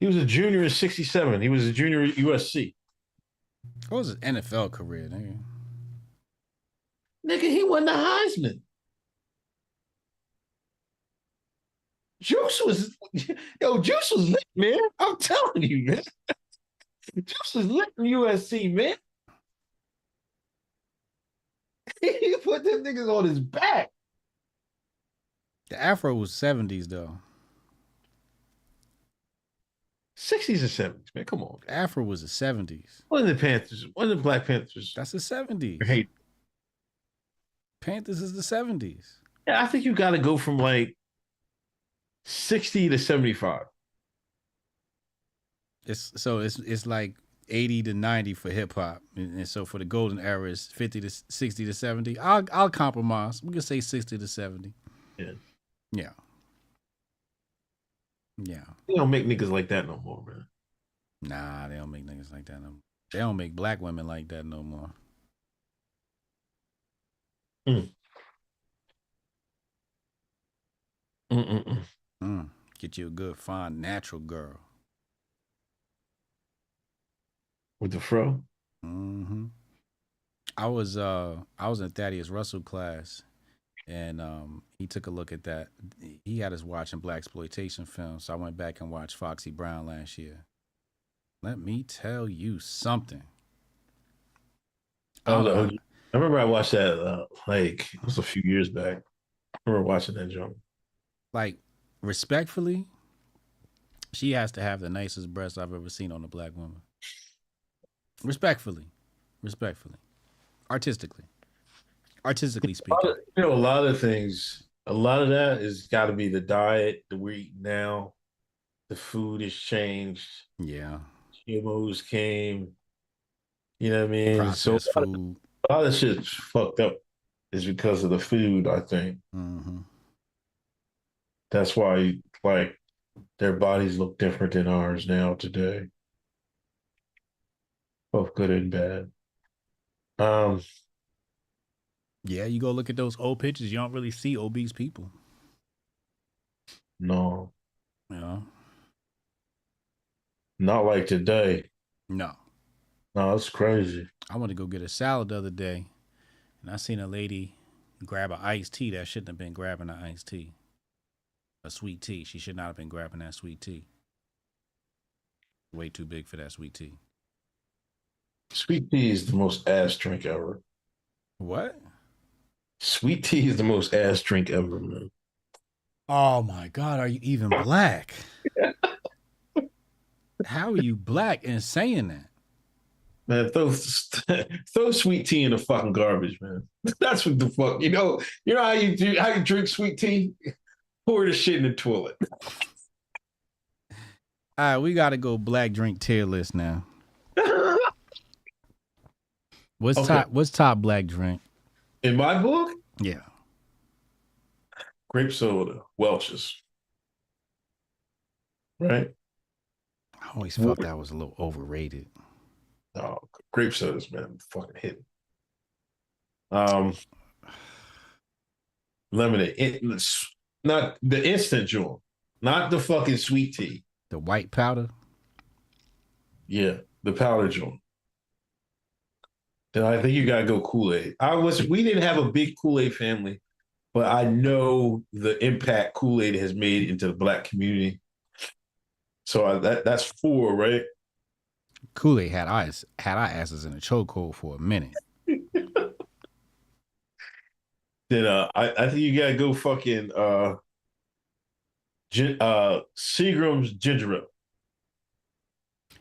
He was a junior in 67. He was a junior at USC.
What was his NFL career, nigga?
Nigga, he won the Heisman. Juice was lit, man. I'm telling you, man. Juice was lit in USC, man. He put them niggas on his back.
The Afro was 70s, though.
60s and 70s, man. Come on.
The Afro was the 70s.
One of the Panthers, one of the Black Panthers.
That's the 70s.
Hate.
Panthers is the 70s.
Yeah, I think you got to go from like 60 to 75.
It's like 80 to 90 for hip hop, and so for the golden era is 50 to 60 to 70. I'll compromise. We can say 60 to 70. Yeah.
They don't make niggas like that no more, man.
Nah, they don't make niggas like that no more. They don't make black women like that no more. Get you a good, fine, natural girl.
With the fro?
Mm-hmm. I was in Thaddeus Russell class, and he took a look at that. He had us watching blaxploitation films, so I went back and watched Foxy Brown last year. Let me tell you something.
I remember I watched that like it was a few years back. I remember watching that joint.
Like, respectfully, she has to have the nicest breasts I've ever seen on a black woman. Respectfully, artistically speaking.
You know, a lot of things. A lot of that is got to be the diet that we're eating now. The food has changed.
Yeah.
GMOs came. You know what I mean? So
Processed food.
a lot of shit's fucked up is because of the food, I think.
Mm-hmm.
That's why, like, their bodies look different than ours now today. Both good and bad.
Yeah, you go look at those old pictures, you don't really see obese people.
No.
You know?
Not like today.
No.
No, it's crazy.
I went to go get a salad the other day, and I seen a lady grab an iced tea that shouldn't have been grabbing an iced tea. A sweet tea. She should not have been grabbing that sweet tea. Way too big for that sweet tea.
Sweet tea is the most ass drink ever.
What?
Sweet tea is the most ass drink ever, man.
Oh my God, are you even black? How are you black and saying that?
Man, throw sweet tea in the fucking garbage, man. That's what the fuck. You know how you drink sweet tea? Pour the shit in the toilet.
All right, we gotta go black drink tier list now. What's top black drink?
In my book?
Yeah.
Grape soda, Welch's. Right?
I always felt that was a little overrated.
Oh, grape sodas, man, fucking hit. Lemonade. Not the instant joint, not the fucking sweet tea.
The white powder?
Yeah, the powder joint. Then I think you gotta go Kool-Aid. We didn't have a big Kool-Aid family, but I know the impact Kool-Aid has made into the black community. So that's 4, right?
Kool-Aid had our asses in a chokehold for a minute.
Then I think you gotta go fucking Seagram's ginger ale.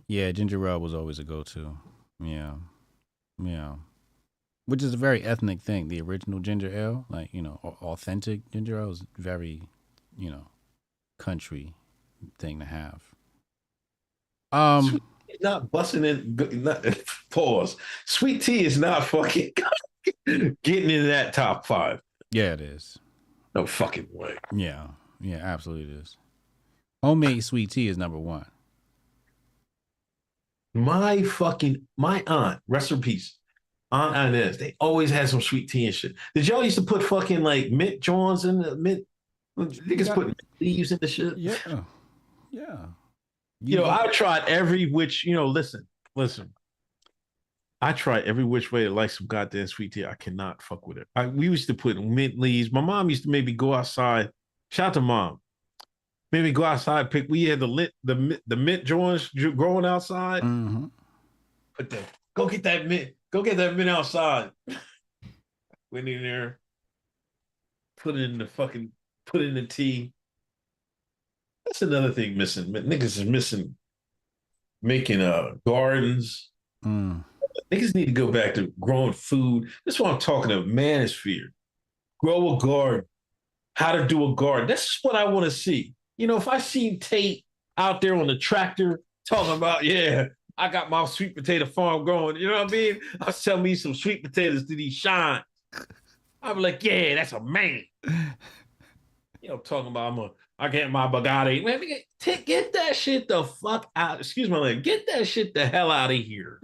Yeah, ginger ale was always a go-to. Yeah. Which is a very ethnic thing. The original ginger ale, like, authentic ginger ale is very, country thing to have.
Not busting in. Pause. Sweet tea is not fucking getting in that top 5.
Yeah, it is.
No fucking way.
Yeah, absolutely it is. Homemade sweet tea is number 1.
My aunt, rest in peace, Aunt Inez, they always had some sweet tea and shit. Did y'all used to put fucking like mint joints in the mint? Niggas put mint leaves in the shit.
Yeah.
I tried every which, listen. I tried every which way to like some goddamn sweet tea. I cannot fuck with it. We used to put mint leaves. My mom used to maybe go outside. Shout out to mom. Maybe go outside, we had the mint joints growing outside.
Mm-hmm.
Go get that mint outside. Went in there, put in the tea. That's another thing missing. Niggas is missing making gardens. Niggas need to go back to growing food. That's what I'm talking about. Manosphere. Grow a garden. How to do a garden. That's what I want to see. If I see Tate out there on the tractor talking about, I got my sweet potato farm growing, you know what I mean? I'll sell me some sweet potatoes to these shine. I'll be like, yeah, that's a man. Talking about I get my Bugatti. Man, get that shit the fuck out. Excuse my language. Get that shit the hell out of here.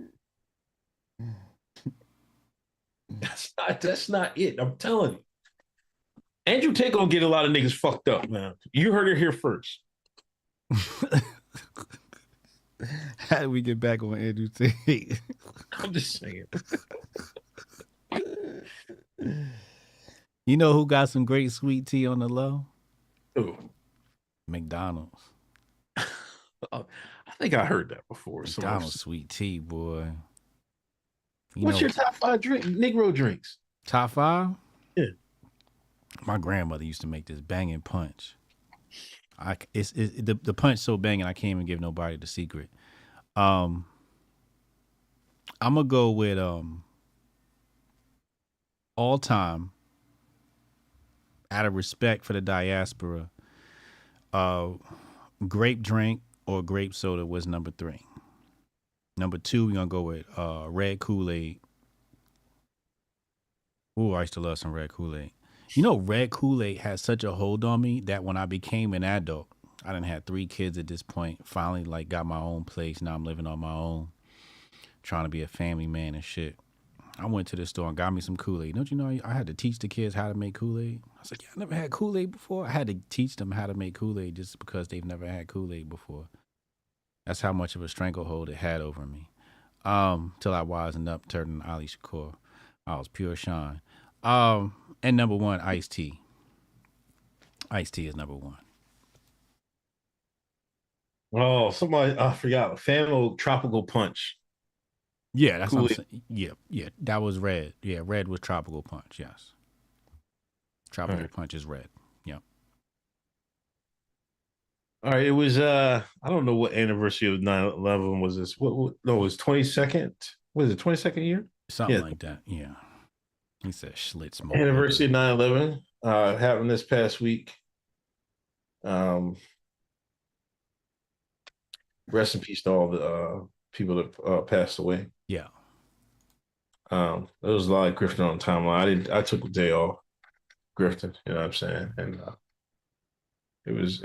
That's not it. I'm telling you. Andrew Tate gonna get a lot of niggas fucked up, man. You heard it here first.
How did we get back on Andrew Tate?
I'm just saying.
You know who got some great sweet tea on the low?
Who?
McDonald's.
I think I heard that before.
McDonald's sweet tea, boy.
What's your top 5 Negro drinks?
Top 5?
Yeah.
My grandmother used to make this banging punch. The punch so banging I can't even give nobody the secret. I'm gonna go with all time, out of respect for the diaspora, grape drink or grape soda was number 3. Number 2, we're gonna go with red Kool-Aid. Ooh, I used to love some red Kool-Aid. You know, red Kool-Aid had such a hold on me that when I became an adult, I done had 3 kids at this point. Finally, like, got my own place. Now I'm living on my own, trying to be a family man and shit. I went to the store and got me some Kool-Aid. Don't you know I had to teach the kids how to make Kool-Aid? I was like, yeah, I never had Kool-Aid before. I had to teach them how to make Kool-Aid just because they've never had Kool-Aid before. That's how much of a stranglehold it had over me. Till I wisened up, turned Ali Shakur. I was pure shine. And number 1, iced tea. Iced tea is number 1.
Oh, somebody, I forgot. Fentanyl tropical punch.
Yeah, that's
Kool-Aid.
what I'm saying. Yeah, that was red. Yeah, red was tropical punch, yes. Tropical punch is red. Yep.
All right, it was I don't know what anniversary of 9/11 was this. No, it was 22nd. What is it, 22nd year?
Something like that, yeah. He said Schlitz more.
Anniversary of 9/11 happened this past week. Rest in peace to all the people that passed away.
Yeah.
There was a lot of grifting on the timeline. I took a day off grifting, you know what I'm saying? And it was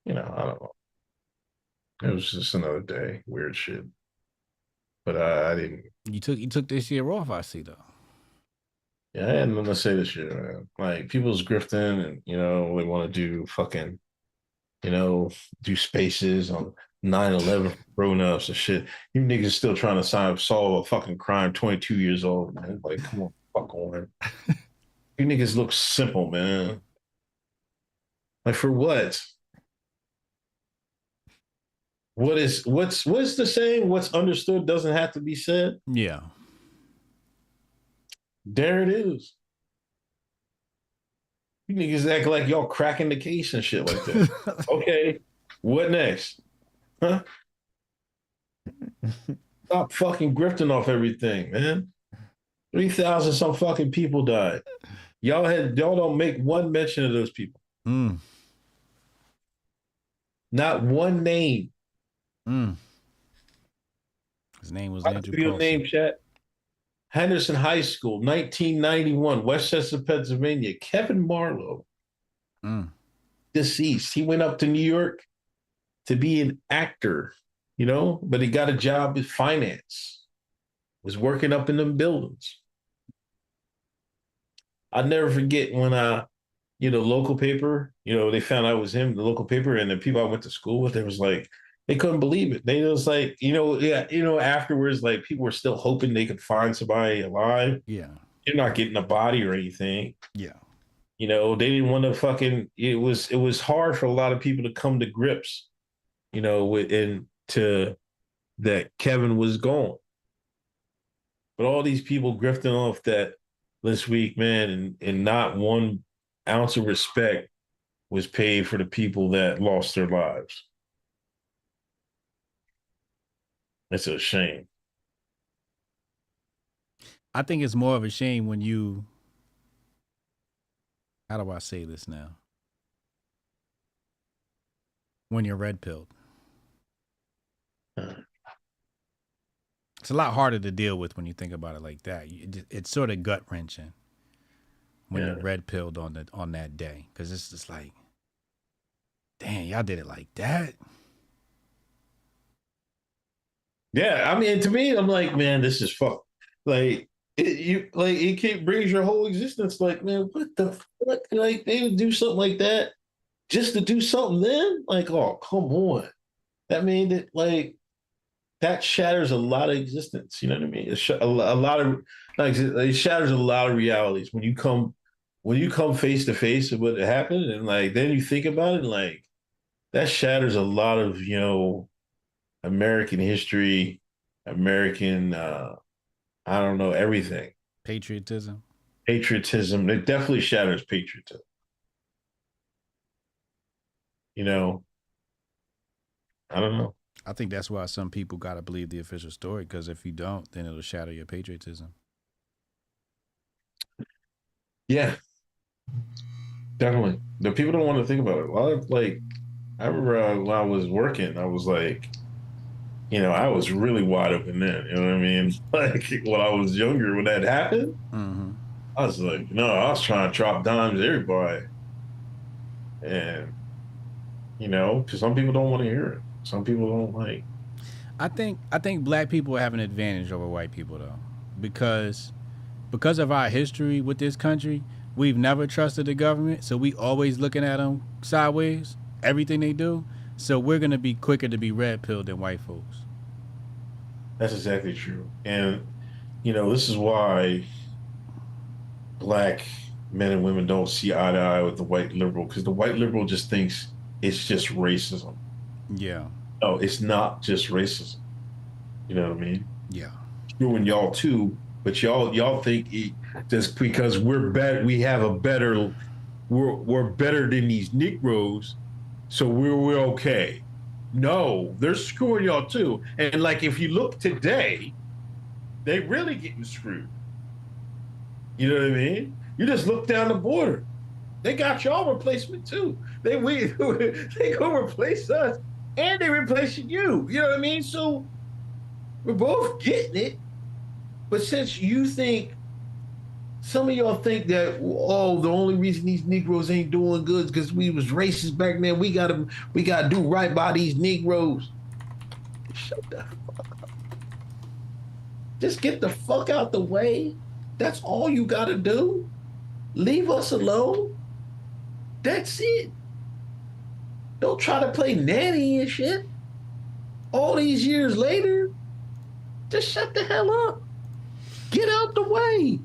you know, I don't know. It was just another day, weird shit. But I didn't.
You took this year off, I see though.
Yeah, I had nothing to say this year, man. Like, people's grifting and, you know, they want to do fucking, you know, do spaces on 9/11 grown-ups and shit. You niggas still trying to solve a fucking crime, 22 years old, man. Like, come on, fuck on. You niggas look simple, man. Like, for what? What's the saying? What's understood doesn't have to be said.
Yeah.
There it is. You niggas act like y'all cracking the case and shit like that. Okay, what next? Huh? Stop fucking grifting off everything, man. 3,000 some fucking people died. Y'all don't make one mention of those people. Not one name.
His name was Andrew
Your name, chat. Henderson High School, 1991, Westchester, Pennsylvania. Kevin Marlowe, deceased. He went up to New York to be an actor, you know, but he got a job in finance. Was working up in them buildings. I'll never forget when local paper, you know, they found out it was him, the local paper, and the people I went to school with, they was like, they couldn't believe it. They was like, afterwards, like, people were still hoping they could find somebody alive.
Yeah.
They're not getting a body or anything.
Yeah.
You know, they didn't want to it was hard for a lot of people to come to grips, you know, that Kevin was gone. But all these people grifting off that this week, man, and not 1 ounce of respect was paid for the people that lost their lives. It's a shame.
I think it's more of a shame when you, how do I say this now? When you're red-pilled. It's a lot harder to deal with when you think about it like that. It's sort of gut-wrenching when you're red-pilled on that day, because it's just like, damn, y'all did it like that?
Yeah, I mean, to me, I'm like, man, this is fuck. Like, it brings your whole existence. Like, man, what the fuck? Like, they would do something like that just to do something. Then, like, oh, come on. That mean that, like, that shatters a lot of existence. You know what I mean? A lot of, like, it shatters a lot of realities when you come face to face with what happened, and like then you think about it, and, like, that shatters a lot of, you know, American history, American, I don't know, everything.
Patriotism.
It definitely shatters patriotism. You know, I don't know.
I think that's why some people got to believe the official story, because if you don't, then it'll shatter your patriotism.
Yeah, definitely. The people don't want to think about it. A lot of, like, I remember when I was working, I was like, I was really wide open then. You know what I mean? Like when I was younger, when that happened, I was like, no, I was trying to drop dimes to everybody. And, because some people don't want to hear it. Some people don't like.
I think black people have an advantage over white people though, because of our history with this country, we've never trusted the government, so we always looking at them sideways, everything they do. So we're gonna be quicker to be red pilled than white folks.
That's exactly true. And, this is why black men and women don't see eye to eye with the white liberal, because the white liberal just thinks it's just racism.
Yeah.
No, it's not just racism. You know what I mean?
Yeah.
Screwing y'all too, but y'all think just because we're better, we're better than these Negroes, so we're okay. No, they're screwing y'all too. And like if you look today, they really getting screwed. You know what I mean? You just look down the border. They got y'all replacement too. They gonna replace us and they replacing you. You know what I mean? So we're both getting it. But since you think, some of y'all think that, the only reason these Negroes ain't doing good is because we was racist back then. We gotta do right by these Negroes. Shut the fuck up. Just get the fuck out the way. That's all you gotta do. Leave us alone. That's it. Don't try to play nanny and shit. All these years later, just shut the hell up. Get out the way.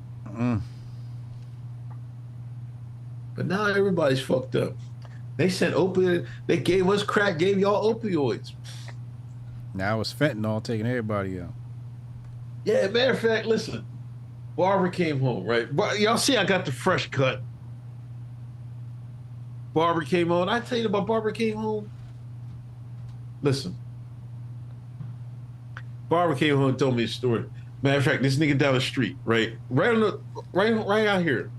But now everybody's fucked up. They sent they gave us crack, gave y'all opioids.
Now it's fentanyl taking everybody out.
Yeah, matter of fact, listen. Barbara came home, right? Y'all see I got the fresh cut. Barbara came home. I tell you about Barbara came home. Listen. Barbara came home and told me a story. Matter of fact, this nigga down the street, right out here.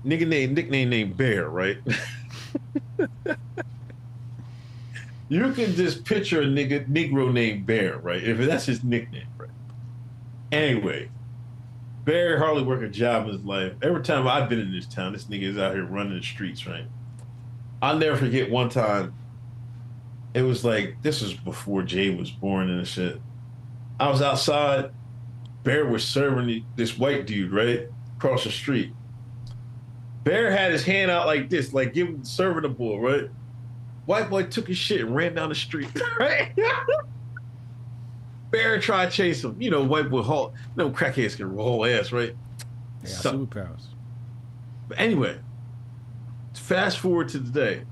Nickname named Bear, right? You can just picture a Negro named Bear, right? If that's his nickname, right? Anyway, Bear hardly worked a job in his life. Every time I've been in this town, this nigga is out here running the streets, right? I'll never forget one time. It was like, this was before Jay was born and shit. I was outside. Bear was serving this white dude, right? Across the street. Bear had his hand out like this, like serving the bull, right? White boy took his shit and ran down the street, right? Bear tried to chase him. White boy haul. Crackheads can haul ass, right?
Yeah, superpowers.
But anyway, fast forward to today.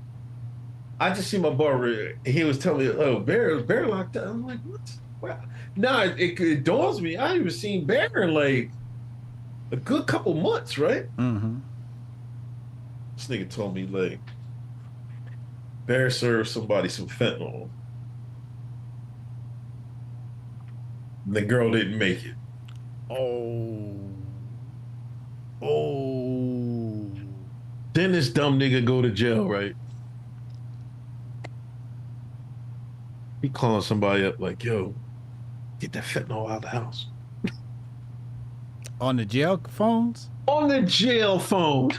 I just see my barber. He was telling me, "Oh, Bear locked up." I'm like, "What?" Well, nah, it dawns me. I haven't seen Bear in like a good couple months, right?
Mm-hmm.
This nigga told me like Bear served somebody some fentanyl. The girl didn't make it.
Oh.
Then this dumb nigga go to jail, right? He calling somebody up like, yo, get that fentanyl out of the house.
On the jail phones?
On the jail phone.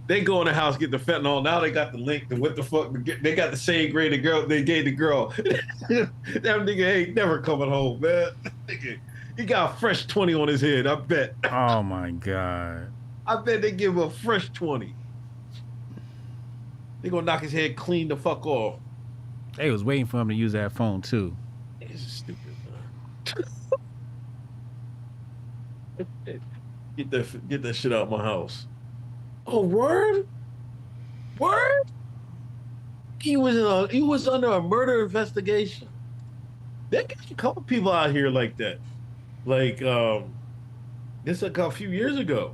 They go in the house, get the fentanyl. Now they got the link to what the fuck. They got the same grade the girl they gave the girl. That nigga ain't never coming home, man. He got a fresh 20 on his head, I bet.
Oh my God.
I bet they give him a fresh 20. They gonna knock his head clean the fuck off.
They was waiting for him to use that phone too.
This is stupid, man. Get that shit out of my house. Oh, word? He was under a murder investigation. There got a couple people out here like that. Like, it's like a few years ago.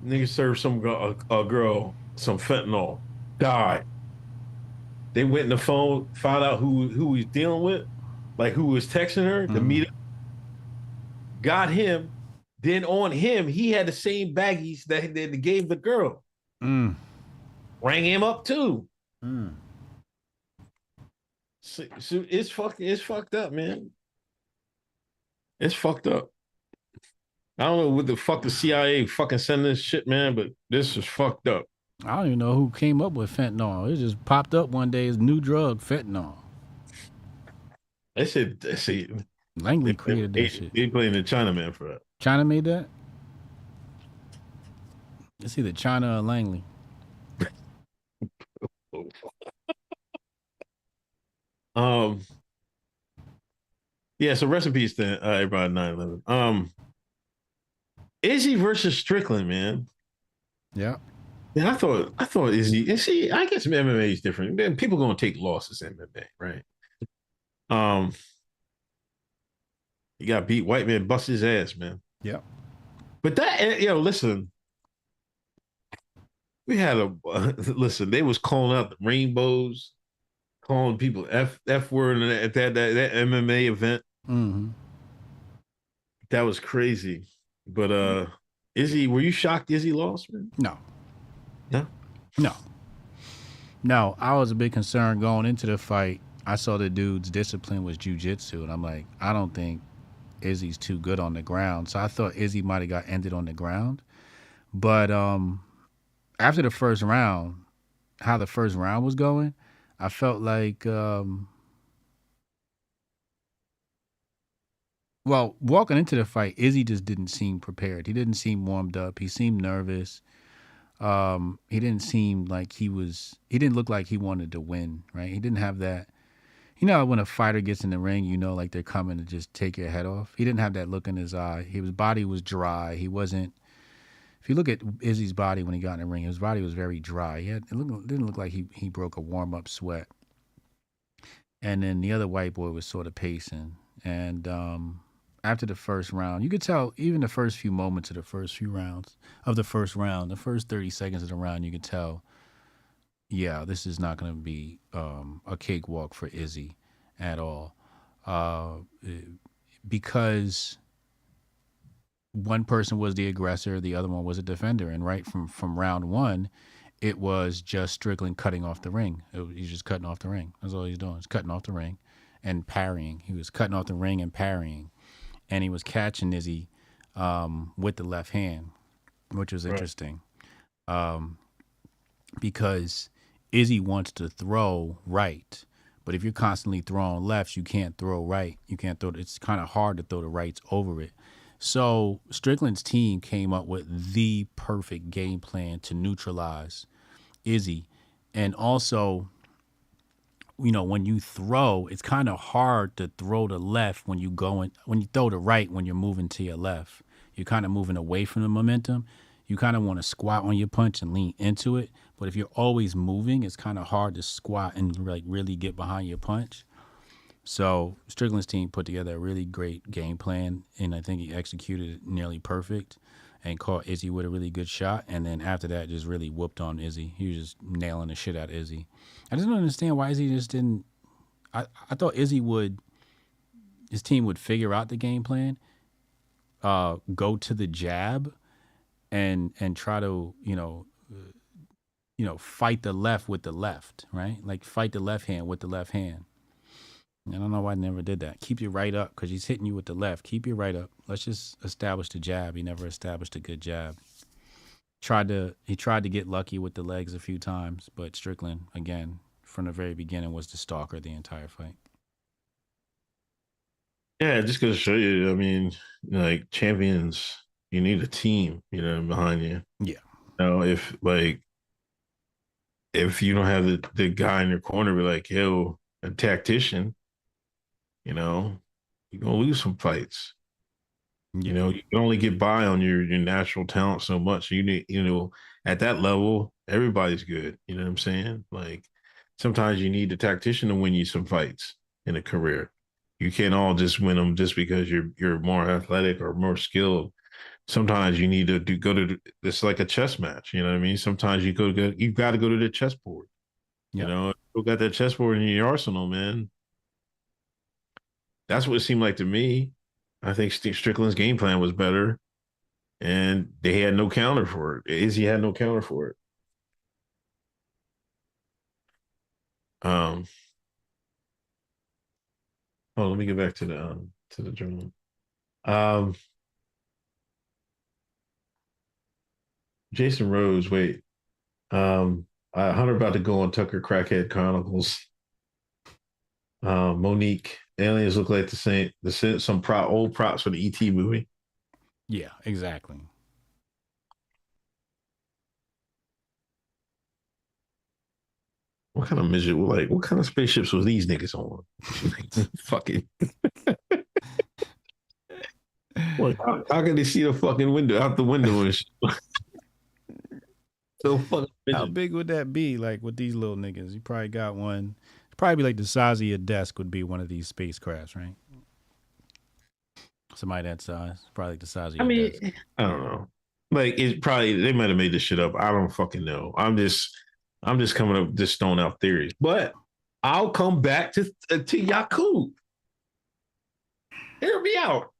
Nigga served a girl some fentanyl. Died. They went in the phone, found out who he's dealing with, like who was texting her to meet him. Got him. Then on him, he had the same baggies that they gave the girl. Rang him up too. So it's fucked up, man. It's fucked up. I don't know what the fuck the CIA fucking send this shit, man, but this is fucked up.
I don't even know who came up with fentanyl. It just popped up one day as new drug, fentanyl.
They said
Langley created that shit.
They playing the Chinaman for that.
China made that? It's either China or Langley.
Yeah, so rest in peace to everybody 9/11. Izzy versus Strickland, man.
Yeah.
Yeah, I thought Izzy. And see, I guess MMA is different. Man, people gonna take losses in MMA, right? You got beat, white man bust his ass, man.
Yeah.
But that, listen, we had listen. They was calling out the rainbows, calling people F word at that MMA event.
Mm-hmm.
That was crazy. But Izzy, were you shocked Izzy lost, man?
No.
No.
No, I was a bit concerned going into the fight. I saw the dude's discipline was jiu-jitsu, and I'm like, I don't think Izzy's too good on the ground. So I thought Izzy might have got ended on the ground. But after the first round, how the first round was going, I felt like, well, walking into the fight, Izzy just didn't seem prepared. He didn't seem warmed up. He seemed nervous. He didn't seem like he didn't look like he wanted to win, right? He didn't have that. You know, when a fighter gets in the ring, you know, like they're coming to just take your head off. He didn't have that look in his eye. His body was dry. He wasn't. If you look at Izzy's body when he got in the ring, his body was very dry. It didn't look like he broke a warm up sweat. And then the other white boy was sort of pacing. And after the first round, you could tell even the first few moments of the first few rounds of the first round, the first 30 seconds of the round, you could tell, yeah, this is not going to be a cakewalk for Izzy at all. Because one person was the aggressor, the other one was a defender. And right from round one, it was just Strickland cutting off the ring. He's just cutting off the ring. That's all he's doing. He's cutting off the ring and parrying. He was cutting off the ring and parrying. And he was catching Izzy with the left hand, which was interesting. Because Izzy wants to throw right. But if you're constantly throwing lefts, you can't throw right. You can't throw. It's kind of hard to throw the rights over it. So Strickland's team came up with the perfect game plan to neutralize Izzy. And also, you know, when you throw, it's kind of hard to throw the left when you throw the right when you're moving to your left. You're kind of moving away from the momentum. You kind of want to squat on your punch and lean into it. But if you're always moving, it's kind of hard to squat and like really get behind your punch. So Strickland's team put together a really great game plan, and I think he executed it nearly perfect and caught Izzy with a really good shot. And then after that, just really whooped on Izzy. He was just nailing the shit out of Izzy. I just don't understand why Izzy just didn't. I thought his team would figure out the game plan, go to the jab, and try to fight the left with the left, right? Like fight the left hand with the left hand. I don't know why I never did that. Keep your right up because he's hitting you with the left. Keep your right up. Let's just establish the jab. He never established a good jab. He tried to get lucky with the legs a few times, but Strickland, again, from the very beginning, was the stalker the entire fight.
Yeah, just goes to show you, I mean, like champions, you need a team, behind you.
Yeah.
If you don't have the guy in your corner be like, yo, a tactician, you're gonna lose some fights.
Yeah.
You can only get by on your natural talent so much. You need, at that level, everybody's good. You know what I'm saying? Like sometimes you need the tactician to win you some fights in a career. You can't all just win them just because you're more athletic or more skilled. Sometimes you need to go to it's like a chess match. You know what I mean? Sometimes you've got to go to the chessboard.
Yeah.
You got that chessboard in your arsenal, man. That's what it seemed like to me. I think Strickland's game plan was better, and they had no counter for it. Izzy had no counter for it. Oh, let me get back to the journal. Jason Rose, wait. Hunter about to go on Tucker Crackhead Chronicles. Monique, aliens look like some old props for the ET movie.
Yeah, exactly.
What kind of midget? Like, what kind of spaceships was these niggas on? Fucking. Well, how can they see the fucking window out the window and shit? So fucking.
How big would that be? Like with these little niggas, you probably got one. Probably like the size of your desk would be one of these spacecrafts, right? Somebody that size, probably like the size of your desk.
I don't know. Like it probably they might have made this shit up. I don't fucking know. I'm just coming up just throwing out theories. But I'll come back to Yakub. Hear me out.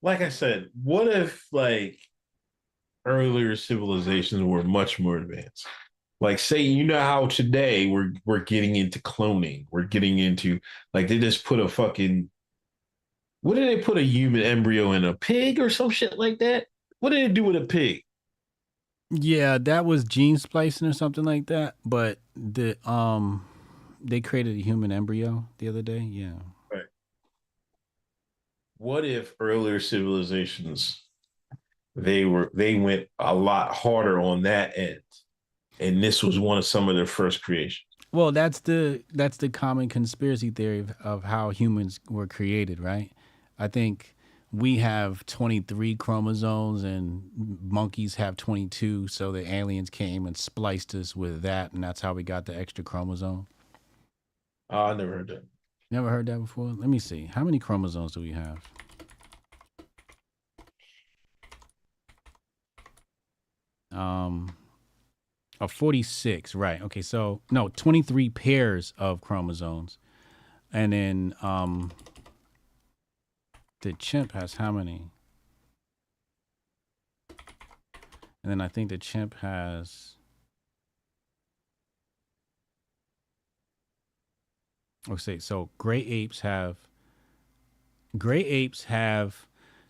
Like I said, what if like earlier civilizations were much more advanced? Like say, you know how today we're getting into cloning. We're getting into like they just put a fucking what did they put a human embryo in a pig or some shit like that? What did they do with a pig?
Yeah, that was gene splicing or something like that. But they created a human embryo the other day. Yeah.
Right. What if earlier civilizations they went a lot harder on that end, and this was some of their first creations?
Well, that's the common conspiracy theory of how humans were created, right? I think we have 23 chromosomes and monkeys have 22, so the aliens came and spliced us with that, and that's how we got the extra chromosome.
Oh, I never heard that.
Never heard that before? Let me see. How many chromosomes do we have? Oh, 46, right. Okay, so no, 23 pairs of chromosomes. And then the chimp has how many? And then I think the chimp has so gray apes have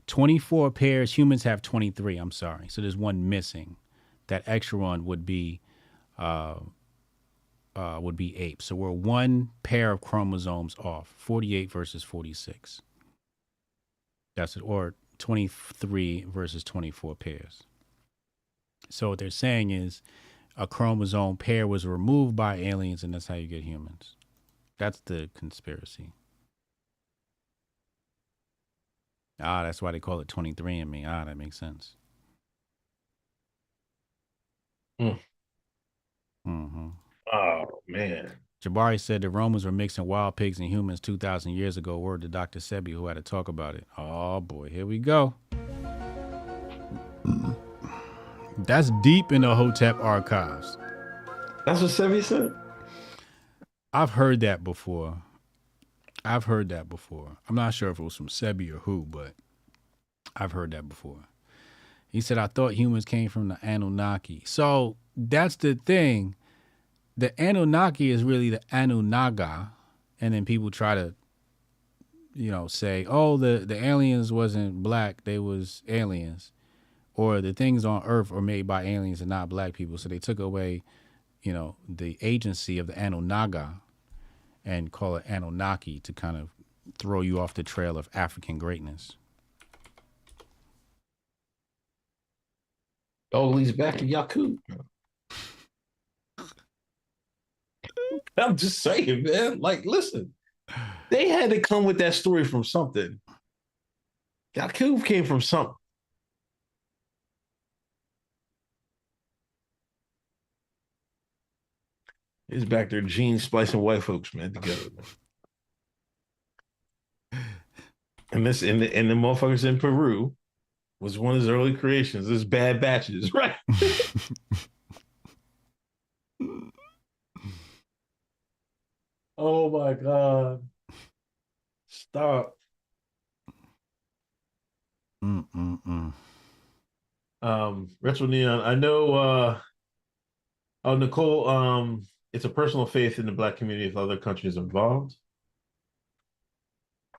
24 pairs, humans have 23, I'm sorry. So there's one missing. That extra one would be ape. So we're one pair of chromosomes off. 48 versus 46. That's it. Or 23 versus 24 pairs. So what they're saying is a chromosome pair was removed by aliens, and that's how you get humans. That's the conspiracy. That's why they call it 23andMe. That makes sense. Mm-hmm.
Oh man.
Jabari said the Romans were mixing wild pigs and humans 2,000 years ago. Word to Dr. Sebi, who had to talk about it. Oh boy, here we go. That's deep in the Hotep archives.
That's what Sebi said?
I've heard that before. I'm not sure if it was from Sebi or who, but I've heard that before. He said, I thought humans came from the Anunnaki. So that's the thing. The Anunnaki is really the Anunaga. And then people try to, say, oh, the aliens wasn't black. They was aliens. Or the things on Earth are made by aliens and not black people. So they took away, the agency of the Anunaga and call it Anunnaki to kind of throw you off the trail of African greatness.
Oh, he's back to Yakub. I'm just saying, man. Like, listen, they had to come with that story from something. Yakub came from something. He's back there gene splicing white folks, man, together. And the motherfuckers in Peru was one of his early creations. This Bad Batches, right? Oh my God. Stop. Retro Neon. I know Nicole, it's a personal faith in the black community if other countries involved.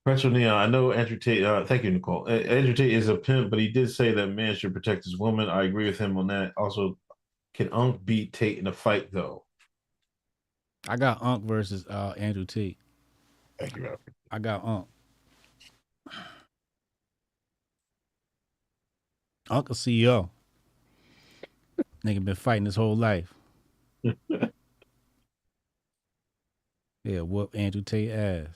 Retro Neon, I know Andrew Tate, thank you, Nicole. Andrew Tate is a pimp, but he did say that man should protect his woman. I agree with him on that. Also, can Unc beat Tate in a fight, though?
I got Unc versus Andrew Tate.
Thank you, man.
I got Unc. Unc a CEO. Nigga been fighting his whole life. Yeah, whoop Andrew Tate ass.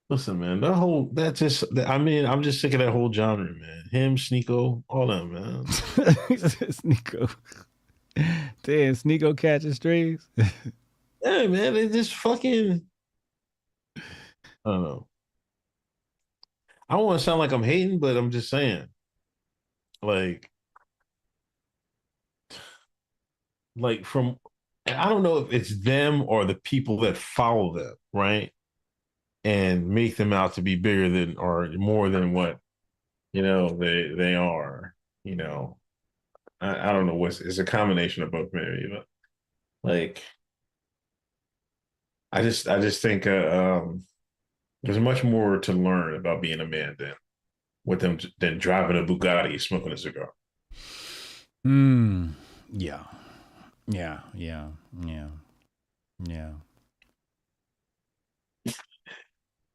Listen, man, I'm just sick of that whole genre, man. Him, Sneeko, all that, man.
Sneeko. Damn, Sneeko catching strays.
Yeah, man, they just fucking, I don't know. I don't want to sound like I'm hating, but I'm just saying, like from, I don't know if it's them or the people that follow them, right? And make them out to be bigger than or more than what, they are, I don't know it's a combination of both maybe, but like, I just think there's much more to learn about being a man than driving a Bugatti, smoking a cigar.
Yeah.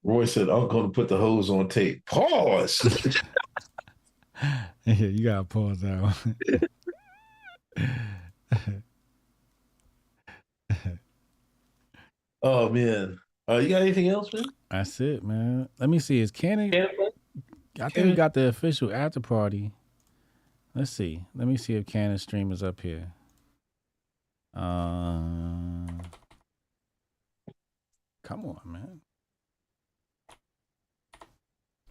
Roy said, I'm going to put the hose on tape. Pause.
Yeah, you got to pause that one.
Oh, man. You got anything else, man?
That's it, man. Let me see. Is Cannon? I think we got the official after party. Let's see. Let me see if Cannon's stream is up here. Come on, man.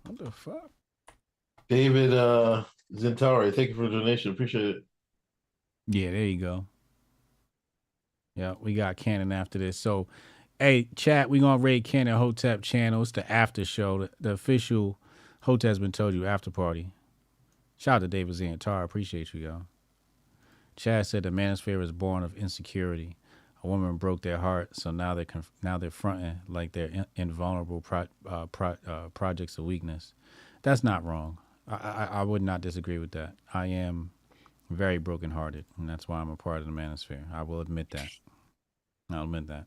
What the fuck?
David Zentari, thank you for the donation. Appreciate it.
Yeah, there you go. Yeah, we got Cannon after this. So, hey, chat, we gonna raid Cannon Hotep channel. It's the after show, the official Hotep's Been Told You after party. Shout out to David Zentari. Appreciate you, y'all. Chad said the Manosphere is born of insecurity. A woman broke their heart, so now they're fronting like they're invulnerable projects of weakness. That's not wrong. I would not disagree with that. I am very brokenhearted, and that's why I'm a part of the Manosphere. I will admit that. I'll admit that.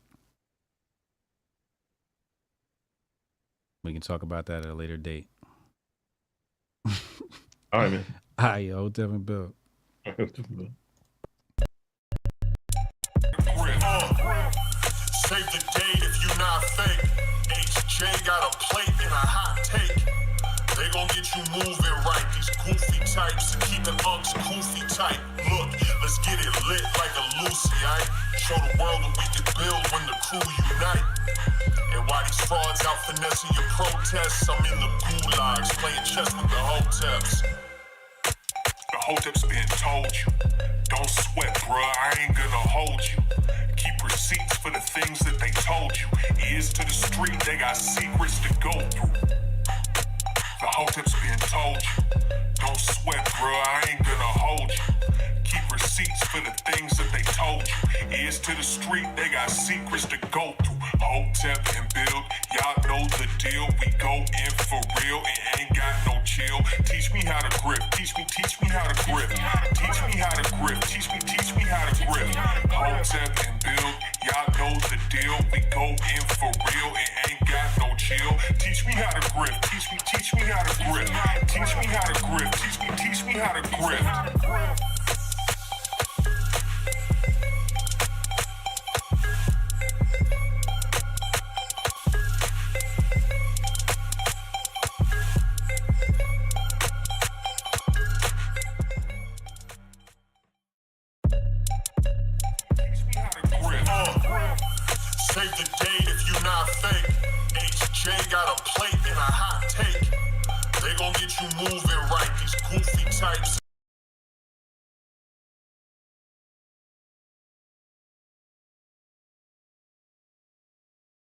We can talk about that at a later date.
All right, man.
All right, yo, Devin Bill.
Save the date if you not fake. HJ got a plate and a hot take. They gon' get you moving right. These goofy types and keeping unks goofy tight. Look, let's get it lit like a Lucy, aight? Show the world what we can build when the crew unite. And while these frauds out finessing your protests, I'm in the gulags playing chess with the Hoteps. The Hoteps been told you. Don't sweat, bruh, I ain't gonna hold you. Keep receipts for the things that they told you. Ears to the street, they got secrets to go through. The Hoteps been told you. Don't sweat, bruh, I ain't gonna hold you. Keep receipts for the things that they told you. Ears to the street, they got secrets to go through. Hotep and build, y'all know the deal. We go in for real and ain't got no chill. Teach me how to grip, teach me how to grip. Teach me how to grip, teach me how to grip. Hotep and build, y'all know the deal. We go in for real and ain't got no chill. Teach me how to grip, teach me how to grip. Teach me how to grip, teach me how to grip. Save the date if you not fake. HJ got a plate and a hot take. They gon' get you moving right. These goofy types.